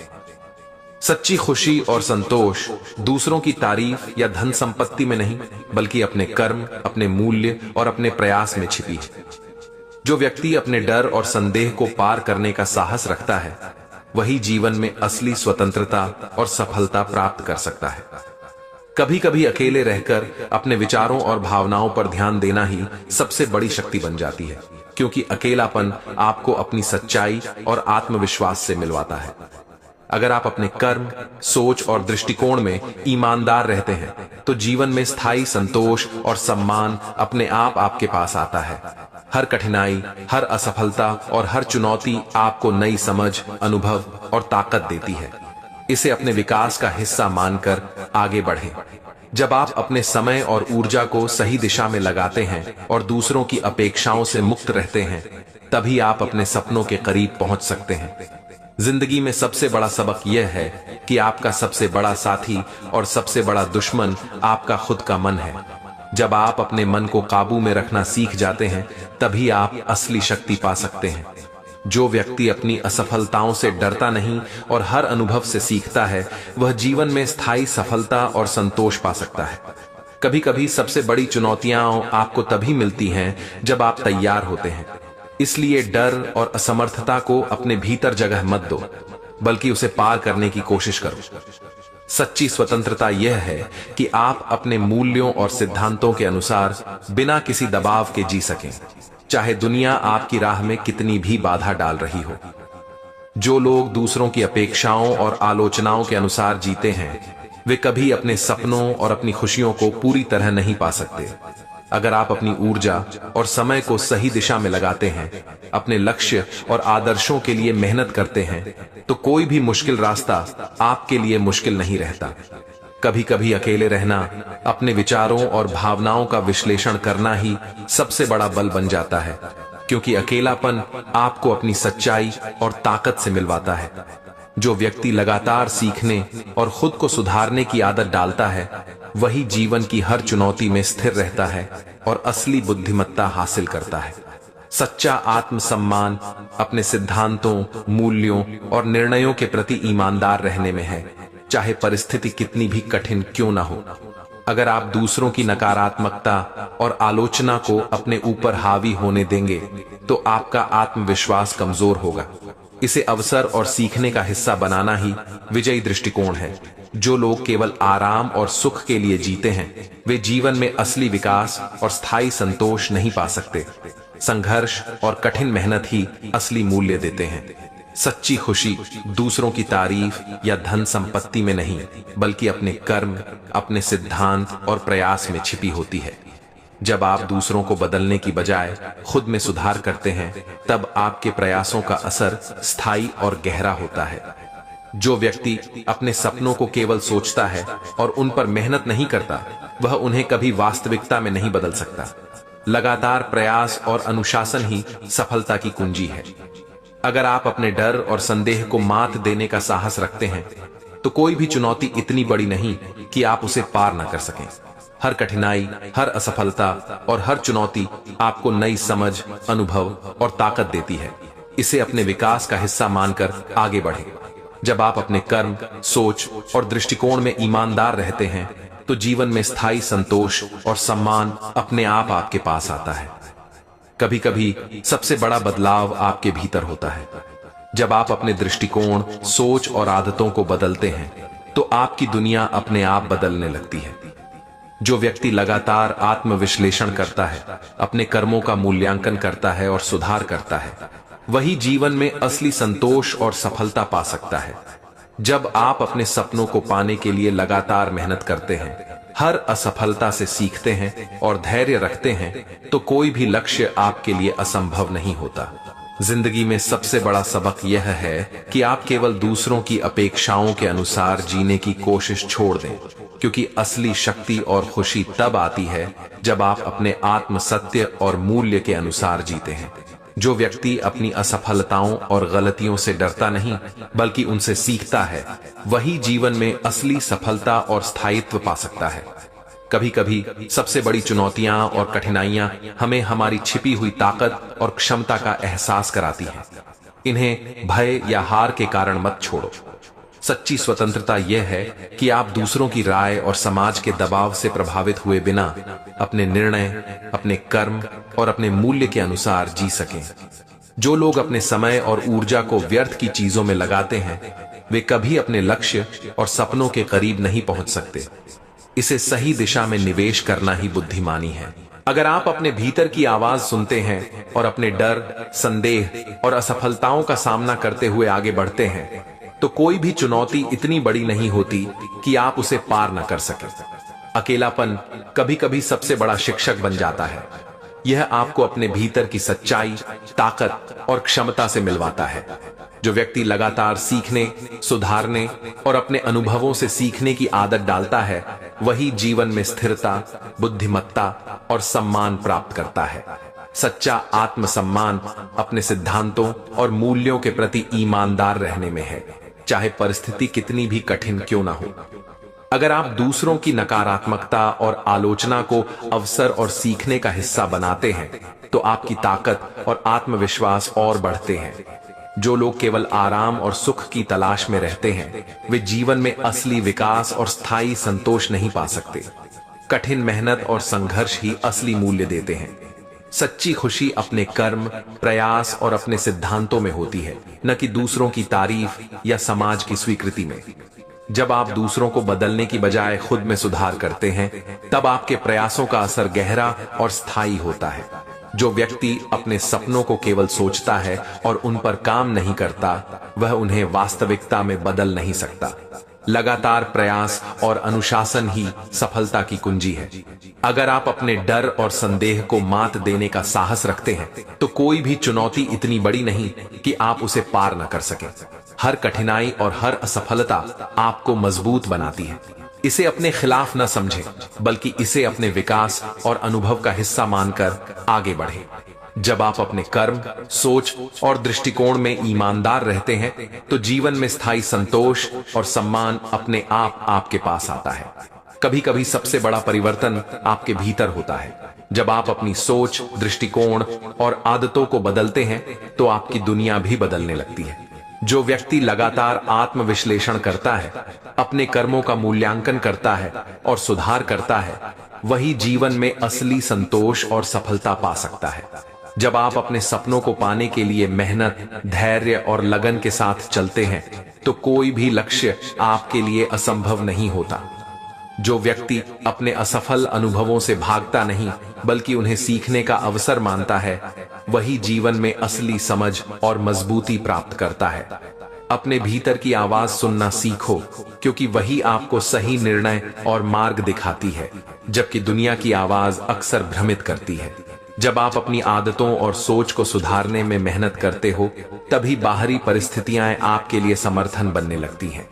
सच्ची खुशी और संतोष दूसरों की तारीफ या धन संपत्ति में नहीं, बल्कि अपने कर्म, अपने मूल्य और अपने प्रयास में छिपी है। जो व्यक्ति अपने डर और संदेह को पार करने का साहस रखता है, वही जीवन में असली स्वतंत्रता और सफलता प्राप्त कर सकता है। कभी कभी अकेले रहकर अपने विचारों और भावनाओं पर ध्यान देना ही सबसे बड़ी शक्ति बन जाती है, क्योंकि अकेलापन आपको अपनी सच्चाई और आत्मविश्वास से मिलवाता है। अगर आप अपने कर्म, सोच और दृष्टिकोण में ईमानदार रहते हैं, तो जीवन में स्थायी संतोष और सम्मान अपने आप आपके पास आता है। हर कठिनाई, हर असफलता और हर चुनौती आपको नई समझ, अनुभव और ताकत देती है। इसे अपने विकास का हिस्सा मानकर आगे बढ़ें। जब आप अपने समय और ऊर्जा को सही दिशा में लगाते हैं और दूसरों की अपेक्षाओं से मुक्त रहते हैं, तभी आप अपने सपनों के करीब पहुंच सकते हैं। जिंदगी में सबसे बड़ा सबक यह है कि आपका सबसे बड़ा साथी और सबसे बड़ा दुश्मन आपका खुद का मन है। जब आप अपने मन को काबू में रखना सीख जाते हैं, तभी आप असली शक्ति पा सकते हैं। जो व्यक्ति अपनी असफलताओं से डरता नहीं और हर अनुभव से सीखता है, वह जीवन में स्थायी सफलता और संतोष पा सकता है। कभी कभी सबसे बड़ी चुनौतियां आपको तभी मिलती हैं जब आप तैयार होते हैं। इसलिए डर और असमर्थता को अपने भीतर जगह मत दो, बल्कि उसे पार करने की कोशिश करो। सच्ची स्वतंत्रता यह है कि आप अपने मूल्यों और सिद्धांतों के अनुसार बिना किसी दबाव के जी सकें, चाहे दुनिया आपकी राह में कितनी भी बाधा डाल रही हो। जो लोग दूसरों की अपेक्षाओं और आलोचनाओं के अनुसार जीते हैं, वे कभी अपने सपनों और अपनी खुशियों को पूरी तरह नहीं पा सकते। अगर आप अपनी ऊर्जा और समय को सही दिशा में लगाते हैं, अपने लक्ष्य और आदर्शों के लिए मेहनत करते हैं, तो कोई भी मुश्किल रास्ता आपके लिए मुश्किल नहीं रहता। कभी कभी अकेले रहना, अपने विचारों और भावनाओं का विश्लेषण करना ही सबसे बड़ा बल बन जाता है, क्योंकि अकेलापन आपको अपनी सच्चाई और ताकत से मिलवाता है। जो व्यक्ति लगातार सीखने और खुद को सुधारने की आदत डालता है, वही जीवन की हर चुनौती में स्थिर रहता है और असली बुद्धिमत्ता हासिल करता है। सच्चा आत्मसम्मान अपने सिद्धांतों, मूल्यों और निर्णयों के प्रति ईमानदार रहने में है। चाहे परिस्थिति कितनी भी कठिन क्यों ना हो। अगर आप दूसरों की नकारात्मकता और आलोचना को अपने ऊपर हावी होने देंगे तो आपका आत्मविश्वास कमजोर होगा। इसे अवसर और सीखने का हिस्सा बनाना ही विजयी दृष्टिकोण है। जो लोग केवल आराम और सुख के लिए जीते हैं वे जीवन में असली विकास और स्थायी संतोष नहीं पा सकते। संघर्ष और कठिन मेहनत ही असली मूल्य देते हैं। सच्ची खुशी दूसरों की तारीफ या धन संपत्ति में नहीं, बल्कि अपने कर्म, अपने सिद्धांत और प्रयास में छिपी होती है। जब आप दूसरों को बदलने की बजाय खुद में सुधार करते हैं, तब आपके प्रयासों का असर स्थायी और गहरा होता है। जो व्यक्ति अपने सपनों को केवल सोचता है और उन पर मेहनत नहीं करता, वह उन्हें कभी वास्तविकता में नहीं बदल सकता। लगातार प्रयास और अनुशासन ही सफलता की कुंजी है। अगर आप अपने डर और संदेह को मात देने का साहस रखते हैं, तो कोई भी चुनौती इतनी बड़ी नहीं कि आप उसे पार न कर सकें। हर कठिनाई, हर असफलता और हर चुनौती आपको नई समझ, अनुभव और ताकत देती है। इसे अपने विकास का हिस्सा मानकर आगे बढ़ें। जब आप अपने कर्म, सोच और दृष्टिकोण में ईमानदार रहते हैं, तो जीवन में स्थायी संतोष और सम्मान अपने आप आपके पास आता है। कभी कभी सबसे बड़ा बदलाव आपके भीतर होता है। जब आप अपने दृष्टिकोण, सोच और आदतों को बदलते हैं, तो आपकी दुनिया अपने आप बदलने लगती है। जो व्यक्ति लगातार आत्मविश्लेषण करता है, अपने कर्मों का मूल्यांकन करता है और सुधार करता है, वही जीवन में असली संतोष और सफलता पा सकता है। जब आप अपने सपनों को पाने के लिए लगातार मेहनत करते हैं, हर असफलता से सीखते हैं और धैर्य रखते हैं, तो कोई भी लक्ष्य आपके लिए असंभव नहीं होता। जिंदगी में सबसे बड़ा सबक यह है कि आप केवल दूसरों की अपेक्षाओं के अनुसार जीने की कोशिश छोड़ दें, क्योंकि असली शक्ति और खुशी तब आती है जब आप अपने आत्म सत्य और मूल्य के अनुसार जीते हैं। जो व्यक्ति अपनी असफलताओं और गलतियों से डरता नहीं, बल्कि उनसे सीखता है, वही जीवन में असली सफलता और स्थायित्व पा सकता है। कभी कभी सबसे बड़ी चुनौतियां और कठिनाइयां हमें हमारी छिपी हुई ताकत और क्षमता का एहसास कराती हैं। इन्हें भय या हार के कारण मत छोड़ो। सच्ची स्वतंत्रता यह है कि आप दूसरों की राय और समाज के दबाव से प्रभावित हुए बिना अपने निर्णय, अपने कर्म और अपने मूल्य के अनुसार जी सकें। जो लोग अपने समय और ऊर्जा को व्यर्थ की चीजों में लगाते हैं, वे कभी अपने लक्ष्य और सपनों के करीब नहीं पहुंच सकते। इसे सही दिशा में निवेश करना ही बुद्धिमानी है। अगर आप अपने भीतर की आवाज सुनते हैं और अपने डर, संदेह और असफलताओं का सामना करते हुए आगे बढ़ते हैं, तो कोई भी चुनौती इतनी बड़ी नहीं होती कि आप उसे पार न कर सकें। अकेलापन कभी कभी सबसे बड़ा शिक्षक बन जाता है। यह आपको अपने भीतर की सच्चाई, ताकत और क्षमता से मिलवाता है। जो व्यक्ति लगातार सीखने, सुधारने और अपने अनुभवों से सीखने की आदत डालता है, वही जीवन में स्थिरता, बुद्धिमत्ता और सम्मान प्राप्त करता है। सच्चा आत्मसम्मान अपने सिद्धांतों और मूल्यों के प्रति ईमानदार रहने में है, चाहे परिस्थिति कितनी भी कठिन क्यों ना हो। अगर आप दूसरों की नकारात्मकता और आलोचना को अवसर और सीखने का हिस्सा बनाते हैं, तो आपकी ताकत और आत्मविश्वास और बढ़ते हैं। जो लोग केवल आराम और सुख की तलाश में रहते हैं, वे जीवन में असली विकास और स्थायी संतोष नहीं पा सकते। कठिन मेहनत और संघर्ष ही असली मूल्य देते हैं। सच्ची खुशी अपने कर्म, प्रयास और अपने सिद्धांतों में होती है, न कि दूसरों की तारीफ या समाज की स्वीकृति में। जब आप दूसरों को बदलने की बजाय खुद में सुधार करते हैं, तब आपके प्रयासों का असर गहरा और स्थायी होता है। जो व्यक्ति अपने सपनों को केवल सोचता है और उन पर काम नहीं करता, वह उन्हें वास्तविकता में बदल नहीं सकता। लगातार प्रयास और अनुशासन ही सफलता की कुंजी है। अगर आप अपने डर और संदेह को मात देने का साहस रखते हैं, तो कोई भी चुनौती इतनी बड़ी नहीं कि आप उसे पार न कर सकें। हर कठिनाई और हर असफलता आपको मजबूत बनाती है। इसे अपने खिलाफ न समझें, बल्कि इसे अपने विकास और अनुभव का हिस्सा मानकर आगे बढ़ें। जब आप अपने कर्म, सोच और दृष्टिकोण में ईमानदार रहते हैं, तो जीवन में स्थायी संतोष और सम्मान अपने आप आपके पास आता है। कभी कभी सबसे बड़ा परिवर्तन आपके भीतर होता है। जब आप अपनी सोच, दृष्टिकोण और आदतों को बदलते हैं, तो आपकी दुनिया भी बदलने लगती है। जो व्यक्ति लगातार आत्मविश्लेषण करता है, अपने कर्मों का मूल्यांकन करता है और सुधार करता है, वही जीवन में असली संतोष और सफलता पा सकता है। जब आप अपने सपनों को पाने के लिए मेहनत, धैर्य और लगन के साथ चलते हैं, तो कोई भी लक्ष्य आपके लिए असंभव नहीं होता। जो व्यक्ति अपने असफल अनुभवों से भागता नहीं, बल्कि उन्हें सीखने का अवसर मानता है, वही जीवन में असली समझ और मजबूती प्राप्त करता है। अपने भीतर की आवाज सुनना सीखो, क्योंकि वही आपको सही निर्णय और मार्ग दिखाती है, जबकि दुनिया की आवाज अक्सर भ्रमित करती है। जब आप अपनी आदतों और सोच को सुधारने में मेहनत करते हो, तभी बाहरी परिस्थितियां आपके लिए समर्थन बनने लगती हैं।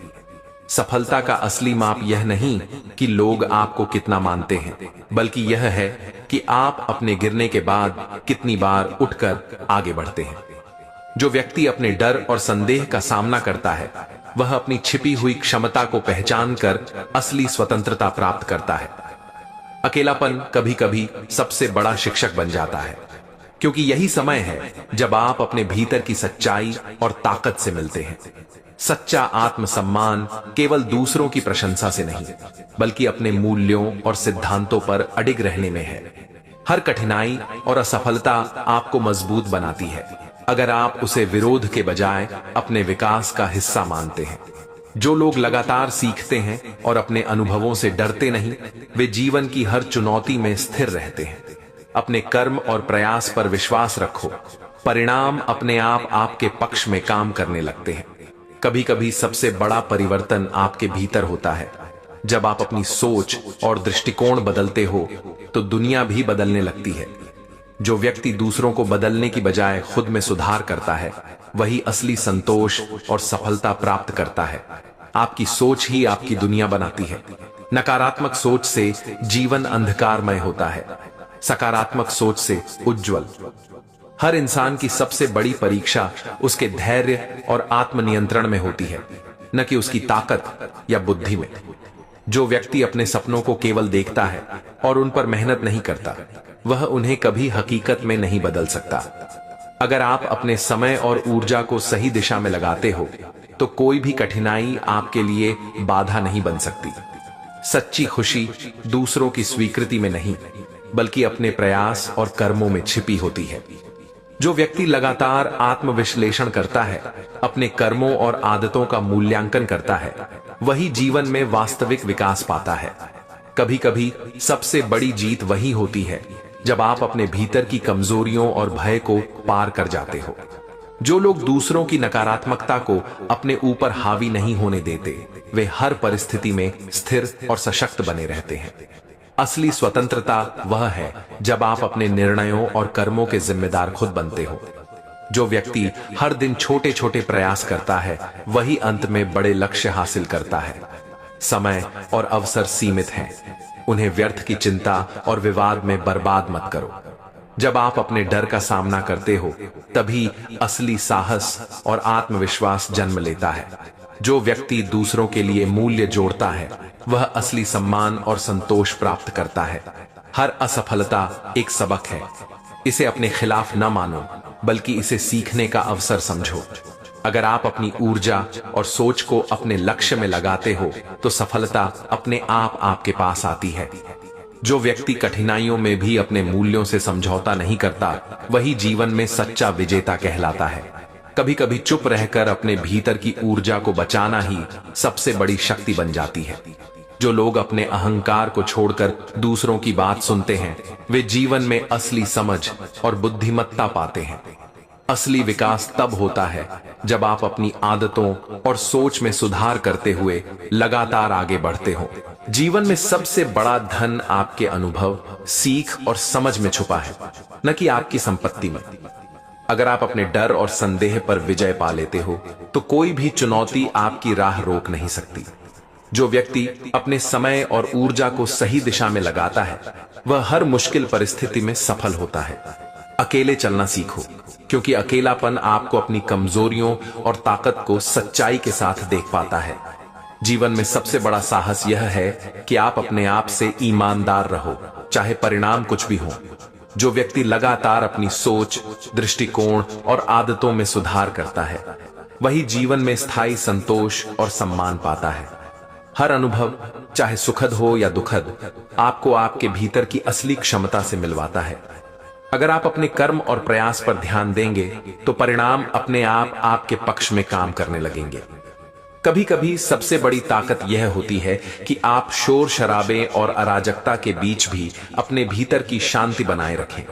सफलता का असली माप यह नहीं कि लोग आपको कितना मानते हैं, बल्कि यह है कि आप अपने गिरने के बाद कितनी बार उठकर आगे बढ़ते हैं। जो व्यक्ति अपने डर और संदेह का सामना करता है, वह अपनी छिपी हुई क्षमता को पहचान कर असली स्वतंत्रता प्राप्त करता है। अकेलापन कभी कभी सबसे बड़ा शिक्षक बन जाता है, क्योंकि यही समय है जब आप अपने भीतर की सच्चाई और ताकत से मिलते हैं। सच्चा आत्मसम्मान केवल दूसरों की प्रशंसा से नहीं, बल्कि अपने मूल्यों और सिद्धांतों पर अडिग रहने में है। हर कठिनाई और असफलता आपको मजबूत बनाती है, अगर आप उसे विरोध के बजाय अपने विकास का हिस्सा मानते हैं। जो लोग लगातार सीखते हैं और अपने अनुभवों से डरते नहीं, वे जीवन की हर चुनौती में स्थिर रहते हैं। अपने कर्म और प्रयास पर विश्वास रखो, परिणाम अपने आप आपके पक्ष में काम करने लगते हैं। कभी कभी सबसे बड़ा परिवर्तन आपके भीतर होता है। जब आप अपनी सोच और दृष्टिकोण बदलते हो, तो दुनिया भी बदलने लगती है। जो व्यक्ति दूसरों को बदलने की बजाय खुद में सुधार करता है, वही असली संतोष और सफलता प्राप्त करता है। आपकी सोच ही आपकी दुनिया बनाती है। नकारात्मक सोच से जीवन अंधकारमय होता है, सकारात्मक सोच से उज्जवल। हर इंसान की सबसे बड़ी परीक्षा उसके धैर्य और आत्मनियंत्रण में होती है, न कि उसकी ताकत या बुद्धि में। जो व्यक्ति अपने सपनों को केवल देखता है और उन पर मेहनत नहीं करता, वह उन्हें कभी हकीकत में नहीं बदल सकता। अगर आप अपने समय और ऊर्जा को सही दिशा में लगाते हो, तो कोई भी कठिनाई आपके लिए बाधा नहीं बन सकती। सच्ची खुशी दूसरों की स्वीकृति में नहीं, बल्कि अपने प्रयास और कर्मों में छिपी होती है। जो व्यक्ति लगातार आत्मविश्लेषण करता है, अपने कर्मों और आदतों का मूल्यांकन करता है, वही जीवन में वास्तविक विकास पाता है। कभी कभी सबसे बड़ी जीत वही होती है जब आप अपने भीतर की कमजोरियों और भय को पार कर जाते हो। जो लोग दूसरों की नकारात्मकता को अपने ऊपर हावी नहीं होने देते, वे हर परिस्थिति में स्थिर और सशक्त बने रहते हैं। असली स्वतंत्रता वह है जब आप अपने निर्णयों और कर्मों के जिम्मेदार खुद बनते हो। जो व्यक्ति हर दिन छोटे छोटे प्रयास करता है, वही अंत में बड़े लक्ष्य हासिल करता है। समय और अवसर सीमित हैं, उन्हें व्यर्थ की चिंता और विवाद में बर्बाद मत करो। जब आप अपने डर का सामना करते हो, तभी असली साहस और आत्मविश्वास जन्म लेता है। जो व्यक्ति दूसरों के लिए मूल्य जोड़ता है, वह असली सम्मान और संतोष प्राप्त करता है। हर असफलता एक सबक है, इसे अपने खिलाफ न मानो, बल्कि इसे सीखने का अवसर समझो। अगर आप अपनी ऊर्जा और सोच को अपने लक्ष्य में लगाते हो, तो सफलता अपने आप आपके पास आती है। जो व्यक्ति कठिनाइयों में भी अपने मूल्यों से समझौता नहीं करता, वही जीवन में सच्चा विजेता कहलाता है। कभी कभी चुप रहकर अपने भीतर की ऊर्जा को बचाना ही सबसे बड़ी शक्ति बन जाती है। जो लोग अपने अहंकार को छोड़कर दूसरों की बात सुनते हैं, वे जीवन में असली समझ और बुद्धिमत्ता पाते हैं। असली विकास तब होता है जब आप अपनी आदतों और सोच में सुधार करते हुए लगातार आगे बढ़ते हो। जीवन में सबसे बड़ा धन आपके अनुभव, सीख और समझ में छुपा है, न कि आपकी संपत्ति में। अगर आप अपने डर और संदेह पर विजय पा लेते हो, तो कोई भी चुनौती आपकी राह रोक नहीं सकती। जो व्यक्ति अपने समय और ऊर्जा को सही दिशा में लगाता है, वह हर मुश्किल परिस्थिति में सफल होता है। अकेले चलना सीखो, क्योंकि अकेलापन आपको अपनी कमजोरियों और ताकत को सच्चाई के साथ देख पाता है। जीवन में सबसे बड़ा साहस यह है कि आप अपने आप से ईमानदार रहो, चाहे परिणाम कुछ भी हो। जो व्यक्ति लगातार अपनी सोच, दृष्टिकोण और आदतों में सुधार करता है, वही जीवन में स्थायी संतोष और सम्मान पाता है। हर अनुभव, चाहे सुखद हो या दुखद, आपको आपके भीतर की असली क्षमता से मिलवाता है। अगर आप अपने कर्म और प्रयास पर ध्यान देंगे तो परिणाम अपने आप आपके पक्ष में काम करने लगेंगे। कभी कभी सबसे बड़ी ताकत यह होती है कि आप शोर शराबे और अराजकता के बीच भी अपने भीतर की शांति बनाए रखें।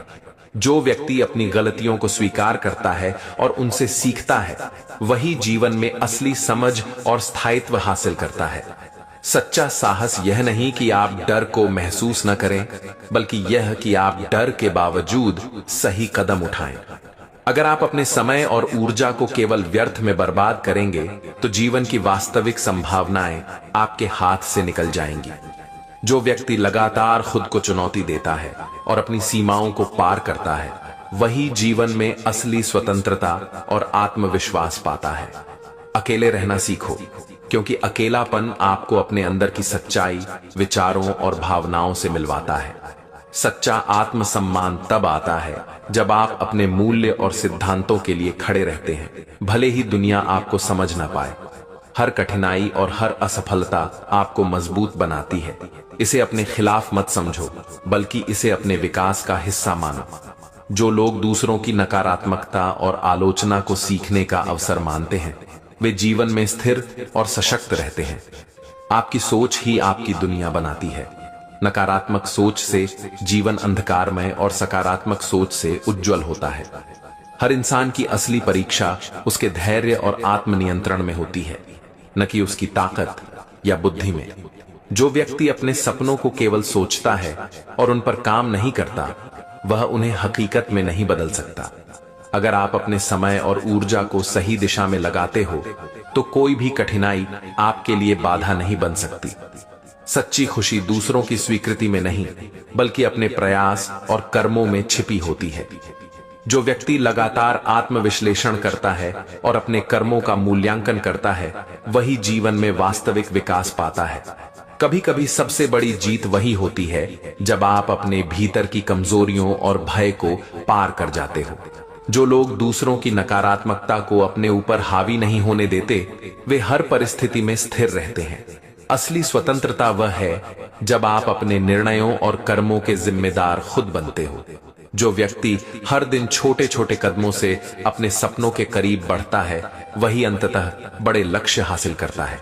जो व्यक्ति अपनी गलतियों को स्वीकार करता है और उनसे सीखता है, वही जीवन में असली समझ और स्थायित्व हासिल करता है। सच्चा साहस यह नहीं कि आप डर को महसूस न करें, बल्कि यह कि आप डर के बावजूद सही कदम उठाएं। अगर आप अपने समय और ऊर्जा को केवल व्यर्थ में बर्बाद करेंगे तो जीवन की वास्तविक संभावनाएं आपके हाथ से निकल जाएंगी। जो व्यक्ति लगातार खुद को चुनौती देता है और अपनी सीमाओं को पार करता है, वही जीवन में असली स्वतंत्रता और आत्मविश्वास पाता है। अकेले रहना सीखो, क्योंकि अकेलापन आपको अपने अंदर की सच्चाई, विचारों और भावनाओं से मिलवाता है। सच्चा आत्मसम्मान तब आता है जब आप अपने मूल्य और सिद्धांतों के लिए खड़े रहते हैं, भले ही दुनिया आपको समझ ना पाए। हर कठिनाई और हर असफलता आपको मजबूत बनाती है। इसे अपने खिलाफ मत समझो, बल्कि इसे अपने विकास का हिस्सा मानो। जो लोग दूसरों की नकारात्मकता और आलोचना को सीखने का अवसर मानते हैं, वे जीवन में स्थिर और सशक्त रहते हैं। आपकी सोच ही आपकी दुनिया बनाती है। नकारात्मक सोच से जीवन अंधकारमय और सकारात्मक सोच से उज्जवल होता है। हर इंसान की असली परीक्षा उसके धैर्य और आत्मनियंत्रण में होती है, न कि उसकी ताकत या बुद्धि में। जो व्यक्ति अपने सपनों को केवल सोचता है और उन पर काम नहीं करता, वह उन्हें हकीकत में नहीं बदल सकता। अगर आप अपने समय और ऊर्जा को सही दिशा में लगाते हो, तो कोई भी कठिनाई आपके लिए बाधा नहीं बन सकती। सच्ची खुशी दूसरों की स्वीकृति में नहीं, बल्कि अपने प्रयास और कर्मों में छिपी होती है। जो व्यक्ति लगातार आत्मविश्लेषण करता है और अपने कर्मों का मूल्यांकन करता है, वही जीवन में वास्तविक विकास पाता है। कभी कभी सबसे बड़ी जीत वही होती है जब आप अपने भीतर की कमजोरियों और भय को पार कर जाते हो। जो लोग दूसरों की नकारात्मकता को अपने ऊपर हावी नहीं होने देते, वे हर परिस्थिति में स्थिर रहते हैं। असली स्वतंत्रता वह है जब आप अपने निर्णयों और कर्मों के जिम्मेदार खुद बनते हो। जो व्यक्ति हर दिन छोटे छोटे कदमों से अपने सपनों के करीब बढ़ता है, वही अंततः बड़े लक्ष्य हासिल करता है।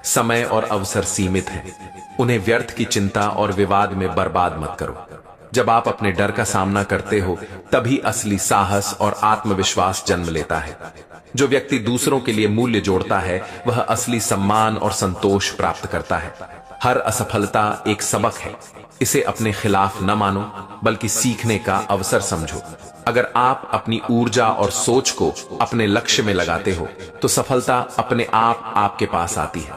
समय और अवसर सीमित हैं, उन्हें व्यर्थ की चिंता और विवाद में बर्बाद मत करो। जब आप अपने डर का सामना करते हो, तभी असली साहस और आत्मविश्वास जन्म लेता है। जो व्यक्ति दूसरों के लिए मूल्य जोड़ता है, वह असली सम्मान और संतोष प्राप्त करता है। हर असफलता एक सबक है। इसे अपने खिलाफ न मानो, बल्कि सीखने का अवसर समझो। अगर आप अपनी ऊर्जा और सोच को अपने लक्ष्य में लगाते हो, तो सफलता अपने आप आपके पास आती है।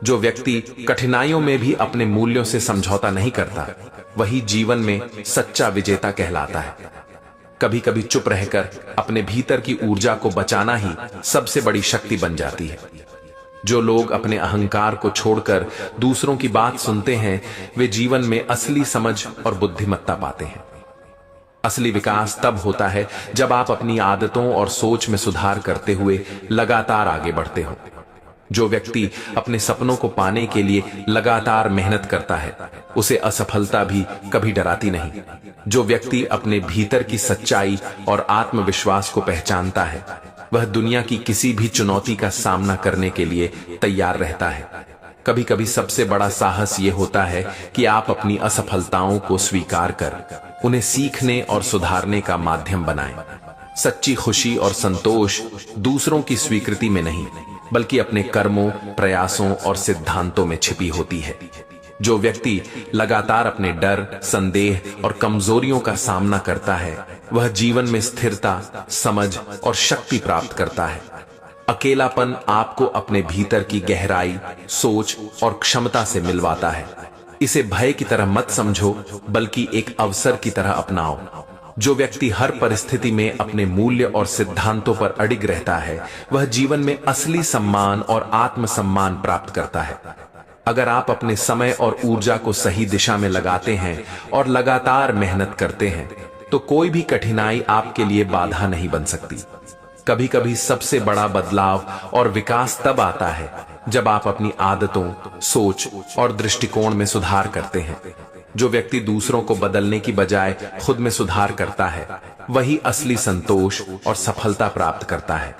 जो व्यक्ति कठिनाइयों में भी अपने मूल्यों से समझौता नहीं करता, वही जीवन में सच्चा विजेता कहलाता है। कभी कभी चुप रहकर अपने भीतर की ऊर्जा को बचाना ही सबसे बड़ी शक्ति बन जाती है। जो लोग अपने अहंकार को छोड़कर दूसरों की बात सुनते हैं, वे जीवन में असली समझ और बुद्धिमत्ता पाते हैं। असली विकास तब होता है जब आप अपनी आदतों और सोच में सुधार करते हुए लगातार आगे बढ़ते हो। जो व्यक्ति अपने सपनों को पाने के लिए लगातार मेहनत करता है, उसे असफलता भी कभी डराती नहीं। जो व्यक्ति अपने भीतर की सच्चाई और आत्मविश्वास को पहचानता है, वह दुनिया की किसी भी चुनौती का सामना करने के लिए तैयार रहता है। कभी कभी सबसे बड़ा साहस यह होता है कि आप अपनी असफलताओं को स्वीकार कर उन्हें सीखने और सुधारने का माध्यम बनाएं। सच्ची खुशी और संतोष दूसरों की स्वीकृति में नहीं, बल्कि अपने कर्मों, प्रयासों और सिद्धांतों में छिपी होती है। जो व्यक्ति लगातार अपने डर, संदेह और कमजोरियों का सामना करता है, वह जीवन में स्थिरता, समझ और शक्ति प्राप्त करता है। अकेलापन आपको अपने भीतर की गहराई, सोच और क्षमता से मिलवाता है। इसे भय की तरह मत समझो, बल्कि एक अवसर की तरह अपनाओ। जो व्यक्ति हर परिस्थिति में अपने मूल्य और सिद्धांतों पर अडिग रहता है, वह जीवन में असली सम्मान और आत्मसम्मान प्राप्त करता है। अगर आप अपने समय और ऊर्जा को सही दिशा में लगाते हैं और लगातार मेहनत करते हैं, तो कोई भी कठिनाई आपके लिए बाधा नहीं बन सकती। कभी कभी सबसे बड़ा बदलाव और विकास तब आता है जब आप अपनी आदतों, सोच और दृष्टिकोण में सुधार करते हैं। जो व्यक्ति दूसरों को बदलने की बजाय खुद में सुधार करता है, वही असली संतोष और सफलता प्राप्त करता है।